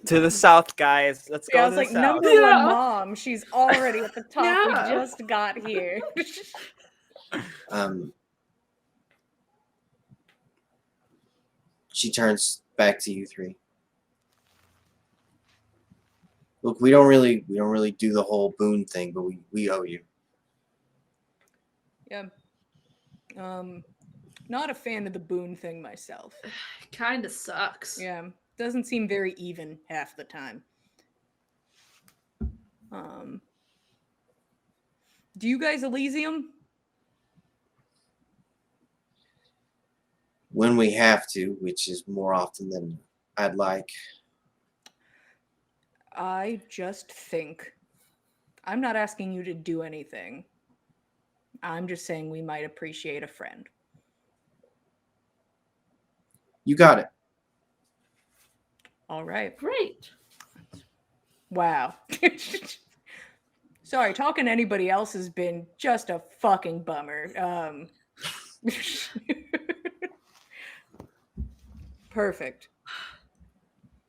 To the south, guys. Let's go Yeah, I to was the like, south. number Yeah. one mom. She's already at the top. Yeah. We just got here. She turns back to you three. Look, we don't really do the whole boon thing, but we owe you. Yeah. Not a fan of the boon thing myself. Kind of sucks. Yeah. Doesn't seem very even half the time. Do you guys Elysium? When we have to, which is more often than I'd like. I just think I'm not asking you to do anything. I'm just saying we might appreciate a friend. You got it. All right. Great. Wow. Sorry, talking to anybody else has been just a fucking bummer. Perfect.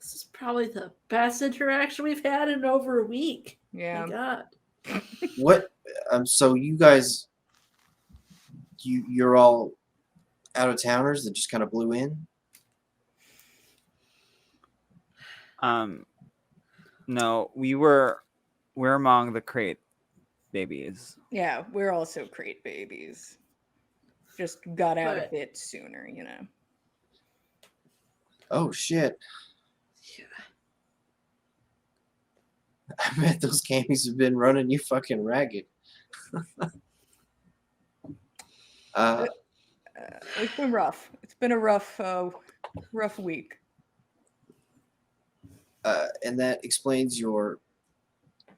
This is probably the best interaction we've had in over a week. Yeah. My God. What? So you guys, you're all out of towners that just kind of blew in. No, we're among the crate babies. Yeah, we're also crate babies. Just got out a But- bit sooner, you know. Oh shit! Yeah. I bet those camies have been running you fucking ragged. It's been rough. It's been a rough week. And that explains your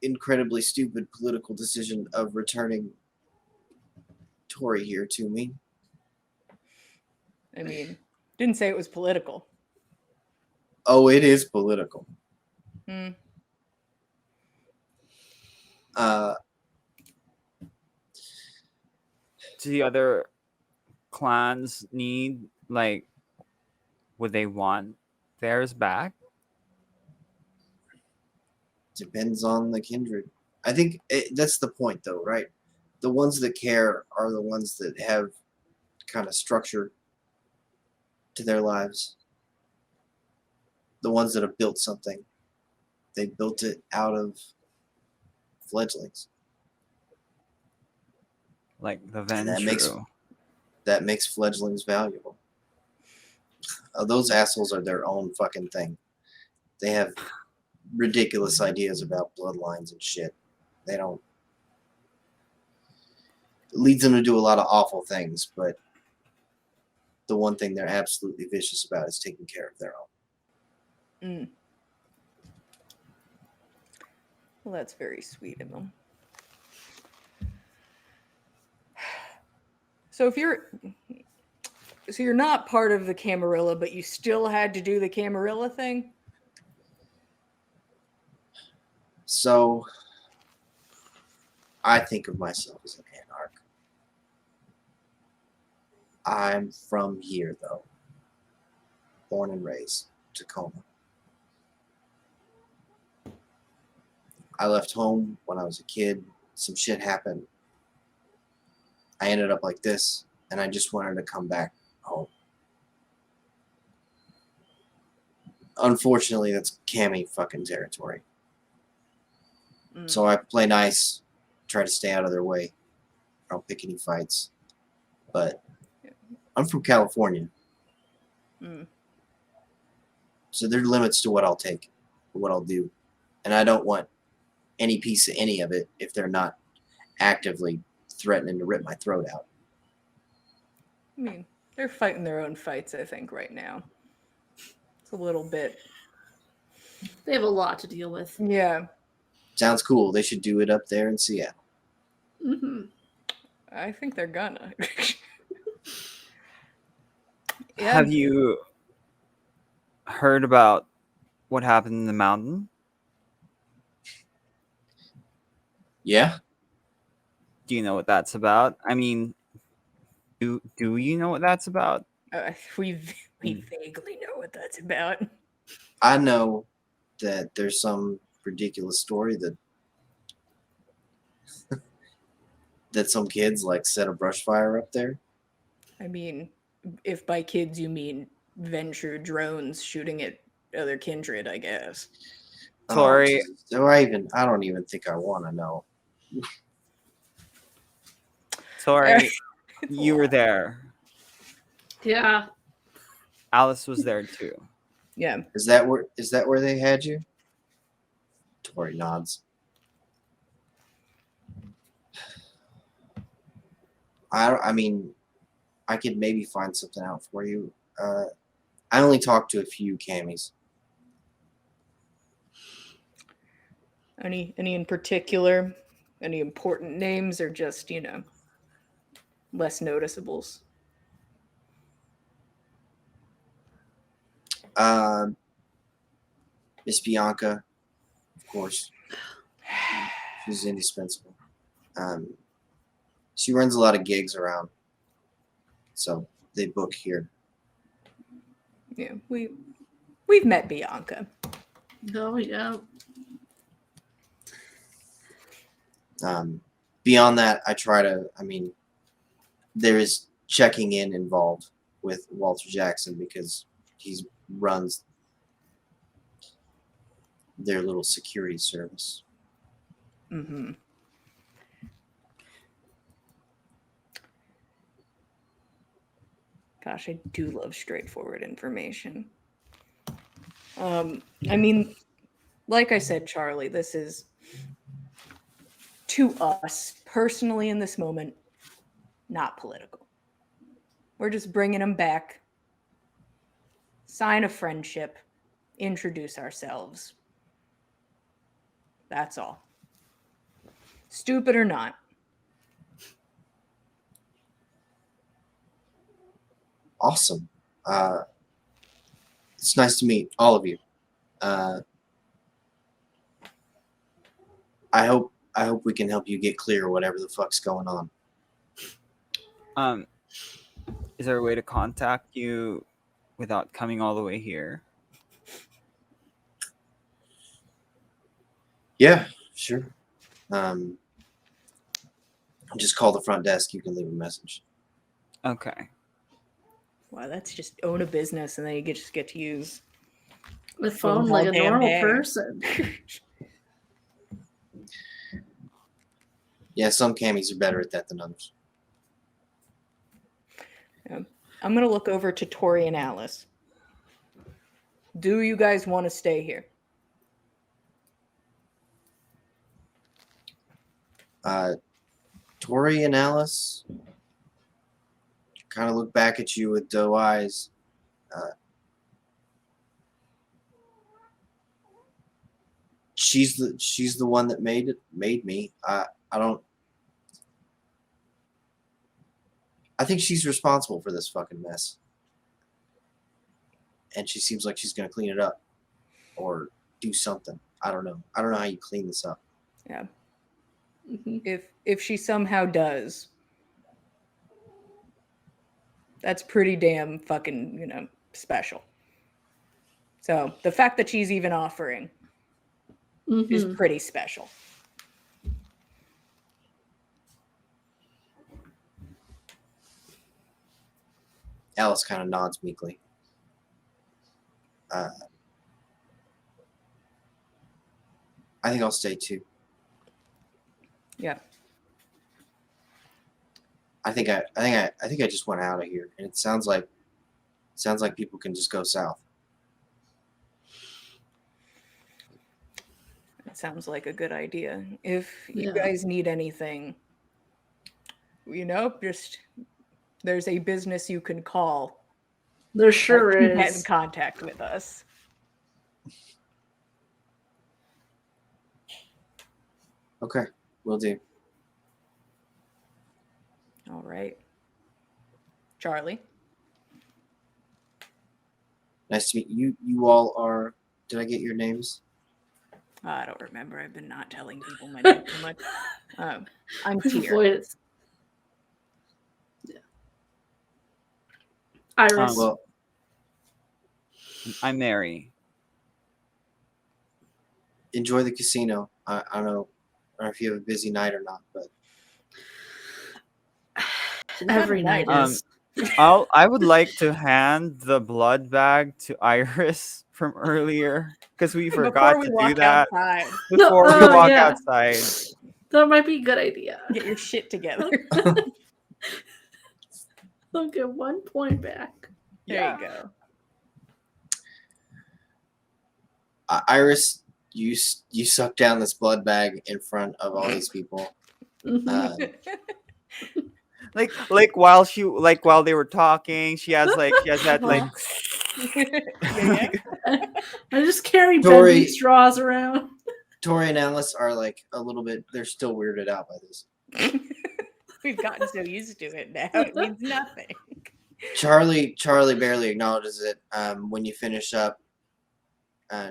incredibly stupid political decision of returning Tori here to me. I mean, didn't say it was political. Oh, it is political. Hmm. Do the other clans need, like, would they want theirs back? Depends on the kindred. I think that's the point, though, right? The ones that care are the ones that have kind of structure to their lives. The ones that have built something. They built it out of fledglings. Like the And that makes Ventrue. that makes fledglings valuable. Those assholes are their own fucking thing. They have ridiculous ideas about bloodlines and shit. They don't. It leads them to do a lot of awful things, but the one thing they're absolutely vicious about is taking care of their own. Mm. Well, that's very sweet of them. So you're not part of the Camarilla, but you still had to do the Camarilla thing? So, I think of myself as an anarch. I'm from here, though. Born and raised, Tacoma. I left home when I was a kid. Some shit happened. I ended up like this, and I just wanted to come back home. Unfortunately, that's Cammy fucking territory. Mm. So I play nice, try to stay out of their way. I don't pick any fights. But I'm from California, Mm. so there are limits to what I'll take, what I'll do. And I don't want any piece of any of it if they're not actively threatening to rip my throat out. I mean, they're fighting their own fights, I think, right now. It's a little bit. They have a lot to deal with. Yeah. Sounds cool. They should do it up there in Seattle. Hmm. I think they're gonna. Yeah. Have you heard about what happened in the mountain? Yeah? Do you know what that's about? I mean, do you know what that's about? We vaguely know what that's about. I know that there's some ridiculous story that that some kids like set a brush fire up there. I mean, if by kids you mean venture drones shooting at other kindred, I guess. Tori, Jesus. I don't even think I want to know. Tori, It's a you were lot. there. Yeah. Alice was there too. Yeah. Is that where they had you? Tori nods. I mean, I could maybe find something out for you. I only talked to a few camis. Any in particular? Any important names or just, less noticeables? Miss Bianca, of course. She's indispensable. She runs a lot of gigs around, so they book here. Yeah, we've met Bianca. Oh yeah. Beyond that, there is checking in involved with Walter Jackson because he runs their little security service. Mm-hmm. Gosh, I do love straightforward information. I mean, like I said, Charlie, this is to us personally in this moment, not political. We're just bringing them back, sign a friendship, introduce ourselves. That's all. Stupid or not. Awesome. It's nice to meet all of you. I hope we can help you get clear whatever the fuck's going on. Is there a way to contact you without coming all the way here? Yeah, sure. Just call the front desk. You can leave a message. Okay. Wow, that's just own a business and then you just get to use The phone all like a damn normal day. person. Yeah, some camis are better at that than others. I'm going to look over to Tori and Alice. Do you guys want to stay here? Tori and Alice kind of look back at you with doe eyes. She's the one that made me. I think she's responsible for this fucking mess. And she seems like she's gonna clean it up or do something. I don't know how you clean this up. Yeah. Mhm. If she somehow does, that's pretty damn fucking, special. So the fact that she's even offering is Mhm. pretty special. Alice kind of nods meekly. I think I'll stay too. Yeah. I think I just went out of here, and it sounds like people can just go south. That sounds like a good idea. If you Yeah. guys need anything, just there's a business you can call There sure to get in is. contact with us. Okay, will do. All right. Charlie? Nice to meet you. You all are. Did I get your names? I don't remember. I've been not telling people my name too much. I'm Tier. Boy, it's... Yeah. Iris. Well, I'm Mary. enjoy the casino. I don't know if you have a busy night or not, but Every night is. I would like to hand the blood bag to Iris from earlier because we forgot Before we to do walk that outside, before we Oh, walk yeah. outside. That might be a good idea. get your shit together. They'll get 1 point back. There you go. Iris, you suck down this blood bag in front of all these people. Mhm. Like while they were talking, she has that like Yeah. I just carry Tori- bending straws around. Tori and Alice are like a little bit. They're still weirded out by this. We've gotten so used to it now. It means nothing. Charlie barely acknowledges it. When you finish up,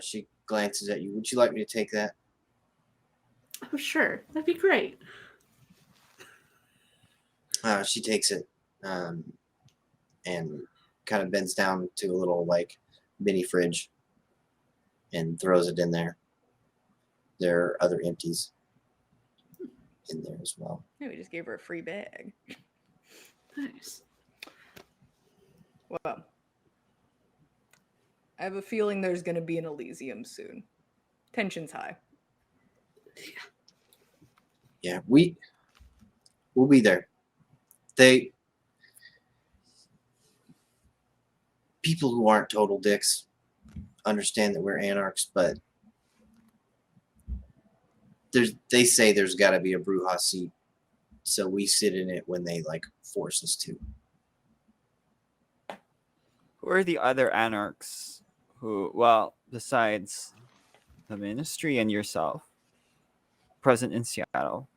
she glances at you. Would you like me to take that? Oh, sure. That'd be great. She takes it and kind of bends down to a little like mini fridge and throws it in there. There are other empties in there as well. Yeah, we just gave her a free bag. Nice. Well, I have a feeling there's going to be an Elysium soon. Tension's high. Yeah, we'll be there. People who aren't total dicks understand that we're anarchs, but they say there's got to be a Bruja seat, so we sit in it when they like force us to. Who are the other anarchs who, well, besides the ministry and yourself, present in Seattle?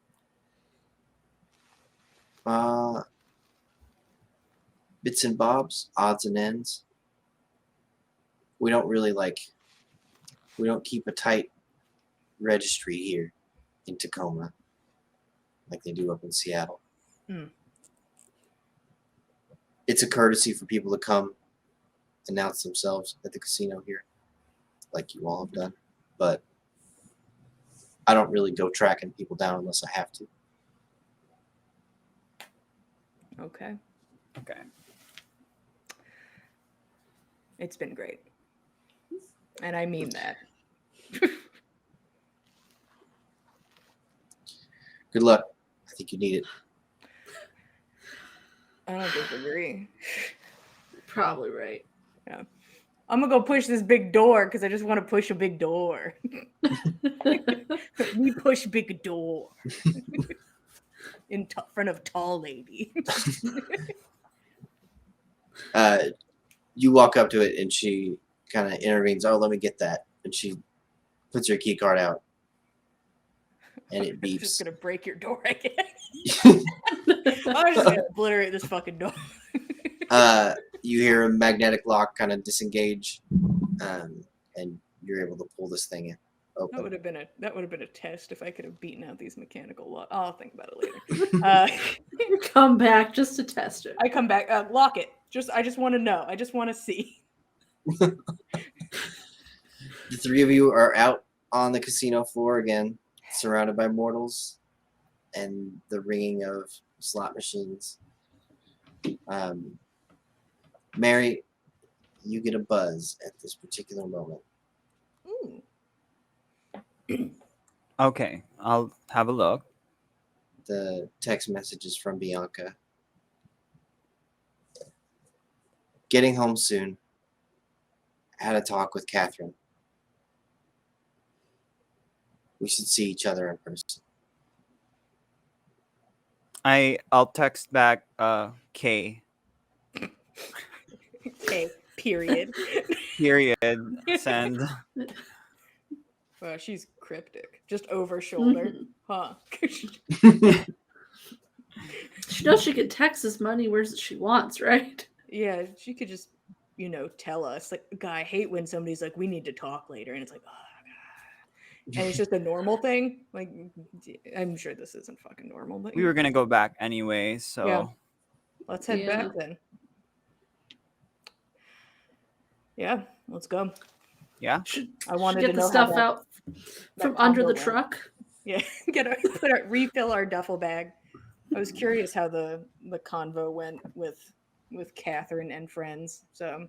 Bits and bobs, odds and ends. We don't really we don't keep a tight registry here in Tacoma like they do up in Seattle. Hmm. It's a courtesy for people to come announce themselves at the casino here, like you all have done. But I don't really go tracking people down unless I have to. Okay. Okay. It's been great. And I mean that. Good luck. I think you need it. I don't disagree. Probably right. I'm gonna go push this big door because I just want to push a big door. We push big door in front of tall lady. You walk up to it and she kind of intervenes. Oh, let me get that. And she puts her key card out. And it I'm just beeps. gonna break your door again. I'm just gonna obliterate this fucking door. You hear a magnetic lock kind of disengage, and you're able to pull this thing open. That would have been a test if I could have beaten out these mechanical locks. I'll think about it later. Come back just to test it. I come back. Lock it. I just want to know. I just want to see. The three of you are out on the casino floor again, surrounded by mortals and the ringing of slot machines. Mary, you get a buzz at this particular moment. Ooh. Okay, I'll have a look. The text message is from Bianca. Getting home soon. Had a talk with Catherine. We should see each other in person. I'll text back K. Okay. Period. Period. Send. Well, she's cryptic. Just over shoulder. Huh. She knows she can text as many words as she wants, right? Yeah, she could just, tell us. Like, God, I hate when somebody's like, we need to talk later. And it's like, oh, God. And it's just a normal thing. Like, I'm sure this isn't fucking normal. But We were gonna go back anyway, so Yeah. Let's head Yeah. back then. Yeah, let's go. yeah. I wanted Should to get know the how stuff that- out from that under combo the went. truck. Yeah, refill our duffel bag. I was curious how the convo went with Catherine and friends. So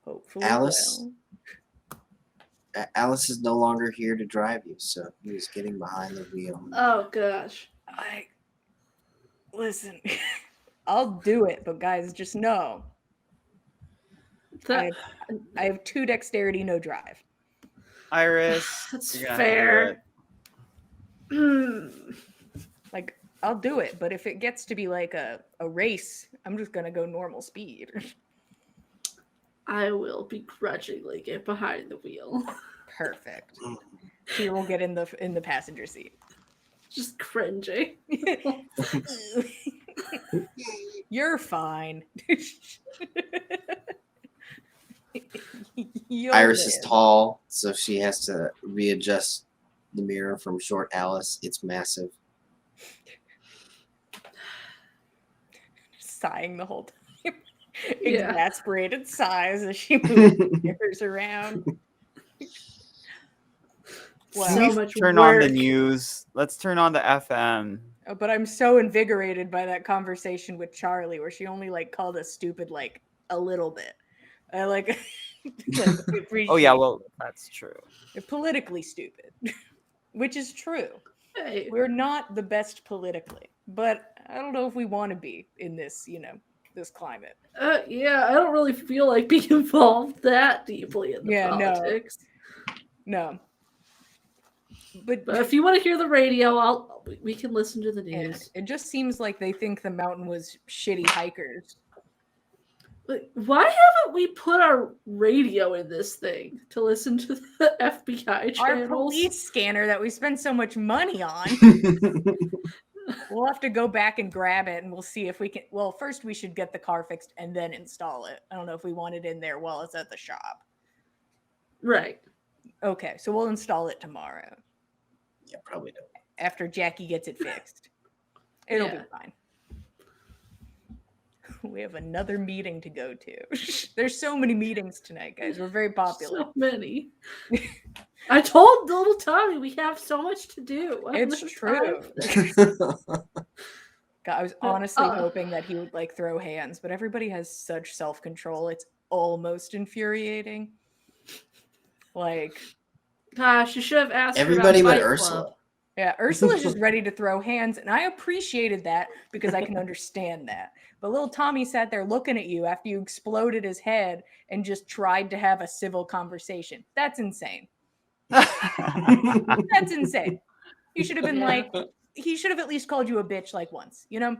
hopefully, Alice? well. Alice is no longer here to drive you, so he was getting behind the wheel. Oh gosh. Listen, I'll do it, but guys, just know I have 2 dexterity, no drive. Iris. That's you're gonna have to do fair. it. Like, I'll do it, but if it gets to be like a race, I'm just gonna go normal speed. I will begrudgingly get behind the wheel. Perfect. She will get in the passenger seat. Just cringing. You're fine. Iris is Yo, tall, so she has to readjust the mirror from short Alice. It's massive. sighing the whole time. Yeah. Exasperated sighs as she moves the mirrors around. Wow. Can So we much turn on the work. news? Let's turn on the FM. But I'm so invigorated by that conversation with Charlie where she only like called us stupid like a little bit. I like, like Oh yeah, appreciate well that's true. it. Politically stupid, which is true. Hey. We're not the best politically, but I don't know if we want to be in this, this climate. Yeah, I don't really feel like being involved that deeply in the Yeah, no. politics. No. But But if you want to hear the radio, we can listen to the yeah, news. it just seems like they think the mountain was shitty hikers. But why haven't we put our radio in this thing to listen to the FBI Our channels? police scanner that we spend so much money on. We'll have to go back and grab it and we'll see if we can. Well, first we should get the car fixed and then install it. I don't know if we want it in there while it's at the shop. Right. Okay, so we'll install it tomorrow Yeah, probably don't. after Jackie gets it fixed. It'll Yeah. be fine. We have another meeting to go to. There's so many meetings tonight, guys. We're very popular. So many. I told little Tommy we have so much to do. I don't It's have true. time for this. God, I was honestly hoping that he would like throw hands, but everybody has such self-control. It's almost infuriating. Like, Gosh, you should have asked her about Everybody but Fight Ursula. Club. yeah, Ursula's just ready to throw hands, and I appreciated that because I can understand that. But little Tommy sat there looking at you after you exploded his head and just tried to have a civil conversation. That's insane. That's insane. You should have been Yeah. like, he should have at least called you a bitch like once, you know?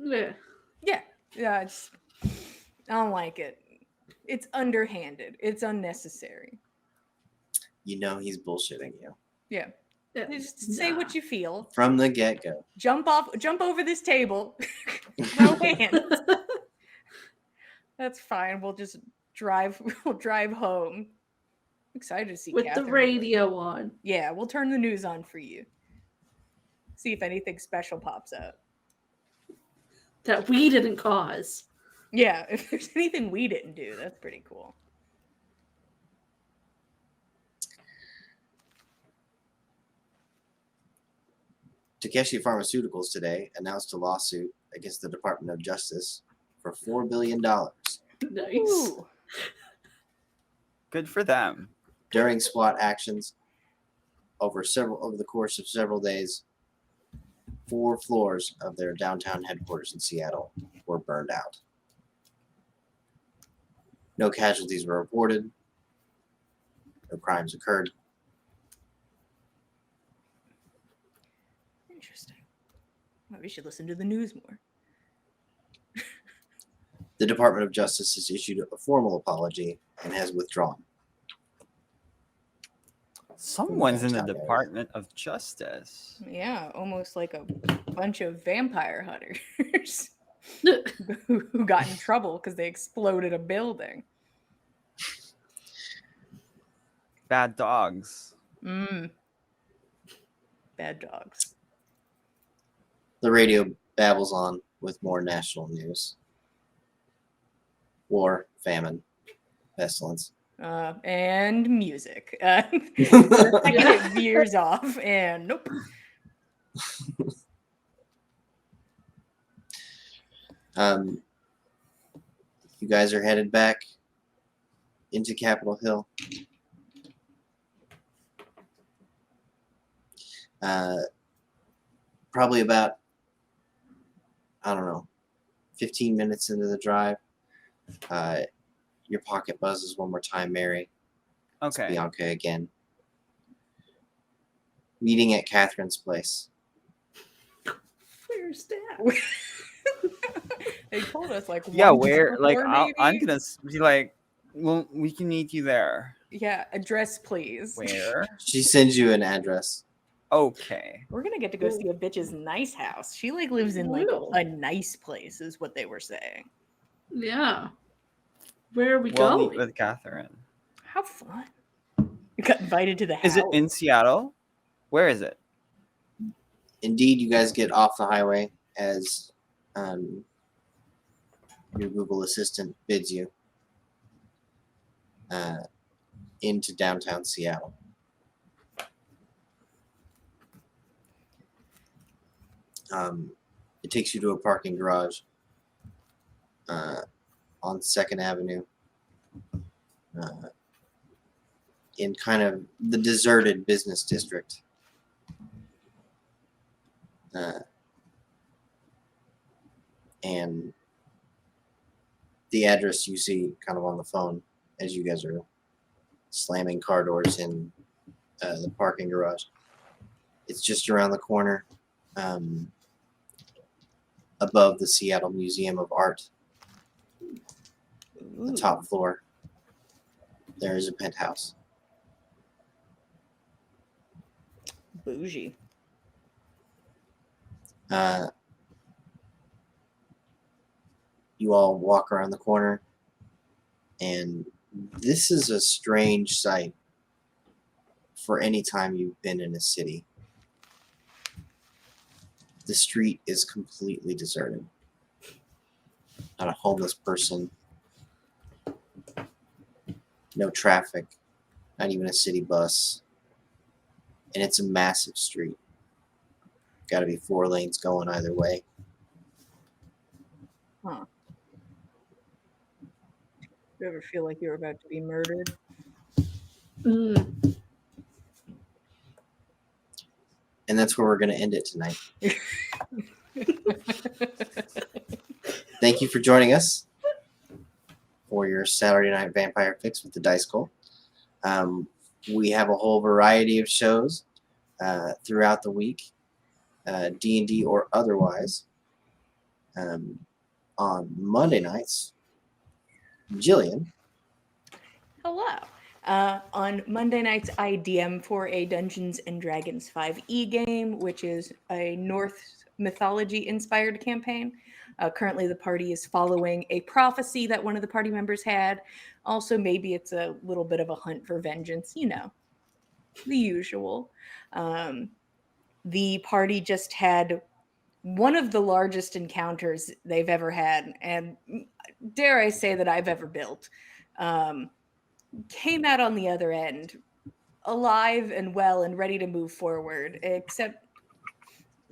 Yeah. Yeah, I don't like it. It's underhanded. It's unnecessary. You know he's bullshitting you Yeah. Yeah. Just say what you feel. from the get-go. Jump over this table. Throw hands. That's fine. We'll drive home. I'm excited to see With Catherine. the radio on. Yeah, we'll turn the news on for you. See if anything special pops up. That we didn't cause. Yeah, if there's anything we didn't do, that's pretty cool. Takeshi Pharmaceuticals today announced a lawsuit against the Department of Justice for $4 billion Nice. Ooh. Good for them. during SWAT actions over the course of several days. 4 floors of their downtown headquarters in Seattle were burned out. No casualties were reported. No crimes occurred. Interesting. Well, we should listen to the news more. The Department of Justice has issued a formal apology and has withdrawn. Someone's in the Downtown area. Department of Justice. Yeah, almost like a bunch of vampire hunters who got in trouble because they exploded a building. Bad dogs. Bad dogs. The radio babbles on with more national news. War, famine, pestilence. And music. The second it veers off, and nope. You guys are headed back into Capitol Hill. Probably about, 15 minutes into the drive. Your pocket buzzes one more time, Mary. It's Okay. Bianca again. Meeting at Catherine's place. Where's that? They told us like Yeah, one where? Like, before, I'm maybe? gonna be like, well, we can meet you there. Yeah, address please. Where? She sends you an address. Okay. We're gonna get to go see a bitch's nice house. She like lives in like Ooh. a nice place, is what they were saying. Yeah. Where are we We'll meet going? with Catherine. How fun! You got invited to the house. Is it in Seattle? Where is it? Indeed, you guys get off the highway as your Google Assistant bids you into downtown Seattle. It takes you to a parking garage on 2nd Avenue in kind of the deserted business district. And the address you see kind of on the phone as you guys are slamming car doors in the parking garage. It's just around the corner above the Seattle Museum of Art, the Ooh, top floor. There is a penthouse. bougie. You all walk around the corner, and this is a strange sight for any time you've been in a city. The street is completely deserted. Not a homeless person. No traffic. Not even a city bus. And it's a massive street. Got to be 4 lanes going either way. Huh. You ever feel like you're about to be murdered? Mm. And that's where we're going to end it tonight. Thank you for joining us for your Saturday Night Vampire Fix with the Dice Cult. We have a whole variety of shows throughout the week, D&D or otherwise. On Monday nights, Jillian. Hello. On Monday nights, I DM for a Dungeons and Dragons 5e game, which is a Norse mythology-inspired campaign. Currently, the party is following a prophecy that one of the party members had. Also, maybe it's a little bit of a hunt for vengeance, you know, the usual. The party just had one of the largest encounters they've ever had, and dare I say that I've ever built. Came out on the other end alive and well and ready to move forward, except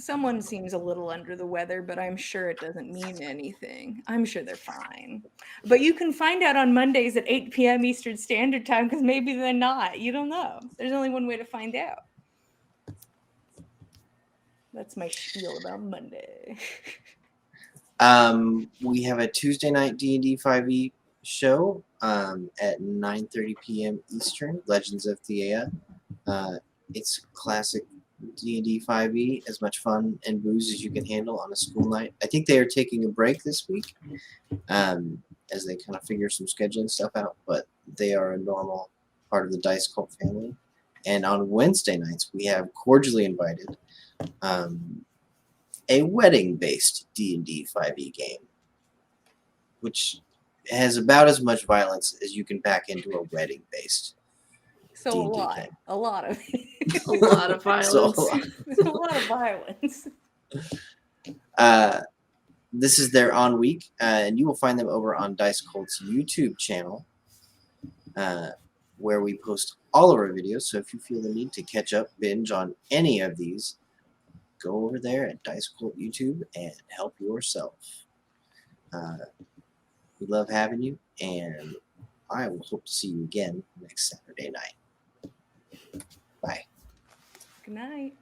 someone seems a little under the weather, but I'm sure it doesn't mean anything. I'm sure they're fine. But you can find out on Mondays at 8 p.m. Eastern Standard Time, because maybe they're not. You don't know. There's only one way to find out. That's my spiel about Monday. We have a Tuesday night D&D 5e show at 9:30 p.m. Eastern, Legends of Thea. It's classic D&D 5e, as much fun and booze as you can handle on a school night. I think they are taking a break this week as they kind of figure some scheduling stuff out, but they are a normal part of the Dice Cult family. And on Wednesday nights, we have cordially invited a wedding-based D&D 5e game, which has about as much violence as you can pack into a wedding-based So D&D a lot. game. A lot of A lot of violence. So, a lot. a lot of violence. This is their on week, and you will find them over on Dice Cult's YouTube channel, where we post all of our videos. So if you feel the need to catch up, binge on any of these, go over there at Dice Cult YouTube and help yourself. We love having you, and I will hope to see you again next Saturday night. Bye. Good night.